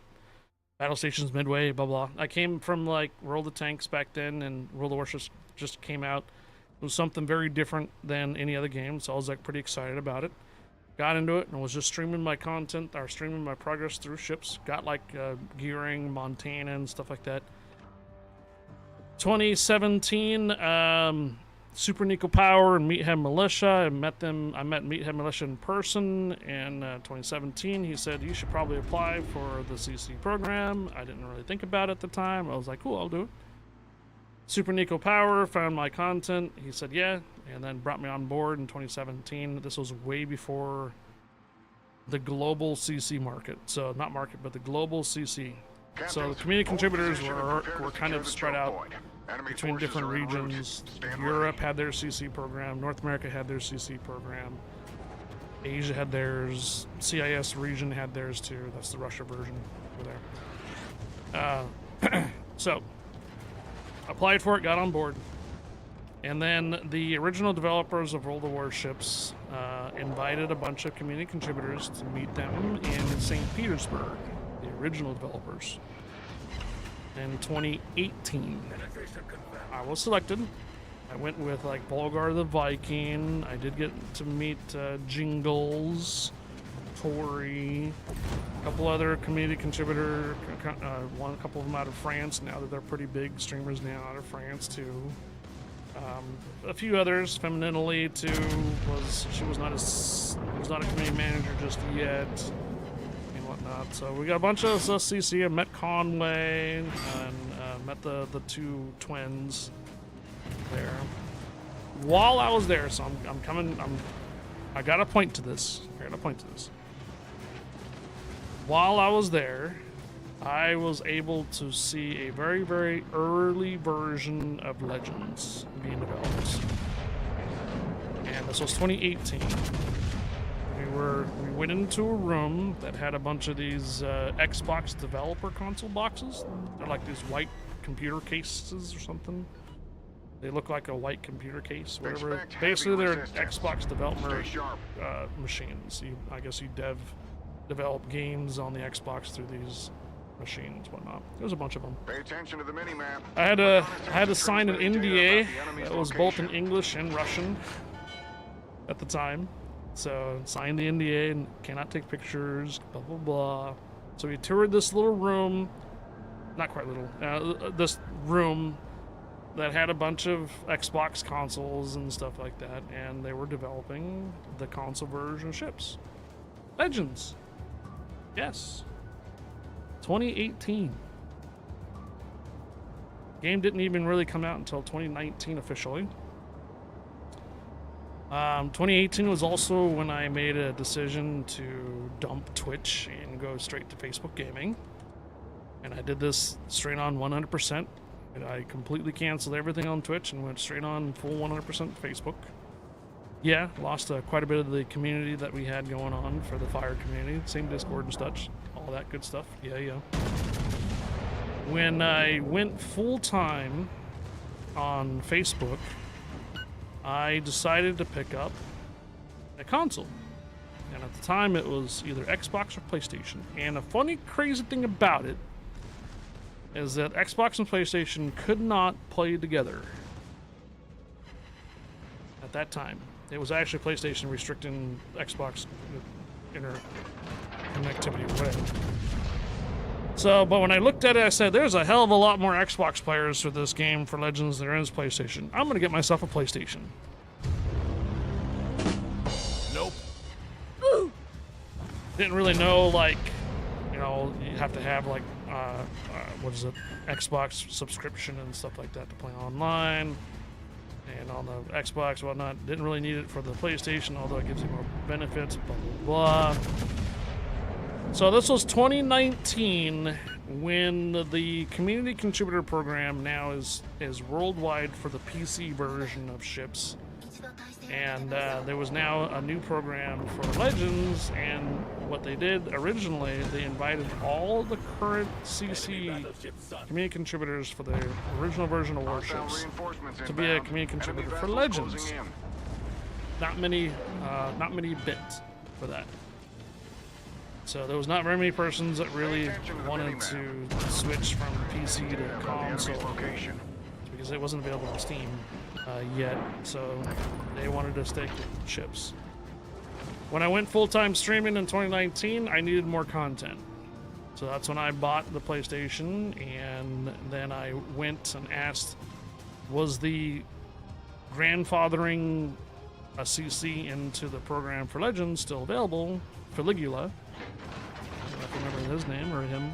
Speaker 1: Battle Stations, Midway, blah blah. I came from like World of Tanks back then, and World of Warships just came out. It was something very different than any other game, so I was like pretty excited about it. Got into it and was just streaming my content, or streaming my progress through ships. Got like gearing, Montana, and stuff like that. 2017, Super Nico Power and Meathead Militia. I met Meathead Militia in person in 2017. He said, you should probably apply for the CC program. I didn't really think about it at the time. I was like, cool, I'll do it. Super Nico Power found my content. He said, yeah, and then brought me on board in 2017. This was way before the global CC market. So not market, but the global CC. So the community contributors were kind of spread out between different regions. Europe had their CC program. North America had their CC program. Asia had theirs. CIS region had theirs too. That's the Russia version over there. So applied for it, got on board. And then the original developers of World of Warships invited a bunch of community contributors to meet them in St. Petersburg, the original developers. In 2018, I was selected. I went with like Bolgar the Viking. I did get to meet Jingles, Tori, a couple other community contributor, a couple of them out of France now that they're pretty big streamers now out of France too. A few others, Feminine Elite too, she was not a community manager just yet, and whatnot. So we got a bunch of us CC. I met Conway and met the two twins there. While I was there, so I gotta point to this. While I was there, I was able to see a very, very early version of Legends being developed. And this was 2018. We went into a room that had a bunch of these Xbox developer console boxes. They're like these white computer cases or something. They look like a white computer case, whatever. Basically, they're Xbox development machines. I guess you develop games on the Xbox through these machines, whatnot. There's a bunch of them.
Speaker 2: Pay attention to the mini-map.
Speaker 1: I had to sign an NDA that was both in English and Russian at the time. So signed the NDA and cannot take pictures, blah blah blah. So we toured this little room, not quite little, this room that had a bunch of Xbox consoles and stuff like that, and they were developing the console version of ships. Legends. Yes. 2018. Game didn't even really come out until 2019 officially. 2018 was also when I made a decision to dump Twitch and go straight to Facebook gaming. And I did this straight on 100%. And I completely canceled everything on Twitch and went straight on full 100% Facebook. Yeah, lost quite a bit of the community that we had going on for the Fire community. Same Discord and such. All that good stuff. Yeah. When I went full-time on Facebook, I decided to pick up a console. And at the time, it was either Xbox or PlayStation. And a funny, crazy thing about it is that Xbox and PlayStation could not play together at that time. It was actually PlayStation restricting Xbox interconnectivity or whatever. So, but when I looked at it, I said, there's a hell of a lot more Xbox players for this game for Legends than there is PlayStation. I'm going to get myself a PlayStation.
Speaker 10: Nope.
Speaker 1: Didn't really know, like, you have to have, like, what is it, Xbox subscription and stuff like that to play online. And on the Xbox and whatnot, didn't really need it for the PlayStation, although it gives you more benefits, blah, blah, blah. So this was 2019 when the community contributor program now is worldwide for the PC version of ships. And there was now a new program for Legends, and what they did originally, they invited all the current CC community contributors for the original version of Warships to be a community contributor for Legends. Not many bits for that. So there was not very many persons that really wanted to switch from PC to console because it wasn't available on Steam yet. So they wanted to stick with ships. When I went full-time streaming in 2019, I needed more content. So that's when I bought the PlayStation, and then I went and asked, was the grandfathering a CC into the program for Legends still available? Feligula, I don't know if you remember his name or him,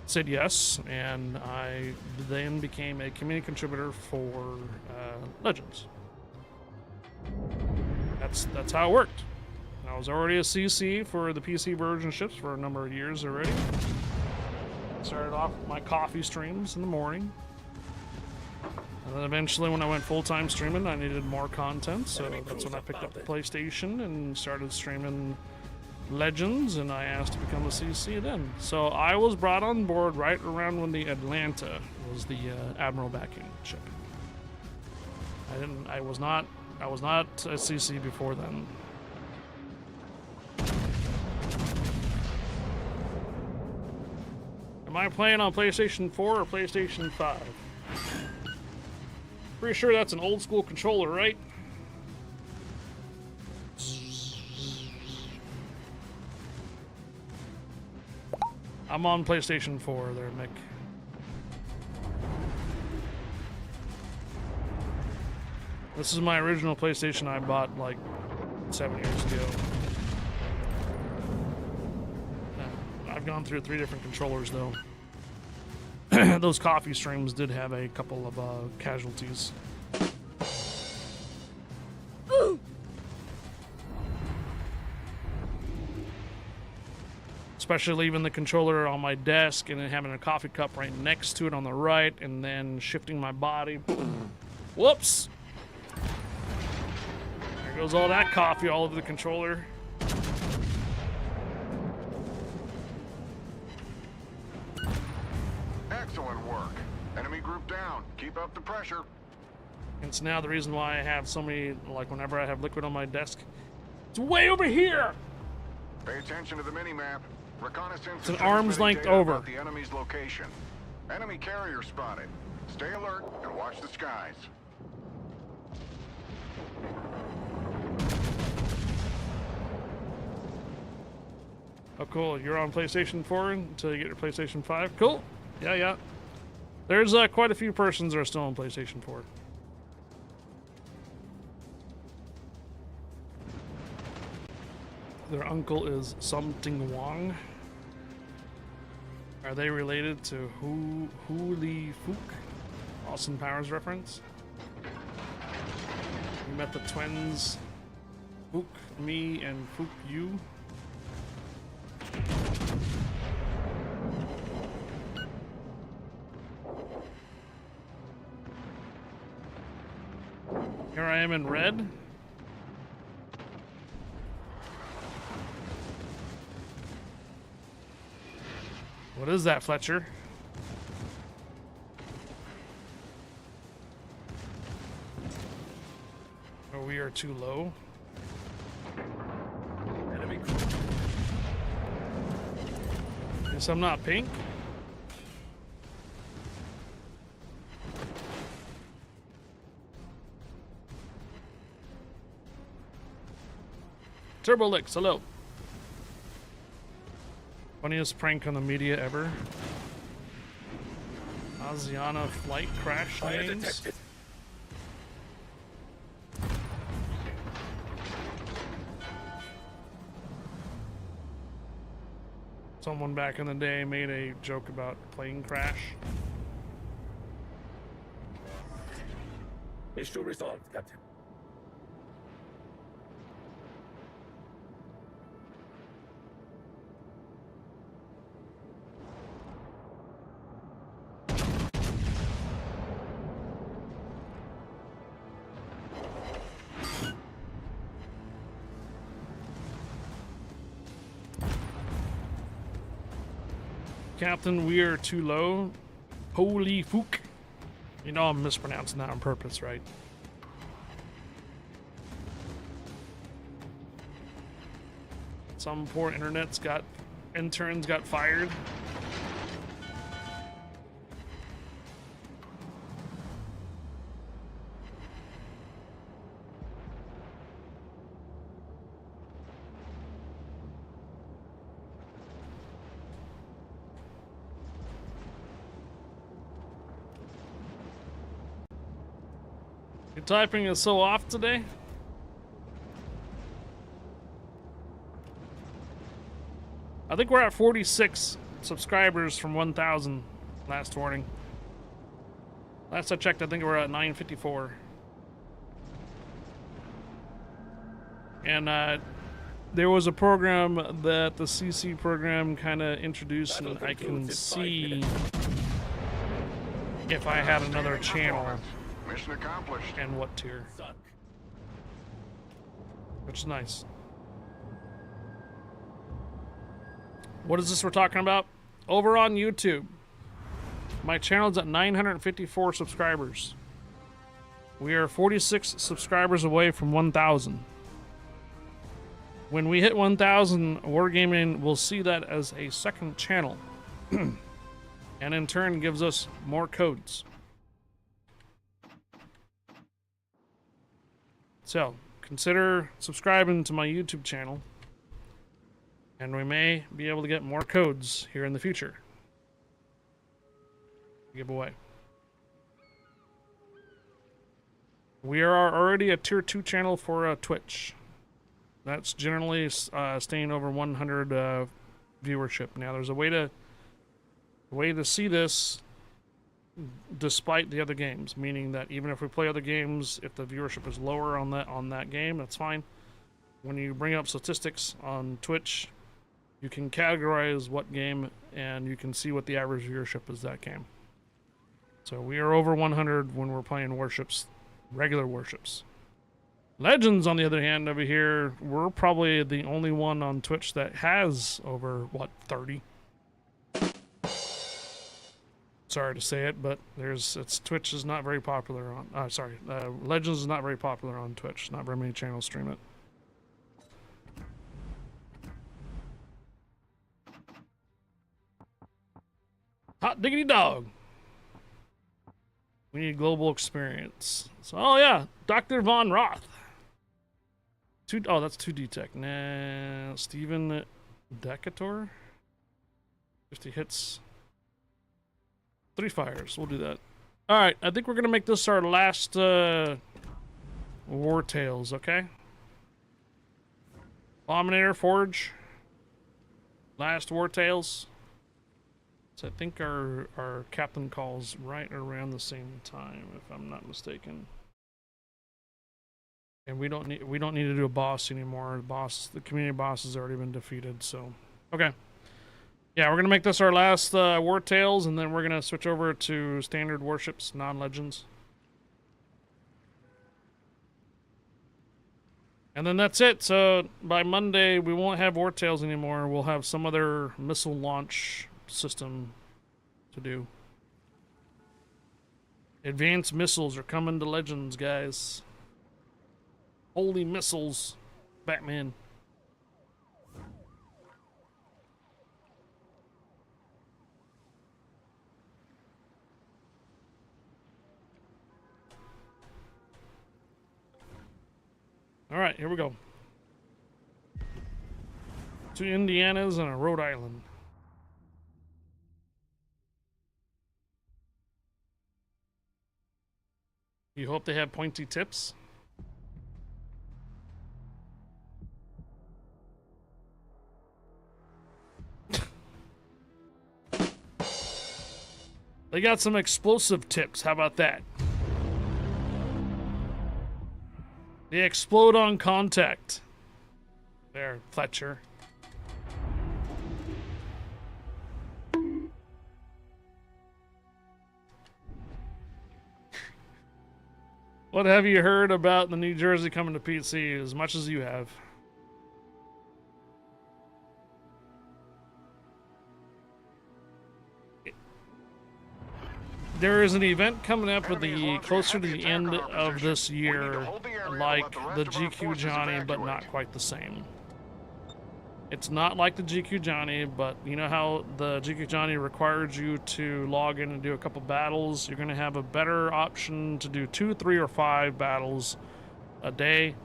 Speaker 1: said yes, and I then became a community contributor for Legends. That's how it worked. I was already a CC for the PC version ships for a number of years already. Started off with my coffee streams in the morning. And then eventually when I went full-time streaming, I needed more content, so that's when I picked up the PlayStation and started streaming Legends, and I asked to become a CC then. So I was brought on board right around when the Atlanta was the Admiral backing ship. I was not a CC before then. Am I playing on PlayStation 4 or PlayStation 5? Pretty sure that's an old school controller, right? I'm on PlayStation 4 there, Mick. This is my original PlayStation I bought like 7 years ago. I've gone through 3 different controllers though. Those coffee streams did have a couple of casualties. Especially leaving the controller on my desk and then having a coffee cup right next to it on the right and then shifting my body. Whoops! There goes all that coffee all over the controller.
Speaker 2: Excellent work. Enemy group down. Keep up the pressure.
Speaker 1: It's now the reason why I have so many, like whenever I have liquid on my desk, it's way over here!
Speaker 2: Pay attention to the mini-map. Reconnaissance
Speaker 1: It's an arm's length over.
Speaker 2: the enemy's location. Enemy carrier spotted. Stay alert and watch the skies.
Speaker 1: Oh, cool. You're on PlayStation 4 until you get your PlayStation 5? Cool. Yeah. There's quite a few persons that are still on PlayStation 4. Their uncle is something Wong. Are they related to Hu Li Fook? Austin Powers reference? We met the twins, Fook me and Fook you. Here I am in red. What is that, Fletcher? Oh, we are too low.
Speaker 10: Enemy
Speaker 1: Guess I'm not pink. Turbo Licks, hello. Funniest prank on the media ever. Asiana flight crash names. Someone back in the day made a joke about plane crash.
Speaker 3: Issue resolved, Captain.
Speaker 1: Captain, we are too low. Holy fook. You know I'm mispronouncing that on purpose, right? Some poor interns got fired. Your typing is so off today. I think we're at 46 subscribers from 1,000 last warning. Last I checked, I think we're at 954. And there was a program that the CC program kind of introduced, and I can see if I had another channel
Speaker 2: Mission accomplished.
Speaker 1: and what tier, which is nice. What is this we're talking about? Over on YouTube, my channel's at 954 subscribers. We are 46 subscribers away from 1,000. When we hit 1,000, Wargaming will see that as a second channel, and in turn gives us more codes. So, consider subscribing to my YouTube channel, and we may be able to get more codes here in the future. Give away. We are already a tier 2 channel for Twitch. That's generally staying over 100 viewership. Now, there's a way to see this despite the other games, meaning that even if we play other games, if the viewership is lower on that game, that's fine. When you bring up statistics on Twitch, you can categorize what game, and you can see what the average viewership is that game. So we are over 100 when we're playing Warships, regular Warships. Legends, on the other hand, over here, we're probably the only one on Twitch that has over, what, 30? Sorry to say it, but Twitch is not very popular on, Legends is not very popular on Twitch. Not very many channels stream it. Hot diggity dog. We need global experience. So, oh yeah, Dr. Von Roth. That's 2D Tech. Nah, Steven Decatur. 50 hits. 3 fires. We'll do that. Alright, I think we're going to make this our last War Tales, okay? Abominator Forge. Last War Tales. So I think our captain calls right around the same time, if I'm not mistaken. And we don't need to do a boss anymore. The community boss has already been defeated, so okay. Yeah, we're gonna make this our last War Tales, and then we're gonna switch over to standard warships, non-legends. And then that's it. So by Monday, we won't have War Tales anymore. We'll have some other missile launch system to do. Advanced missiles are coming to Legends, guys. Holy missiles, Batman. All right, here we go. 2 Indianas and a Rhode Island. You hope they have pointy tips? They got some explosive tips. How about that? They explode on contact. There, Fletcher. What have you heard about the New Jersey coming to PC as much as you have? There is an event coming up with the closer to the end of this year, like the GQ Johnny, but not quite the same. It's not like the GQ Johnny, but you know how the GQ Johnny required you to log in and do a couple battles? You're going to have a better option to do 2, 3, or 5 battles a day,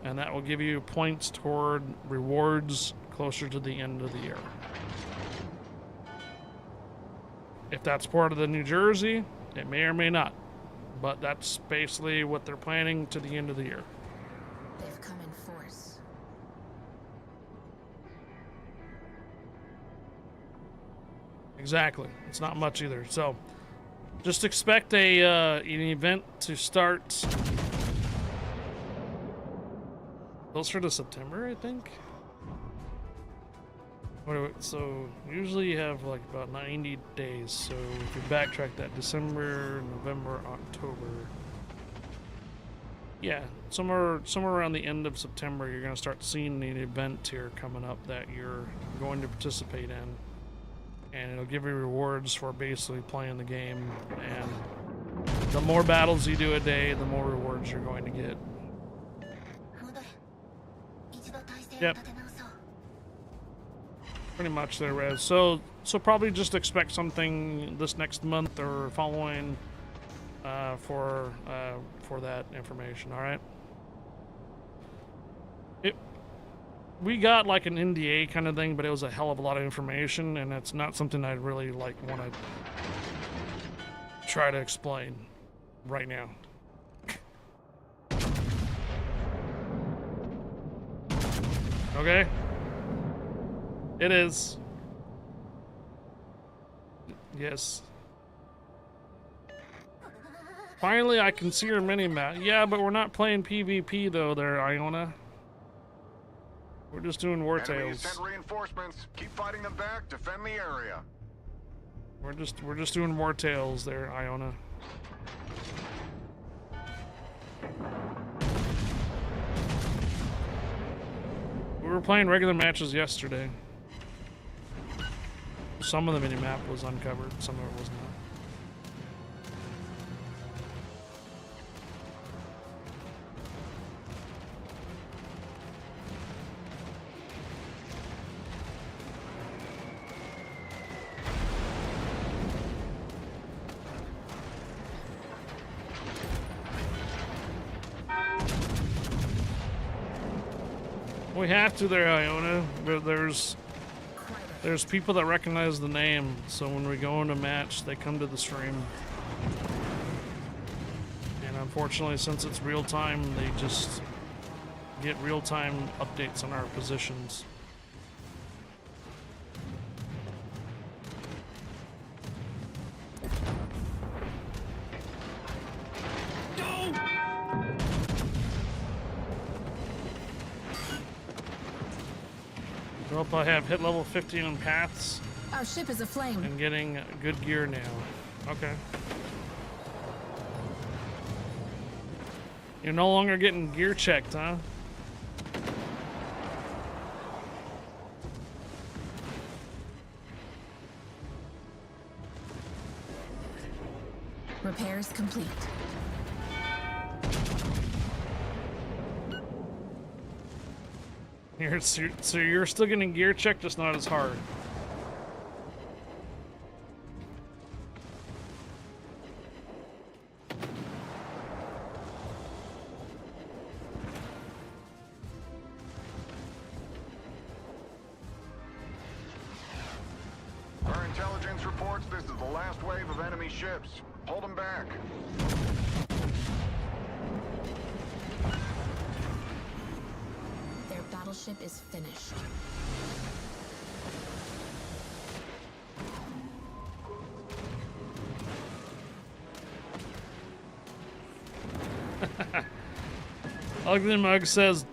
Speaker 1: and that will give you points toward rewards closer to the end of the year. If that's part of the New Jersey, it may or may not, but that's basically what they're planning to the end of the year.
Speaker 7: They've come in force.
Speaker 1: Exactly. It's not much either. So, just expect an event to start closer to September, I think. So, usually you have like about 90 days. So, if you backtrack that, December, November, October. Yeah, somewhere around the end of September, you're going to start seeing an event here coming up that you're going to participate in. And it'll give you rewards for basically playing the game. And the more battles you do a day, the more rewards you're going to get. Yep. Pretty much there, Rez. So probably just expect something this next month or following for that information. All right. We got like an NDA kind of thing, but it was a hell of a lot of information, and it's not something I'd really like want to try to explain right now. Okay? It is. Yes. Finally, I can see your mini-map. Yeah, but we're not playing PvP though there, Iona. We're just doing war
Speaker 2: Enemies
Speaker 1: tales.
Speaker 2: sent reinforcements. Keep fighting them back. Defend the area.
Speaker 1: We're just doing war tales there, Iona. We were playing regular matches yesterday. Some of the minimap was uncovered, some of it was not. We have to there, Iona. There's people that recognize the name, so when we go into a match, they come to the stream. And unfortunately, since it's real time, they just get real-time updates on our positions. Hope I have hit level 50 on paths.
Speaker 7: Our ship is aflame.
Speaker 1: And getting good gear now. Okay. You're no longer getting gear checked, huh?
Speaker 7: Repairs complete.
Speaker 1: So you're still getting gear checked, just not as hard.
Speaker 2: Our intelligence reports this is the last wave of enemy ships. Hold them back.
Speaker 7: Their battleship is finished.
Speaker 1: Ugly Mug says,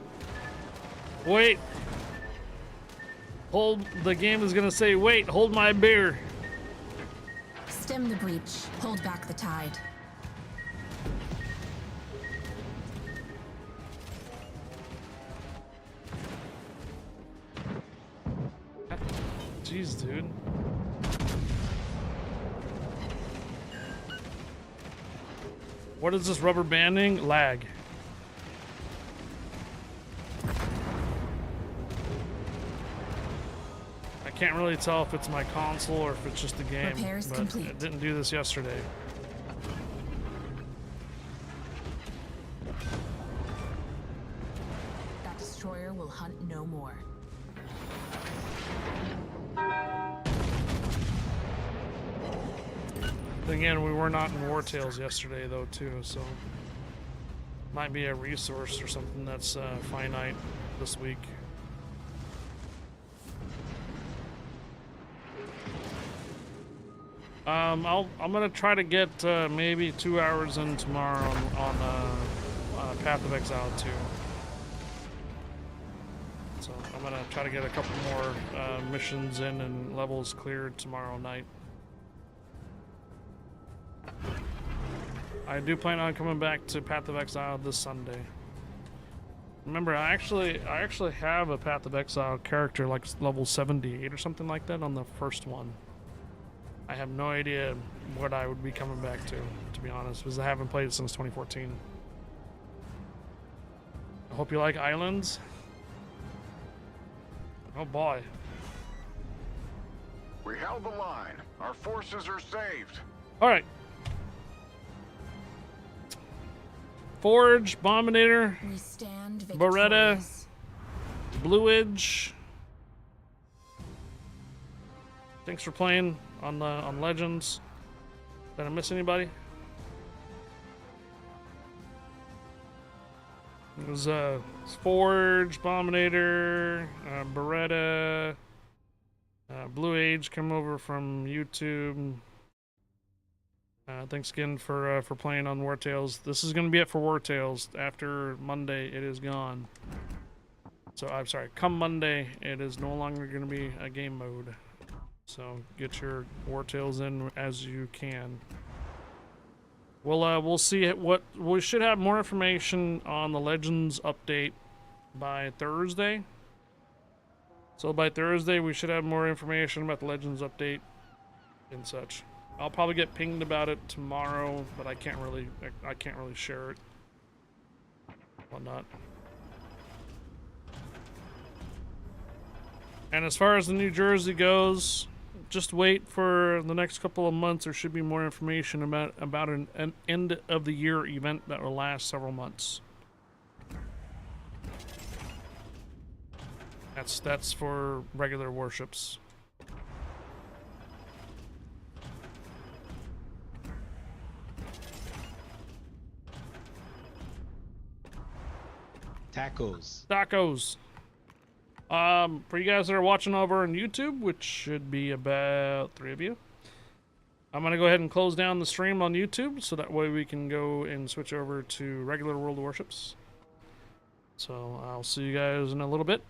Speaker 1: wait. The game is gonna say, wait, hold my beer.
Speaker 11: Stem the breach. Hold back the tide.
Speaker 1: Jeez, dude. What is this rubber banding? Lag. I can't really tell if it's my console or if it's just the game.
Speaker 11: Repairs
Speaker 1: but
Speaker 11: complete.
Speaker 1: it didn't do this yesterday.
Speaker 11: That destroyer will hunt no more.
Speaker 1: Again, we were not in War Tales yesterday, though, too, so might be a resource or something that's finite this week. I'm gonna try to get maybe 2 hours in tomorrow on Path of Exile 2. So I'm gonna try to get a couple more missions in and levels cleared tomorrow night. I do plan on coming back to Path of Exile this Sunday. Remember, I actually have a Path of Exile character like level 78 or something like that on the first one. I have no idea what I would be coming back to be honest, because I haven't played it since 2014. I hope you like Islands. Oh boy.
Speaker 2: We held the line. Our forces are saved.
Speaker 1: All right. Forge, Bombinator,
Speaker 11: We stand
Speaker 1: Beretta,
Speaker 11: victorious.
Speaker 1: Blue Edge. Thanks for playing on Legends. Did I miss anybody? It was Forge, Bombinator, Beretta, Blue Age come over from YouTube. Thanks again for playing on War Tales. This is going to be it for War Tales. After Monday, it is gone. So, I'm sorry, come Monday, it is no longer going to be a game mode. So, get your War Tales in as you can. We'll see what... We should have more information on the Legends update by Thursday. So, by Thursday, we should have more information about the Legends update and such. I'll probably get pinged about it tomorrow, but I can't really share it. Whatnot. And as far as the New Jersey goes, just wait for the next couple of months. There should be more information about an end of the year event that will last several months. That's for regular warships. Tacos. For you guys that are watching over on YouTube, which should be about 3 of you, I'm gonna go ahead and close down the stream on YouTube so that way we can go and switch over to regular World of Warships. So I'll see you guys in a little bit.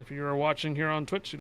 Speaker 1: If you are watching here on Twitch,